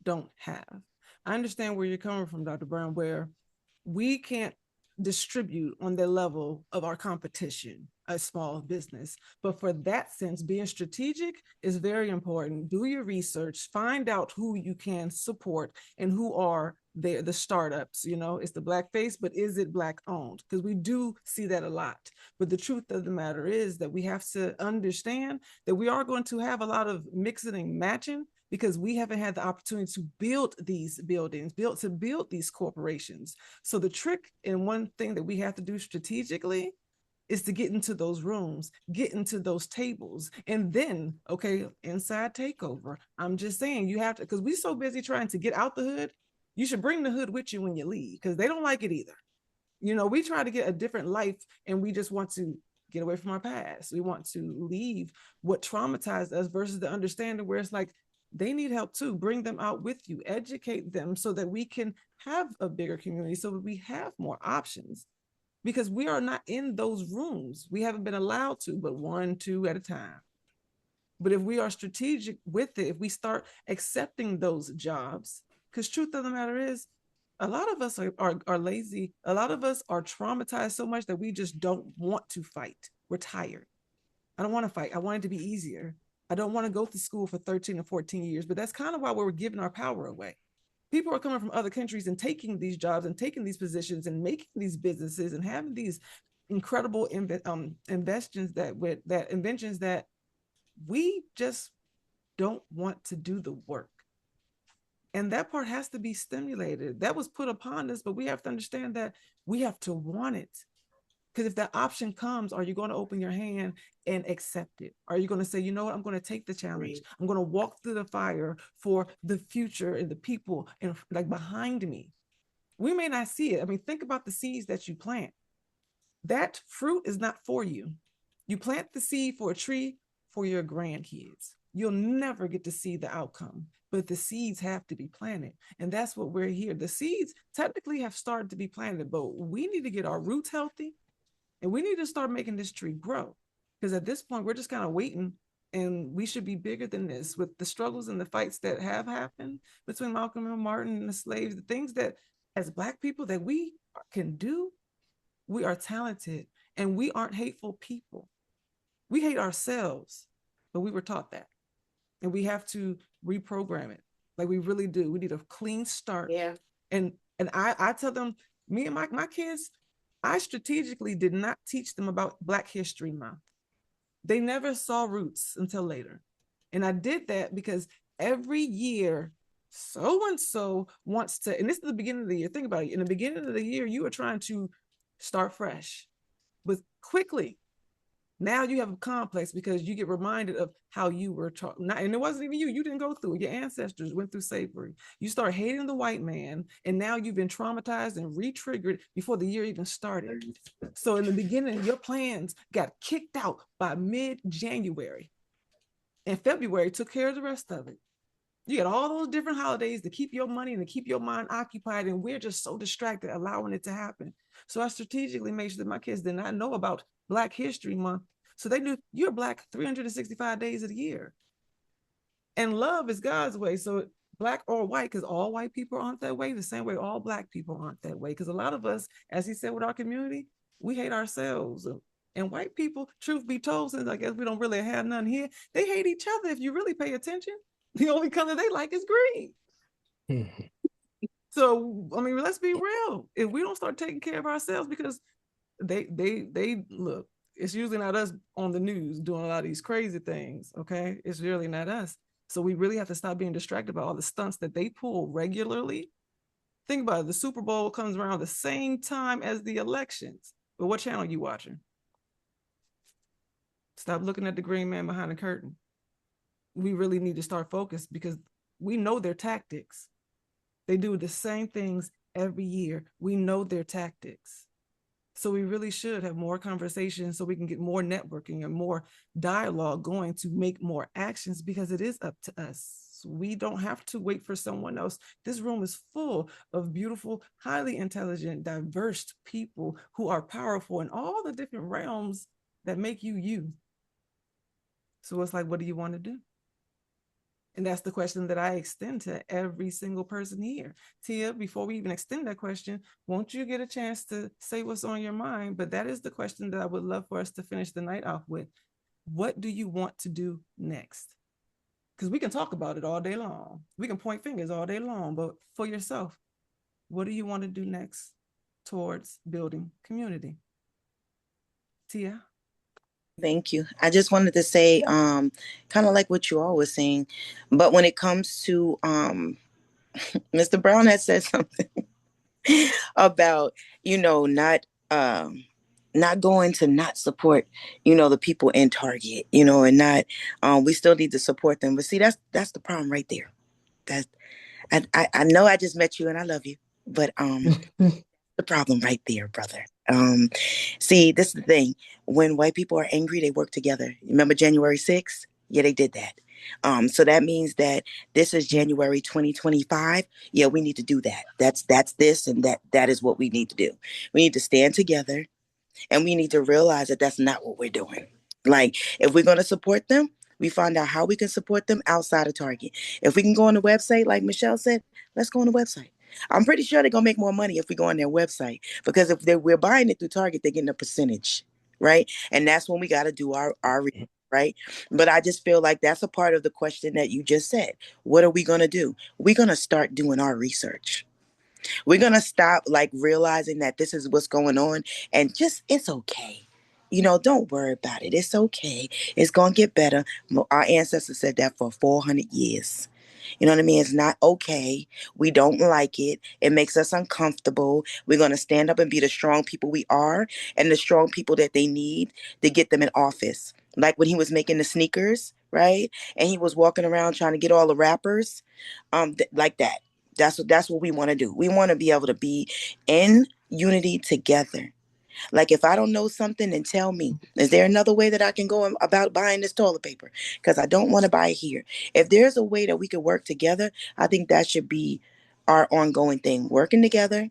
don't have. I understand where you're coming from, Dr. Brown, where we can't distribute on the level of our competition, a small business. But for that sense, being strategic is very important. Do your research, find out who you can support and who are the startups. You know, it's the Black face, but is it Black owned? Because we do see that a lot. But the truth of the matter is that we have to understand that we are going to have a lot of mixing and matching, because we haven't had the opportunity to build these buildings, to build these corporations. So the trick, and one thing that we have to do strategically, is to get into those rooms, get into those tables, and then, okay, inside takeover. I'm just saying, you have to, because we're so busy trying to get out the hood, you should bring the hood with you when you leave, because they don't like it either. You know, we try to get a different life, and we just want to get away from our past. We want to leave what traumatized us versus the understanding where it's like, they need help too. Bring them out with you, educate them so that we can have a bigger community, so that we have more options, because we are not in those rooms. We haven't been allowed to, but 1, 2 at a time. But if we are strategic with it, if we start accepting those jobs, because truth of the matter is, a lot of us are lazy. A lot of us are traumatized so much that we just don't want to fight. We're tired. I don't want to fight. I want it to be easier. I don't want to go to school for 13 or 14 years, but that's kind of why we're giving our power away. People are coming from other countries and taking these jobs and taking these positions and making these businesses and having these incredible inventions that we just don't want to do the work. And that part has to be stimulated. That was put upon us, but we have to understand that we have to want it. Because if that option comes, are you going to open your hand and accept it? Are you going to say, you know what, I'm going to take the challenge. I'm going to walk through the fire for the future and the people and like behind me. We may not see it. I mean, think about the seeds that you plant. That fruit is not for you. You plant the seed for a tree for your grandkids. You'll never get to see the outcome, but the seeds have to be planted. And that's what we're here. The seeds technically have started to be planted, but we need to get our roots healthy. And we need to start making this tree grow, because at this point, we're just kind of waiting, and we should be bigger than this. With the struggles and the fights that have happened between Malcolm and Martin and the slaves, the things that as Black people that we can do, we are talented and we aren't hateful people. We hate ourselves, but we were taught that. And we have to reprogram it. Like we really do. We need a clean start. Yeah. And I tell them, me and my kids, I strategically did not teach them about Black History Month. They never saw Roots until later. And I did that because every year, so-and-so wants to, and this is the beginning of the year. Think about it. In the beginning of the year, you were trying to start fresh. But quickly, now you have a complex because you get reminded of how you were taught. And it wasn't even you. You didn't go through it. Your ancestors went through slavery. You start hating the white man, and now you've been traumatized and re-triggered before the year even started. So in the beginning, your plans got kicked out by mid-January. And February took care of the rest of it. You got all those different holidays to keep your money and to keep your mind occupied, and we're just so distracted allowing it to happen. So I strategically made sure that my kids did not know about Black History Month. So they knew you're Black 365 days of the year. And love is God's way. So Black or white, because all white people aren't that way, the same way all Black people aren't that way. Because a lot of us, as he said with our community, we hate ourselves. And white people, truth be told, since I guess we don't really have none here, they hate each other if you really pay attention. The only color they like is green. So, I mean, let's be real. If we don't start taking care of ourselves, because they look, it's usually not us on the news doing a lot of these crazy things, okay? It's really not us. So we really have to stop being distracted by all the stunts that they pull regularly. Think about it. The Super Bowl comes around the same time as the elections. But what channel are you watching? Stop looking at the green man behind the curtain. We really need to start focused because we know their tactics. They do the same things every year. We know their tactics. So we really should have more conversations so we can get more networking and more dialogue going to make more actions, because it is up to us. We don't have to wait for someone else. This room is full of beautiful, highly intelligent, diverse people who are powerful in all the different realms that make you you. So it's like, what do you want to do? And that's the question that I extend to every single person here. Tia, before we even extend that question, won't you get a chance to say what's on your mind? But that is the question that I would love for us to finish the night off with. What do you want to do next? Because we can talk about it all day long. We can point fingers all day long, but for yourself, what do you want to do next towards building community? Tia? Thank you. I just wanted to say, kind of like what you all were saying, but when it comes to, Mr. Brown had said something about, not going to not support, the people in Target, and not, we still need to support them. But see, that's the problem right there. I know I just met you and I love you, but, the problem right there, brother. See, this is the thing. When white people are angry, they work together. Remember January 6th? Yeah, they did that. So that means that this is January 2025. Yeah, we need to do that. That's this, and that is what we need to do. We need to stand together, and we need to realize that that's not what we're doing. Like, if we're going to support them, we find out how we can support them outside of Target. If we can go on the website, like Michelle said, let's go on the website. I'm pretty sure they're going to make more money if we go on their website, because if we're buying it through Target, they're getting a percentage, right? And that's when we got to do our right. But I just feel like that's a part of the question that you just said. What are we going to do? We're going to start doing our research. We're going to stop like realizing that this is what's going on, and just, it's okay. Don't worry about it. It's okay. It's going to get better. Our ancestors said that for 400 years. You know what I mean? It's not okay. We don't like it. It makes us uncomfortable. We're going to stand up and be the strong people we are, and the strong people that they need to get them in office. Like when he was making the sneakers, right? And he was walking around trying to get all the rappers, like that. That's what we want to do. We want to be able to be in unity together. Like, if I don't know something, then tell me. Is there another way that I can go about buying this toilet paper? Because I don't want to buy it here. If there's a way that we could work together, I think that should be our ongoing thing. Working together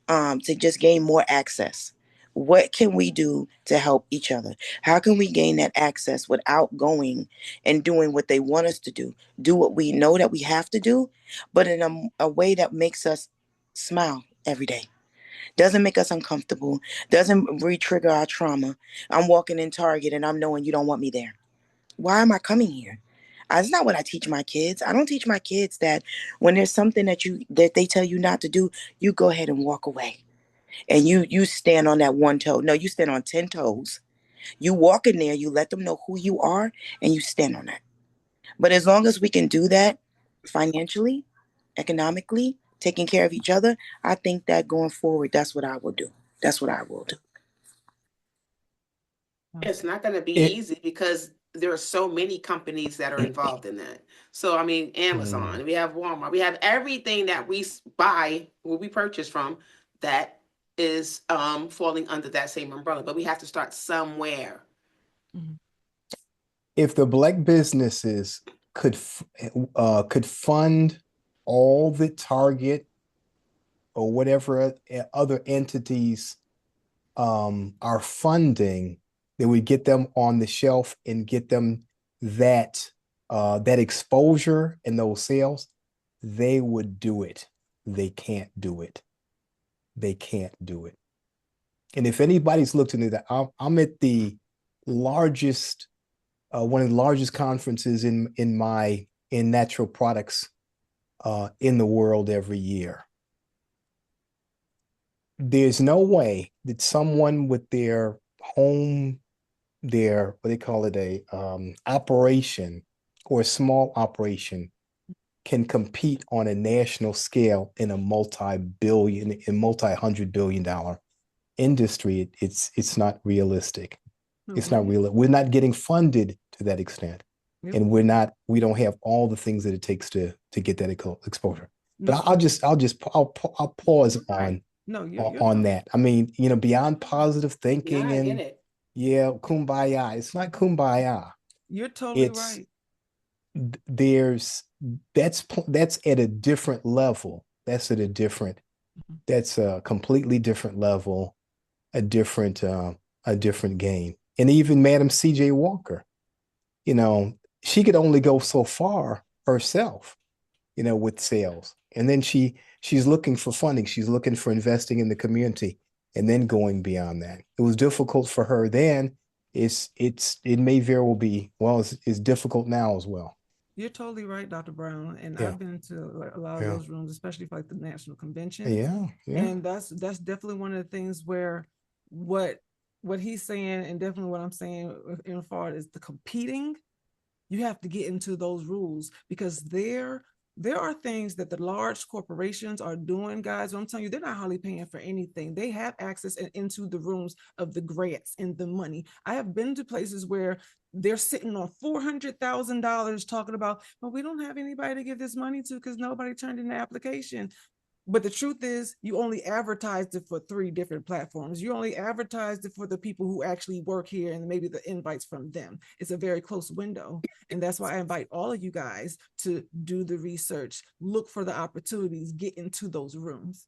to just gain more access. What can we do to help each other? How can we gain that access without going and doing what they want us to do? Do what we know that we have to do, but in a way that makes us smile every day. Doesn't make us uncomfortable, doesn't re-trigger our trauma. I'm walking in Target and I'm knowing you don't want me there. Why am I coming here? That's not what I teach my kids. I don't teach my kids that when there's something that they tell you not to do, you go ahead and walk away. And you stand on that one toe. No, you stand on 10 toes. You walk in there, you let them know who you are, and you stand on that. But as long as we can do that financially, economically, taking care of each other, I think that going forward, that's what I will do. That's what I will do. It's not going to be easy because there are so many companies that are involved in that. So, I mean, Amazon, we have Walmart, we have everything that we buy, where we purchase from, that is falling under that same umbrella. But we have to start somewhere. If the Black businesses could fund all the Target or whatever other entities are funding, then we get them on the shelf and get them that exposure and those sales, they would do it. They can't do it. They can't do it. And if anybody's looked into that, I'm at the largest, one of the largest conferences in natural products in the world every year. There's no way that someone with their home, what they call it, a operation or a small operation, can compete on a national scale in a multi-hundred billion dollar industry. It's not realistic. It's not real. We're not getting funded to that extent. Yep. And we don't have all the things that it takes to get that exposure. But I'll pause on that. I mean, beyond positive thinking kumbaya. It's not kumbaya. You're totally right. That's at a different level. That's a completely different level, a different game. And even Madam C.J. Walker, she could only go so far herself, with sales. And then she's looking for funding. She's looking for investing in the community and then going beyond that. It was difficult for her then. It may very well be, it's difficult now as well. You're totally right, Dr. Brown. And I've been to a lot of those rooms, especially for like the national convention. Yeah. And that's definitely one of the things where what he's saying, and definitely what I'm saying in far is the competing, you have to get into those rules, because there are things that the large corporations are doing, guys. I'm telling you, they're not hardly paying for anything. They have access into the rooms of the grants and the money. I have been to places where they're sitting on $400,000 talking about, well, we don't have anybody to give this money to because nobody turned in the application. But the truth is, you only advertised it for 3 different platforms. You only advertised it for the people who actually work here and maybe the invites from them. It's a very close window. And that's why I invite all of you guys to do the research, look for the opportunities, get into those rooms.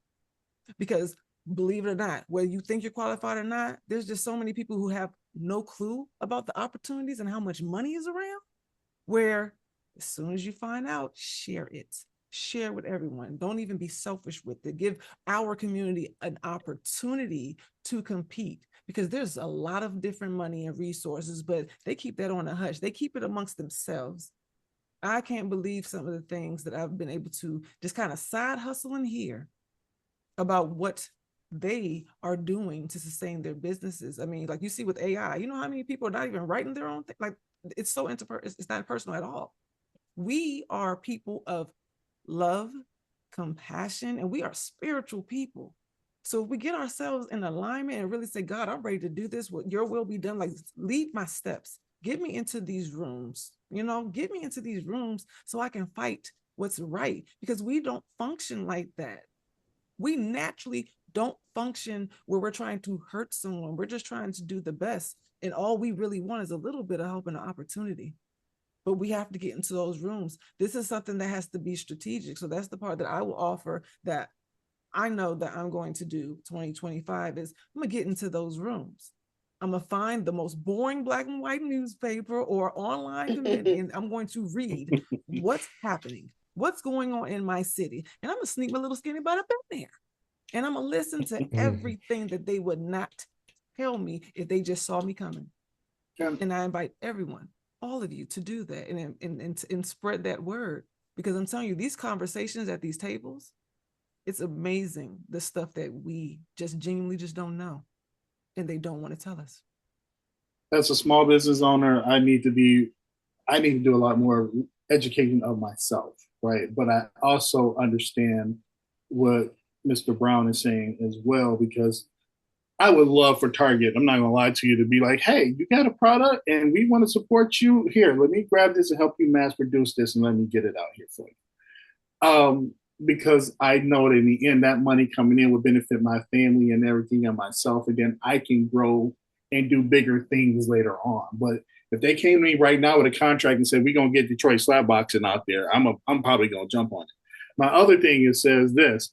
Because believe it or not, whether you think you're qualified or not, there's just so many people who have no clue about the opportunities and how much money is around, where as soon as you find out, share it. Share with everyone. Don't even be selfish with it. Give our community an opportunity to compete, because there's a lot of different money and resources, but they keep that on a hush. They keep it amongst themselves. I can't believe some of the things that I've been able to just kind of side hustle in here about what they are doing to sustain their businesses. I mean, like you see with AI, you know how many people are not even writing their own thing? Like, it's so it's not personal at all. We are people of love, compassion, and we are spiritual people. So if we get ourselves in alignment and really say, God, I'm ready to do this, what your will be done, like lead my steps, get me into these rooms, get me into these rooms so I can fight what's right, because we don't function like that. We naturally don't function where we're trying to hurt someone. We're just trying to do the best. And all we really want is a little bit of help and an opportunity. But we have to get into those rooms. This is something that has to be strategic. So that's the part that I will offer, that I know that I'm going to do 2025 is I'm going to get into those rooms. I'm going to find the most boring black and white newspaper or online community, and I'm going to read what's happening, what's going on in my city. And I'm going to sneak my little skinny butt up in there. And I'm going to listen to everything that they would not tell me if they just saw me coming. And I invite everyone, all of you, to do that and spread that word, because I'm telling you, these conversations at these tables, it's amazing the stuff that we just genuinely just don't know, and they don't want to tell us. As a small business owner, I need to do a lot more educating of myself, right? But I also understand what Mr. Brown is saying as well, because I would love for Target, I'm not going to lie to you, to be like, hey, you got a product and we want to support you. Here, let me grab this and help you mass produce this and let me get it out here for you. Because I know that in the end, that money coming in will benefit my family and everything and myself. And then I can grow and do bigger things later on. But if they came to me right now with a contract and said, we're going to get Detroit slab boxing out there, I'm probably going to jump on it. My other thing is says this,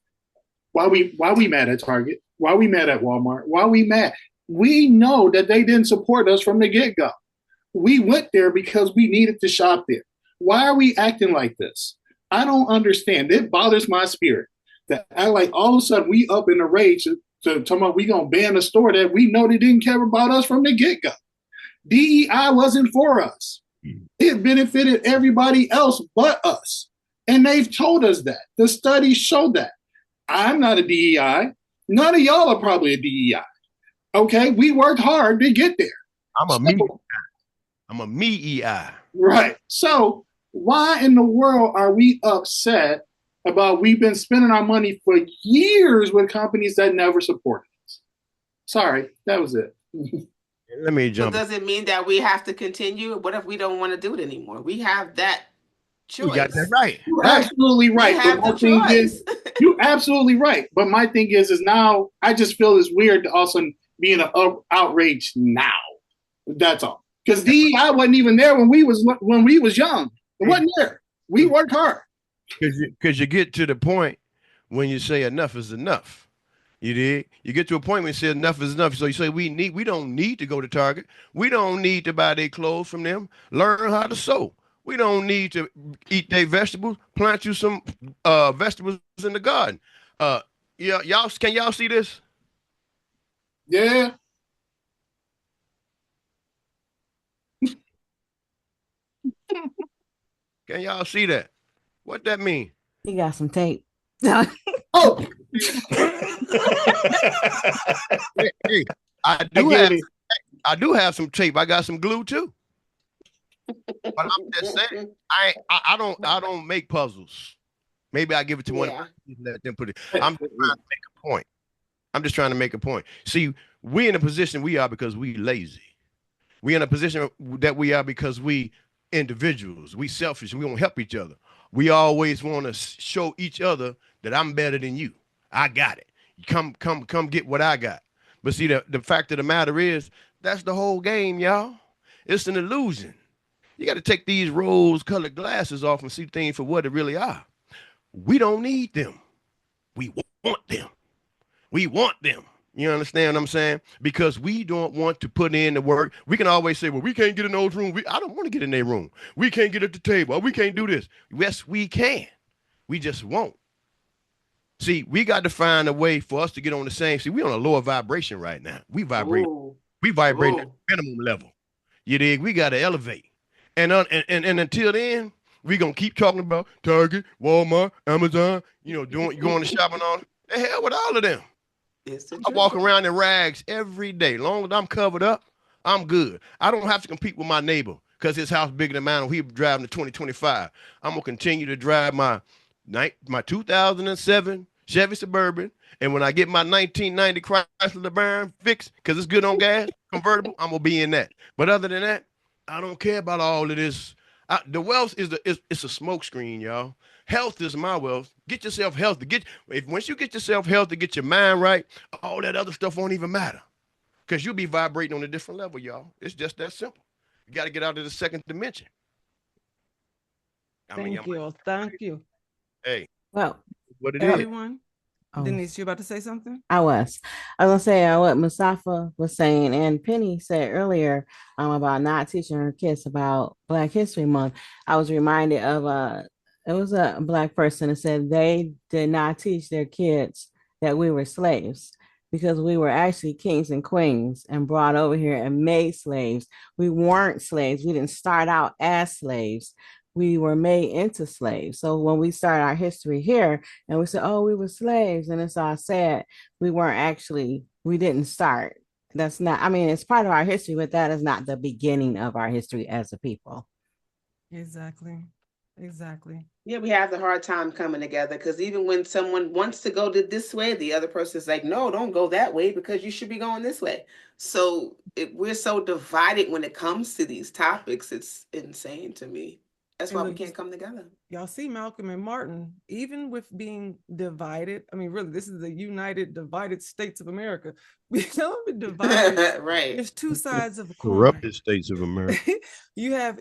why we mad at Target? Why are we mad at Walmart? Why are we mad? We know that they didn't support us from the get-go. We went there because we needed to shop there. Why are we acting like this? I don't understand. It bothers my spirit that like all of a sudden we up in a rage to talk about we gonna ban a store that we know they didn't care about us from the get-go. DEI wasn't for us. It benefited everybody else but us. And they've told us that. The studies show that. I'm not a DEI. None of y'all are probably a DEI. Okay, we worked hard to get there. I'm a me-EI. Right. So why in the world are we upset about we've been spending our money for years with companies that never supported us? Sorry, that was it. Let me jump. So does it mean that we have to continue? What if we don't want to do it anymore? We have that choice. You got that right. You're absolutely right. We have the choice. You're absolutely right. But my thing is now I just feel it's weird to also be in an outrage now. That's all. Because DEI wasn't even there when we was young. It wasn't there. We worked hard. Because you get to the point when you say enough is enough. You did. You get to a point when you say enough is enough. So you say we don't need to go to Target. We don't need to buy their clothes from them. Learn how to sew. We don't need to eat their vegetables. Plant you some vegetables in the garden. Y'all, can y'all see this? Yeah. Can y'all see that? What that mean? You got some tape. Oh. Hey, I do have some tape. I got some glue too. But I'm just saying, I don't make puzzles. Maybe I give it to one. Let them put it. I'm just trying to make a point. I'm just trying to make a point. See, we in a position we are because we lazy. We in a position that we are because we individuals. We selfish. We won't help each other. We always want to show each other that I'm better than you. I got it. Come get what I got. But see, the fact of the matter is, that's the whole game, y'all. It's an illusion. You got to take these rose-colored glasses off and see things for what they really are. We don't need them. We want them. We want them. You understand what I'm saying? Because we don't want to put in the work. We can always say, well, we can't get in those rooms. I don't want to get in their room. We can't get at the table. Or we can't do this. Yes, we can. We just won't. See, we got to find a way for us to get on the same. See, we're on a lower vibration right now. We vibrate. We vibrate at the minimum level. You dig? We got to elevate. And until then, we're going to keep talking about Target, Walmart, Amazon, going to shopping on. The hell with all of them. I walk around in rags every day. As long as I'm covered up, I'm good. I don't have to compete with my neighbor because his house bigger than mine. He driving the 2025. I'm going to continue to drive my 2007 Chevy Suburban. And when I get my 1990 Chrysler LeBaron fixed, because it's good on gas, convertible, I'm going to be in that. But other than that, I don't care about all of this. The wealth it's a smoke screen, y'all. Health is my wealth. Get yourself healthy. Once you get yourself healthy, get your mind right, all that other stuff won't even matter. Because you'll be vibrating on a different level, y'all. It's just that simple. You got to get out of the second dimension. Thank you. Hey. Well, what it everyone. is. Denise, you about to say something? I was gonna say what Mustafa was saying and Penny said earlier about not teaching her kids about Black History Month. I was reminded of it was a Black person that said they did not teach their kids that we were slaves because we were actually kings and queens and brought over here and made slaves. We weren't slaves. We didn't start out as slaves. We were made into slaves. So when we start our history here and we say, oh, we were slaves, and it's all sad, we didn't start. That's not, it's part of our history, but that is not the beginning of our history as a people. Exactly. Yeah, we have the hard time coming together because even when someone wants to go this way, the other person's like, no, don't go that way because you should be going this way. So we're so divided when it comes to these topics. It's insane to me. That's why we can't come together. Y'all see Malcolm and Martin, even with being divided. Really, this is the divided states of America. We don't be divided. Right. There's two sides of a coin. Corrupted states of America. You have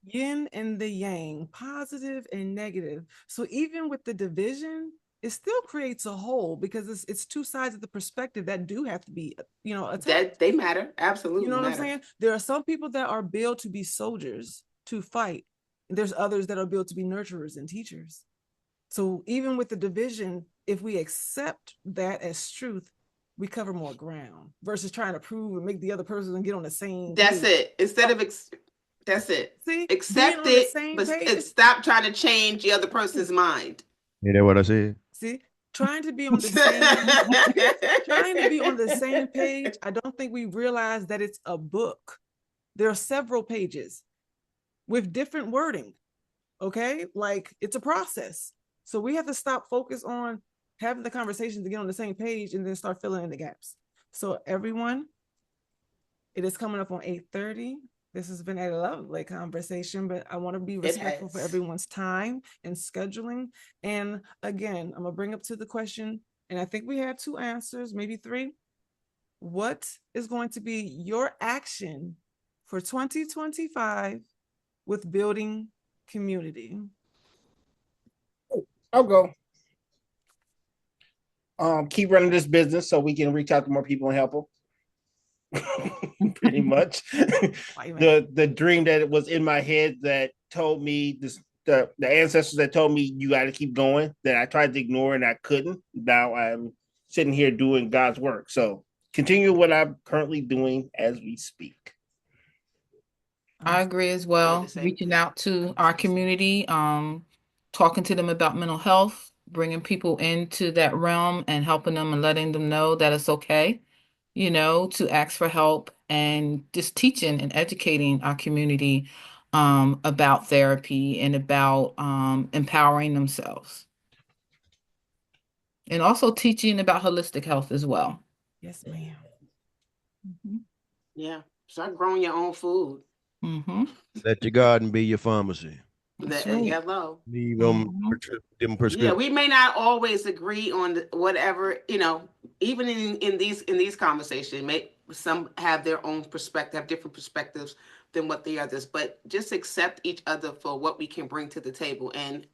yin and the yang, positive and negative. So even with the division, it still creates a whole because it's two sides of the perspective that do have to be, attacked. That they matter. Absolutely. You know what I'm saying? There are some people that are built to be soldiers, to fight. There's others that are built to be nurturers and teachers. So even with the division, if we accept that as truth, we cover more ground versus trying to prove and make the other person get on the same That's page. it. Instead of that's it. See, accept it, but stop trying to change the other person's mind. You know what I said? See, trying to be on the same page. I don't think we realize that it's a book. There are several pages with different wording, okay? Like it's a process. So we have to stop focus on having the conversation to get on the same page and then start filling in the gaps. So everyone, it is coming up on 8:30. This has been a lovely conversation, but I want to be respectful for everyone's time and scheduling. And again, I'm gonna bring up to the question, and I think we have two answers, maybe three. What is going to be your action for 2025 with building community? I'll go. Keep running this business so we can reach out to more people and help them. Pretty much. The dream that was in my head that told me this, the ancestors that told me you got to keep going, that I tried to ignore and I couldn't. Now I'm sitting here doing God's work. So continue what I'm currently doing as we speak. I agree as well. Reaching out to our community, talking to them about mental health, bringing people into that realm and helping them and letting them know that it's okay, to ask for help, and just teaching and educating our community about therapy and about empowering themselves. And also teaching about holistic health as well. Yes, ma'am. Mm-hmm. Yeah. Start growing your own food. Mm-hmm. Let your garden be your pharmacy. That's The right. yellow. Leave Mhm. them Yeah, prescription. we may not always agree on whatever, even in these conversations, some have their own perspective, have different perspectives than what the others, but just accept each other for what we can bring to the table and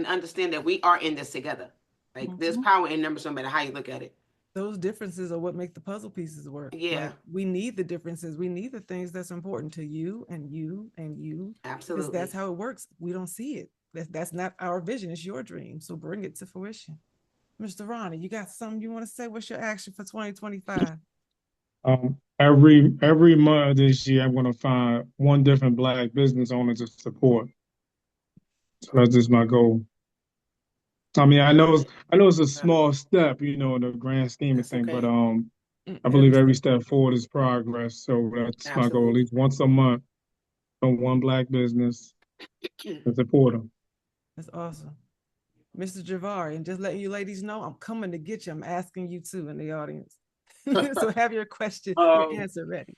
understand that we are in this together. Like there's power in numbers no matter how you look at it. Those differences are what make the puzzle pieces work. Yeah. Like, we need the differences. We need the things that's important to you and you and you. Absolutely. Because that's how it works. We don't see it. That's not our vision. It's your dream. So bring it to fruition. Mr. Ronnie, you got something you want to say? What's your action for 2025? Every month this year, I'm going to find one different Black business owner to support. So that's just my goal. I mean, I know it's a small step, in the grand scheme of That's things, but okay. I believe every step forward is progress. So that's my goal. At least once a month, from one Black business to support them. That's awesome. Mr. Javari, and just letting you ladies know, I'm coming to get you. I'm asking you too in the audience. So have your question, your answer ready.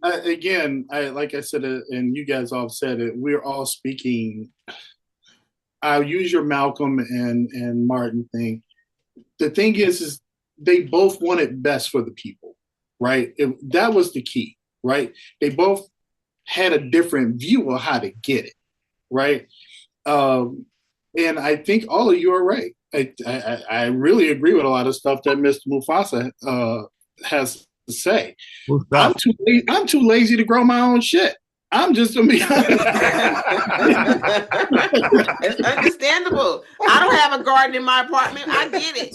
Again, like I said, and you guys all said it, we're all speaking. I'll use your Malcolm and Martin thing. The thing is they both wanted best for the people, right? That was the key, right? They both had a different view of how to get it, right? And I think all of you are right. I really agree with a lot of stuff that Mr. Mufasa has to say. I'm too lazy to grow my own shit. I'm just gonna be honest. It's understandable. I don't have a garden in my apartment. I get it.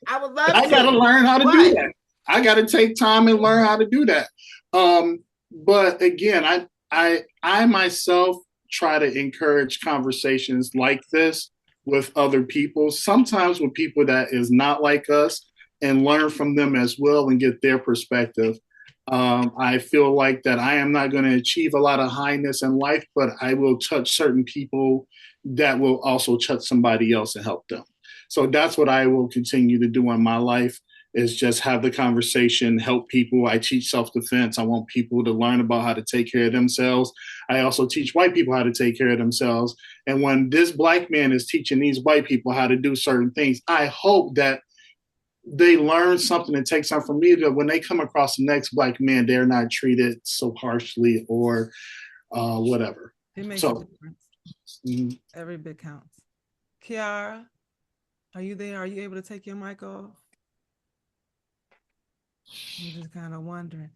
I would love to. I gotta learn how to do that. I gotta take time and learn how to do that. But again, I myself try to encourage conversations like this with other people, sometimes with people that is not like us, and learn from them as well and get their perspective. I feel like that I am not going to achieve a lot of highness in life, but I will touch certain people that will also touch somebody else and help them. So that's what I will continue to do in my life, is just have the conversation, help people. I teach self-defense. I want people to learn about how to take care of themselves. I also teach white people how to take care of themselves. And when this Black man is teaching these white people how to do certain things, I hope that they learn something and take something from me, that when they come across the next Black man, they're not treated so harshly or whatever. It makes a difference. Every bit counts. Kiara, are you there? Are you able to take your mic off? I'm just kind of wondering.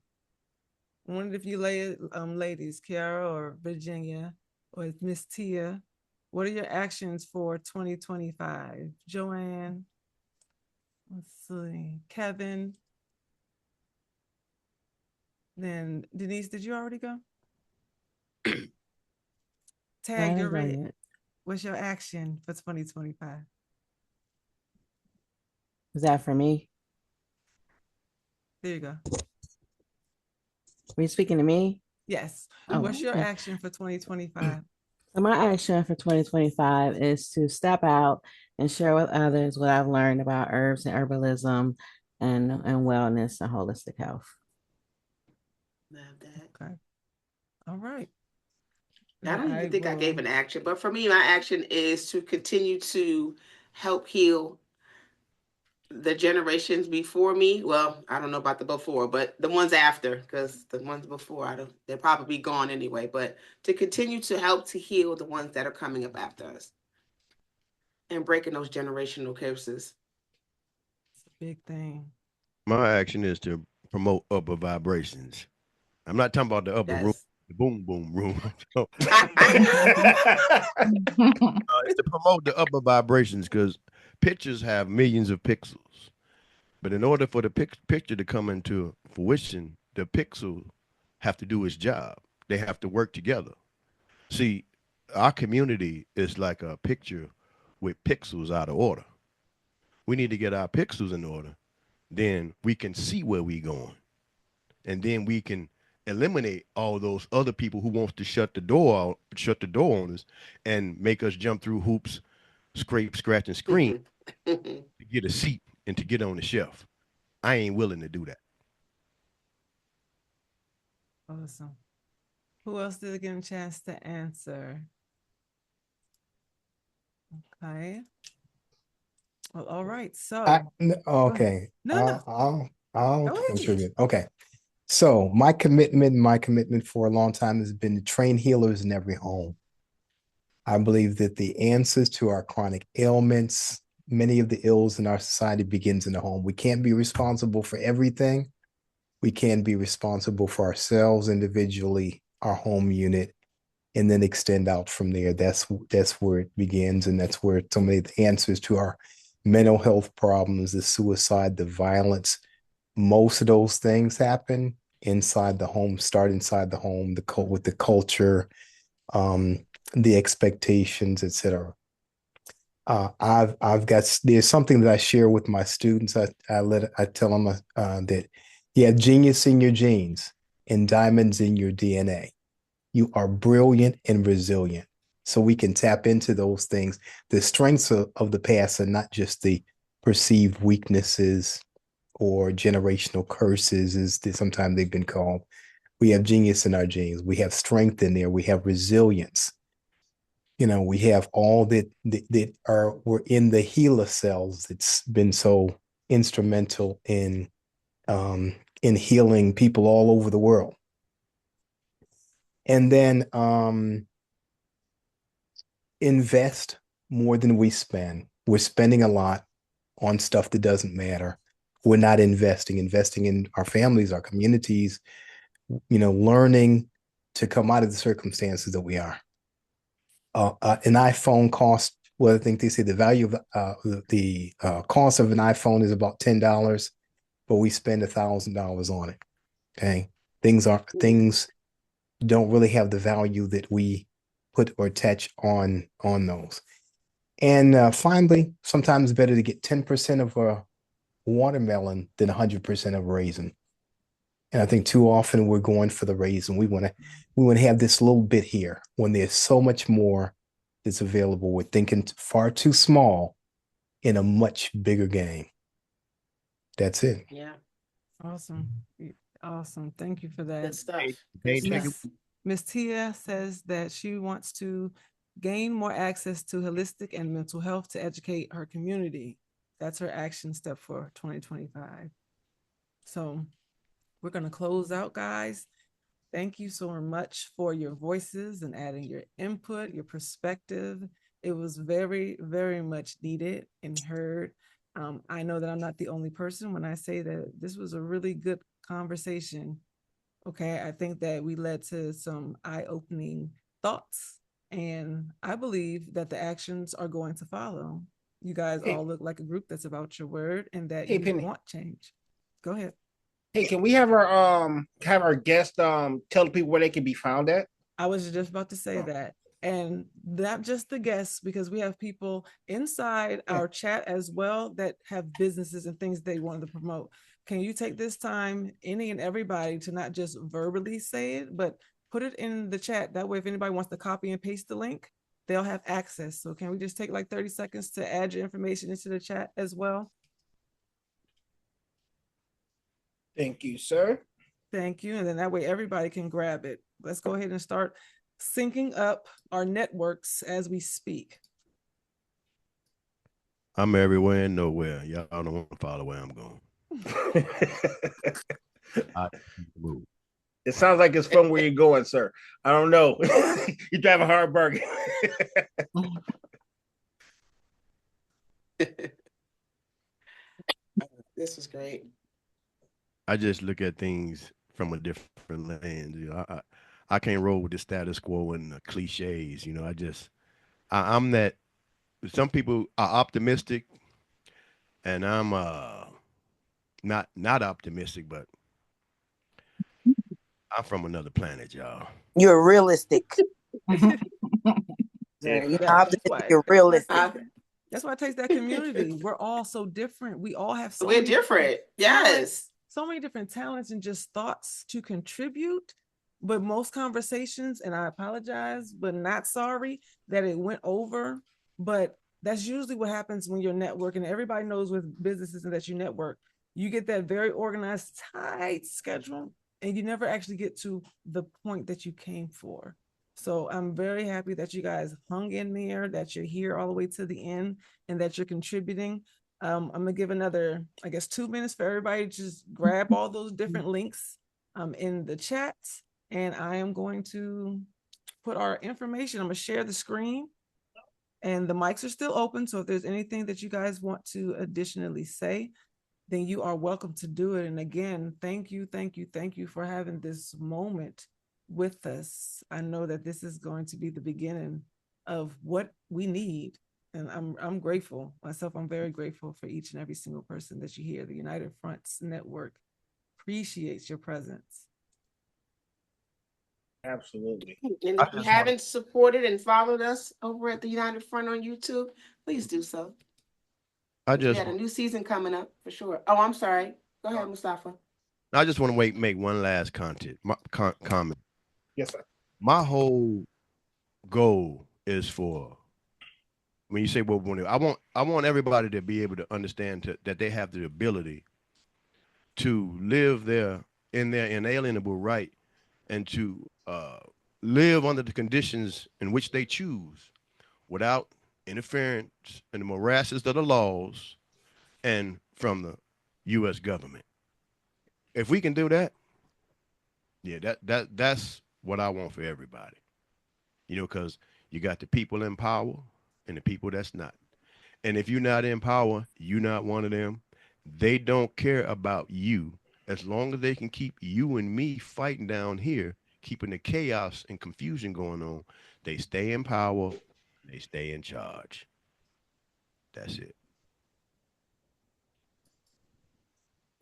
I wondered if you ladies, Kiara or Virginia or Miss Tia, what are your actions for 2025? Joanne? Let's see. Kevin. Then Denise, did you already go? Tag, you're ready. What's your action for 2025? Is that for me? There you go. Were you speaking to me? Yes. Oh, what's your action for 2025? So my action for 2025 is to step out and share with others what I've learned about herbs and herbalism and wellness and holistic health. Love that. Okay. All right. I don't even think I gave an action, but for me, my action is to continue to help heal the generations before me. Well, I don't know about the before, but the ones after, because the ones before, they're probably gone anyway, but to continue to help to heal the ones that are coming up after us and breaking those generational curses. It's a big thing. My action is to promote upper vibrations. I'm not talking about the upper room, the boom, boom room. It's to promote the upper vibrations, because pictures have millions of pixels. But in order for the picture to come into fruition, the pixel have to do its job. They have to work together. See, our community is like a picture with pixels out of order. We need to get our pixels in order. Then we can see where we're going. And then we can eliminate all those other people who wants to shut the door on us and make us jump through hoops, scrape, scratch, and scream to get a seat and to get on the shelf. I ain't willing to do that. Awesome. Who else did get a chance to answer? Okay. Well, all right. So Okay. No. I'll Go ahead. contribute. Okay. So my commitment for a long time has been to train healers in every home. I believe that the answers to our chronic ailments, many of the ills in our society begins in the home. We can't be responsible for everything. We can be responsible for ourselves individually, our home unit, and then extend out from there. That's where it begins, and that's where so many of the answers to our mental health problems, the suicide, the violence, most of those things happen inside the home, start inside the home, with the culture, the expectations, etc. I've got there's something that I share with my students. I tell them that you have genius in your genes and diamonds in your DNA. You are brilliant and resilient. So we can tap into those things. The strengths of the past are not just the perceived weaknesses or generational curses, as sometimes they've been called. We have genius in our genes. We have strength in there. We have resilience. We have all that we're in the HeLa cells that's been so instrumental in healing people all over the world. And then invest more than we spend. We're spending a lot on stuff that doesn't matter. We're not investing in our families, our communities, learning to come out of the circumstances that we are. An iPhone costs, well, I think they say the value of the cost of an iPhone is about $10, but we spend $1,000 on it. Okay, things don't really have the value that we put or attach on those. And finally, sometimes it's better to get 10% of a watermelon than 100% of a raisin. And I think too often we're going for the raisin. We want to have this little bit here when there's so much more that's available. We're thinking far too small in a much bigger game. That's it. Yeah. Awesome. Thank you for that. Good stuff. Miss Tia says that she wants to gain more access to holistic and mental health to educate her community. That's her action step for 2025. So we're going to close out, guys. Thank you so much for your voices and adding your input, your perspective. It was very, very much needed and heard. I know that I'm not the only person when I say that this was a really good conversation. Okay, I think that we led to some eye-opening thoughts, and I believe that the actions are going to follow. You guys all look like a group that's about your word and that you want change. Go ahead. Hey, can we have our guest tell the people where they can be found at? I was just about to say that. And not just the guests, because we have people inside our chat as well that have businesses and things they wanted to promote. Can you take this time, any and everybody, to not just verbally say it, but put it in the chat? That way, if anybody wants to copy and paste the link, they'll have access. So can we just take like 30 seconds to add your information into the chat as well? Thank you, sir. Thank you. And then that way everybody can grab it. Let's go ahead and start syncing up our networks as we speak. I'm everywhere and nowhere. Y'all don't want to follow where I'm going. It sounds like it's from where you're going, sir. I don't know. You drive a hard bargain. This is great. I just look at things from a different lens. I can't roll with the status quo and the cliches. I'm that. Some people are optimistic, and I'm not optimistic, but I'm from another planet, y'all. You're realistic. You're realistic. That's why it takes that community. We're all so different. We all have we're different. Yes. So many different talents and just thoughts to contribute. But most conversations, and I apologize, but not sorry that it went over. But that's usually what happens when you're networking. Everybody knows with businesses and that you network, you get that very organized, tight schedule, and you never actually get to the point that you came for. So I'm very happy that you guys hung in there, that you're here all the way to the end, and that you're contributing. I'm gonna give another, I guess, 2 minutes for everybody to just grab all those different links in the chat, and I am going to put our information. I'm gonna share the screen, and the mics are still open. So if there's anything that you guys want to additionally say, then you are welcome to do it. And again, thank you for having this moment with us. I know that this is going to be the beginning of what we need. And I'm grateful myself. I'm very grateful for each and every single person that you hear. The United Fronts Network appreciates your presence. Absolutely. And if you haven't supported and followed us over at the United Front on YouTube, please do so. We got a new season coming up for sure. Oh, I'm sorry. Go ahead, Mustafa. I just want to make one last comment. Yes, sir. My whole goal is for, when you say what we want, I want everybody to be able to understand that they have the ability to live in their inalienable right and to live under the conditions in which they choose without interference in the morasses of the laws and from the U.S. government. If we can do that, yeah, that's what I want for everybody. You know, because you got the people in power and the people that's not. And if you're not in power, you're not one of them. They don't care about you as long as they can keep you and me fighting down here, keeping the chaos and confusion going on. They stay in power. They stay in charge. That's it.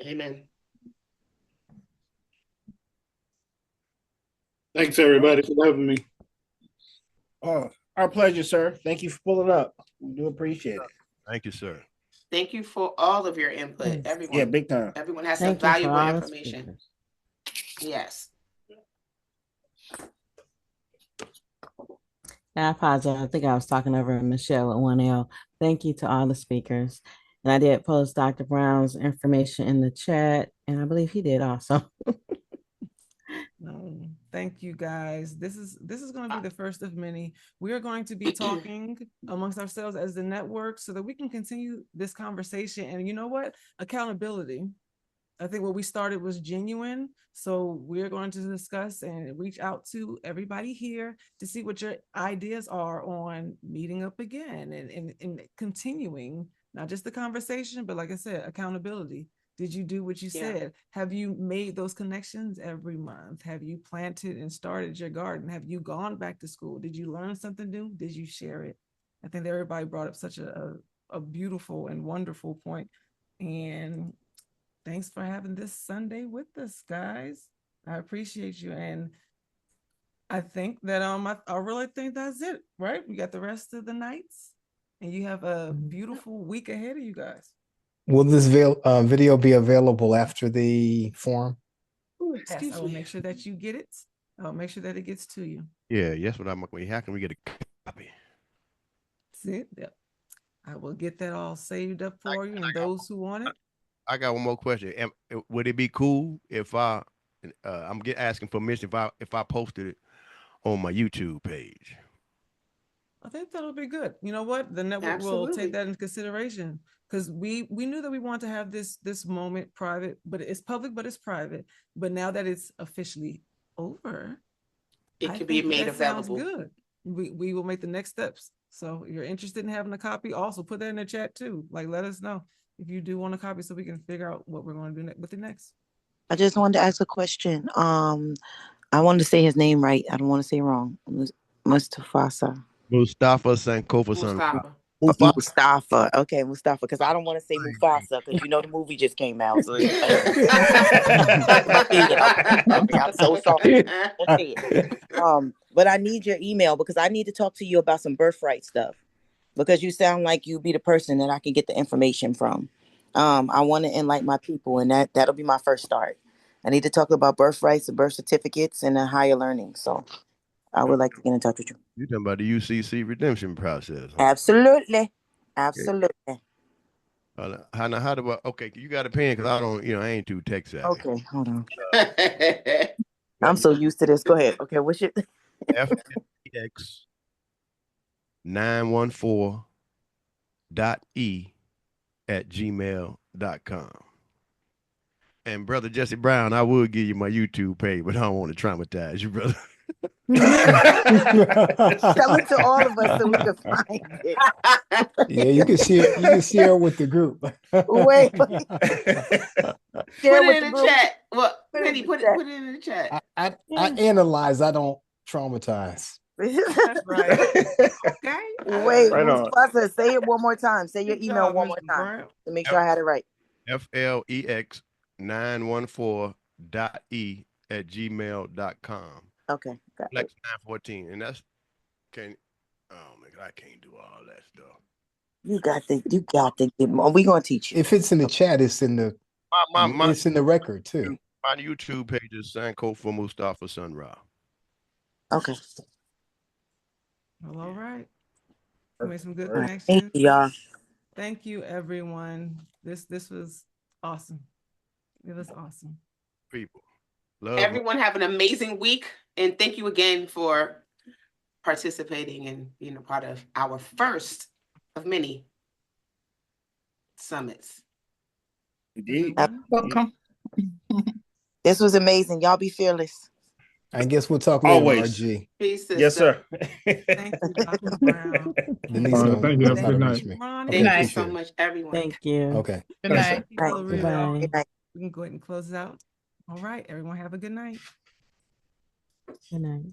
Amen. Thanks, everybody, for having me. Oh, our pleasure, sir. Thank you for pulling up. We do appreciate it. Thank you, sir. Thank you for all of your input, everyone. Yeah, big time. Everyone has Thank some you for valuable all the information. Yes. I apologize. I think I was talking over Michelle at 1L. Thank you to all the speakers. And I did post Dr. Brown's information in the chat, and I believe he did also. Thank you, guys. This is going to be the first of many. We are going to be talking amongst ourselves as the network so that we can continue this conversation. And you know what? Accountability. I think what we started was genuine. So we're going to discuss and reach out to everybody here to see what your ideas are on meeting up again and continuing, not just the conversation, but like I said, accountability. Did you do what you said? Have you made those connections every month? Have you planted and started your garden? Have you gone back to school? Did you learn something new? Did you share it? I think that everybody brought up such a beautiful and wonderful point. And thanks for having this Sunday with us, guys. I appreciate you. And I think that I really think that's it, right? We got the rest of the nights and you have a beautiful week ahead of you guys. Will this video be available after the forum? Yes, I will make sure that you get it. I'll make sure that it gets to you. Yeah, yes, what I'm going. How can we get a copy? See, yep. I will get that all saved up for you and those who want it. I got one more question. Would it be cool if I'm asking permission if I posted it on my YouTube page? I think that'll be good. You know what? The network will take that into consideration because we knew that we want to have this moment private, but it's public, but it's private. But now that it's officially over, it can be made available. Sounds good. We will make the next steps. So if you're interested in having a copy, also put that in the chat too. Like, let us know if you do want a copy so we can figure out what we're going to do with it next. I just wanted to ask a question. I wanted to say his name right. I don't want to say wrong. Mustafa Sankofa. Mustafa. Okay, Mustafa, because I don't want to say Mufasa because you know the movie just came out. So okay, I'm so sorry. But I need your email because I need to talk to you about some birthright stuff because you sound like you be the person that I can get the information from. I want to enlighten my people, and that'll be my first start. I need to talk about birthrights and birth certificates and higher learning. So I would like to get in touch with you. You're talking about the UCC redemption process. Huh? Absolutely. How do I? Okay, you got a pen because I don't. I ain't too tech savvy. Okay, hold on. I'm so used to this. Go ahead. Okay, what's your? FLEX914.E@gmail.com. And Brother Jesse Brown, I would give you my YouTube page, but I don't want to traumatize you, brother. Tell it to all of us so we can find it. Yeah, you can share with the group. Wait. Put it in the chat. Well, Penny, put it in the chat. I analyze, I don't traumatize. That's right. Okay. Wait, Right on. Mufasa, say it one more time. Say your Good email job, one more Mr. time Brown. to make sure I had it right. FLEX914.E@gmail.com. Okay. Got it. Flex 914. And that's I can't do all that stuff. You got to get more. We're gonna teach you. If it's in the chat, it's in the it's in the record too. My YouTube page is Sanko for Mustafa Sun Ra. Okay. Well, all right. We made some good Thank connections. you, y'all. Thank you, everyone. This was awesome. It was awesome. People. Love. Everyone have an amazing week. And thank you again for participating and being a part of our first of many summits. Indeed. Welcome. This was amazing. Y'all be fearless. I guess we'll talk later, Always. RG. Peace, sister. Yes, sir. Thank you, Dr. Brown. Denise All right, don't thank you. know how to Good night. reach me. Ronnie. Thank you appreciate so it. much, everyone. Thank you. Okay. Good night. Thank you, Del Rio. Goodbye. Good night. We can go ahead and close it out. All right, everyone have a good night. Good night.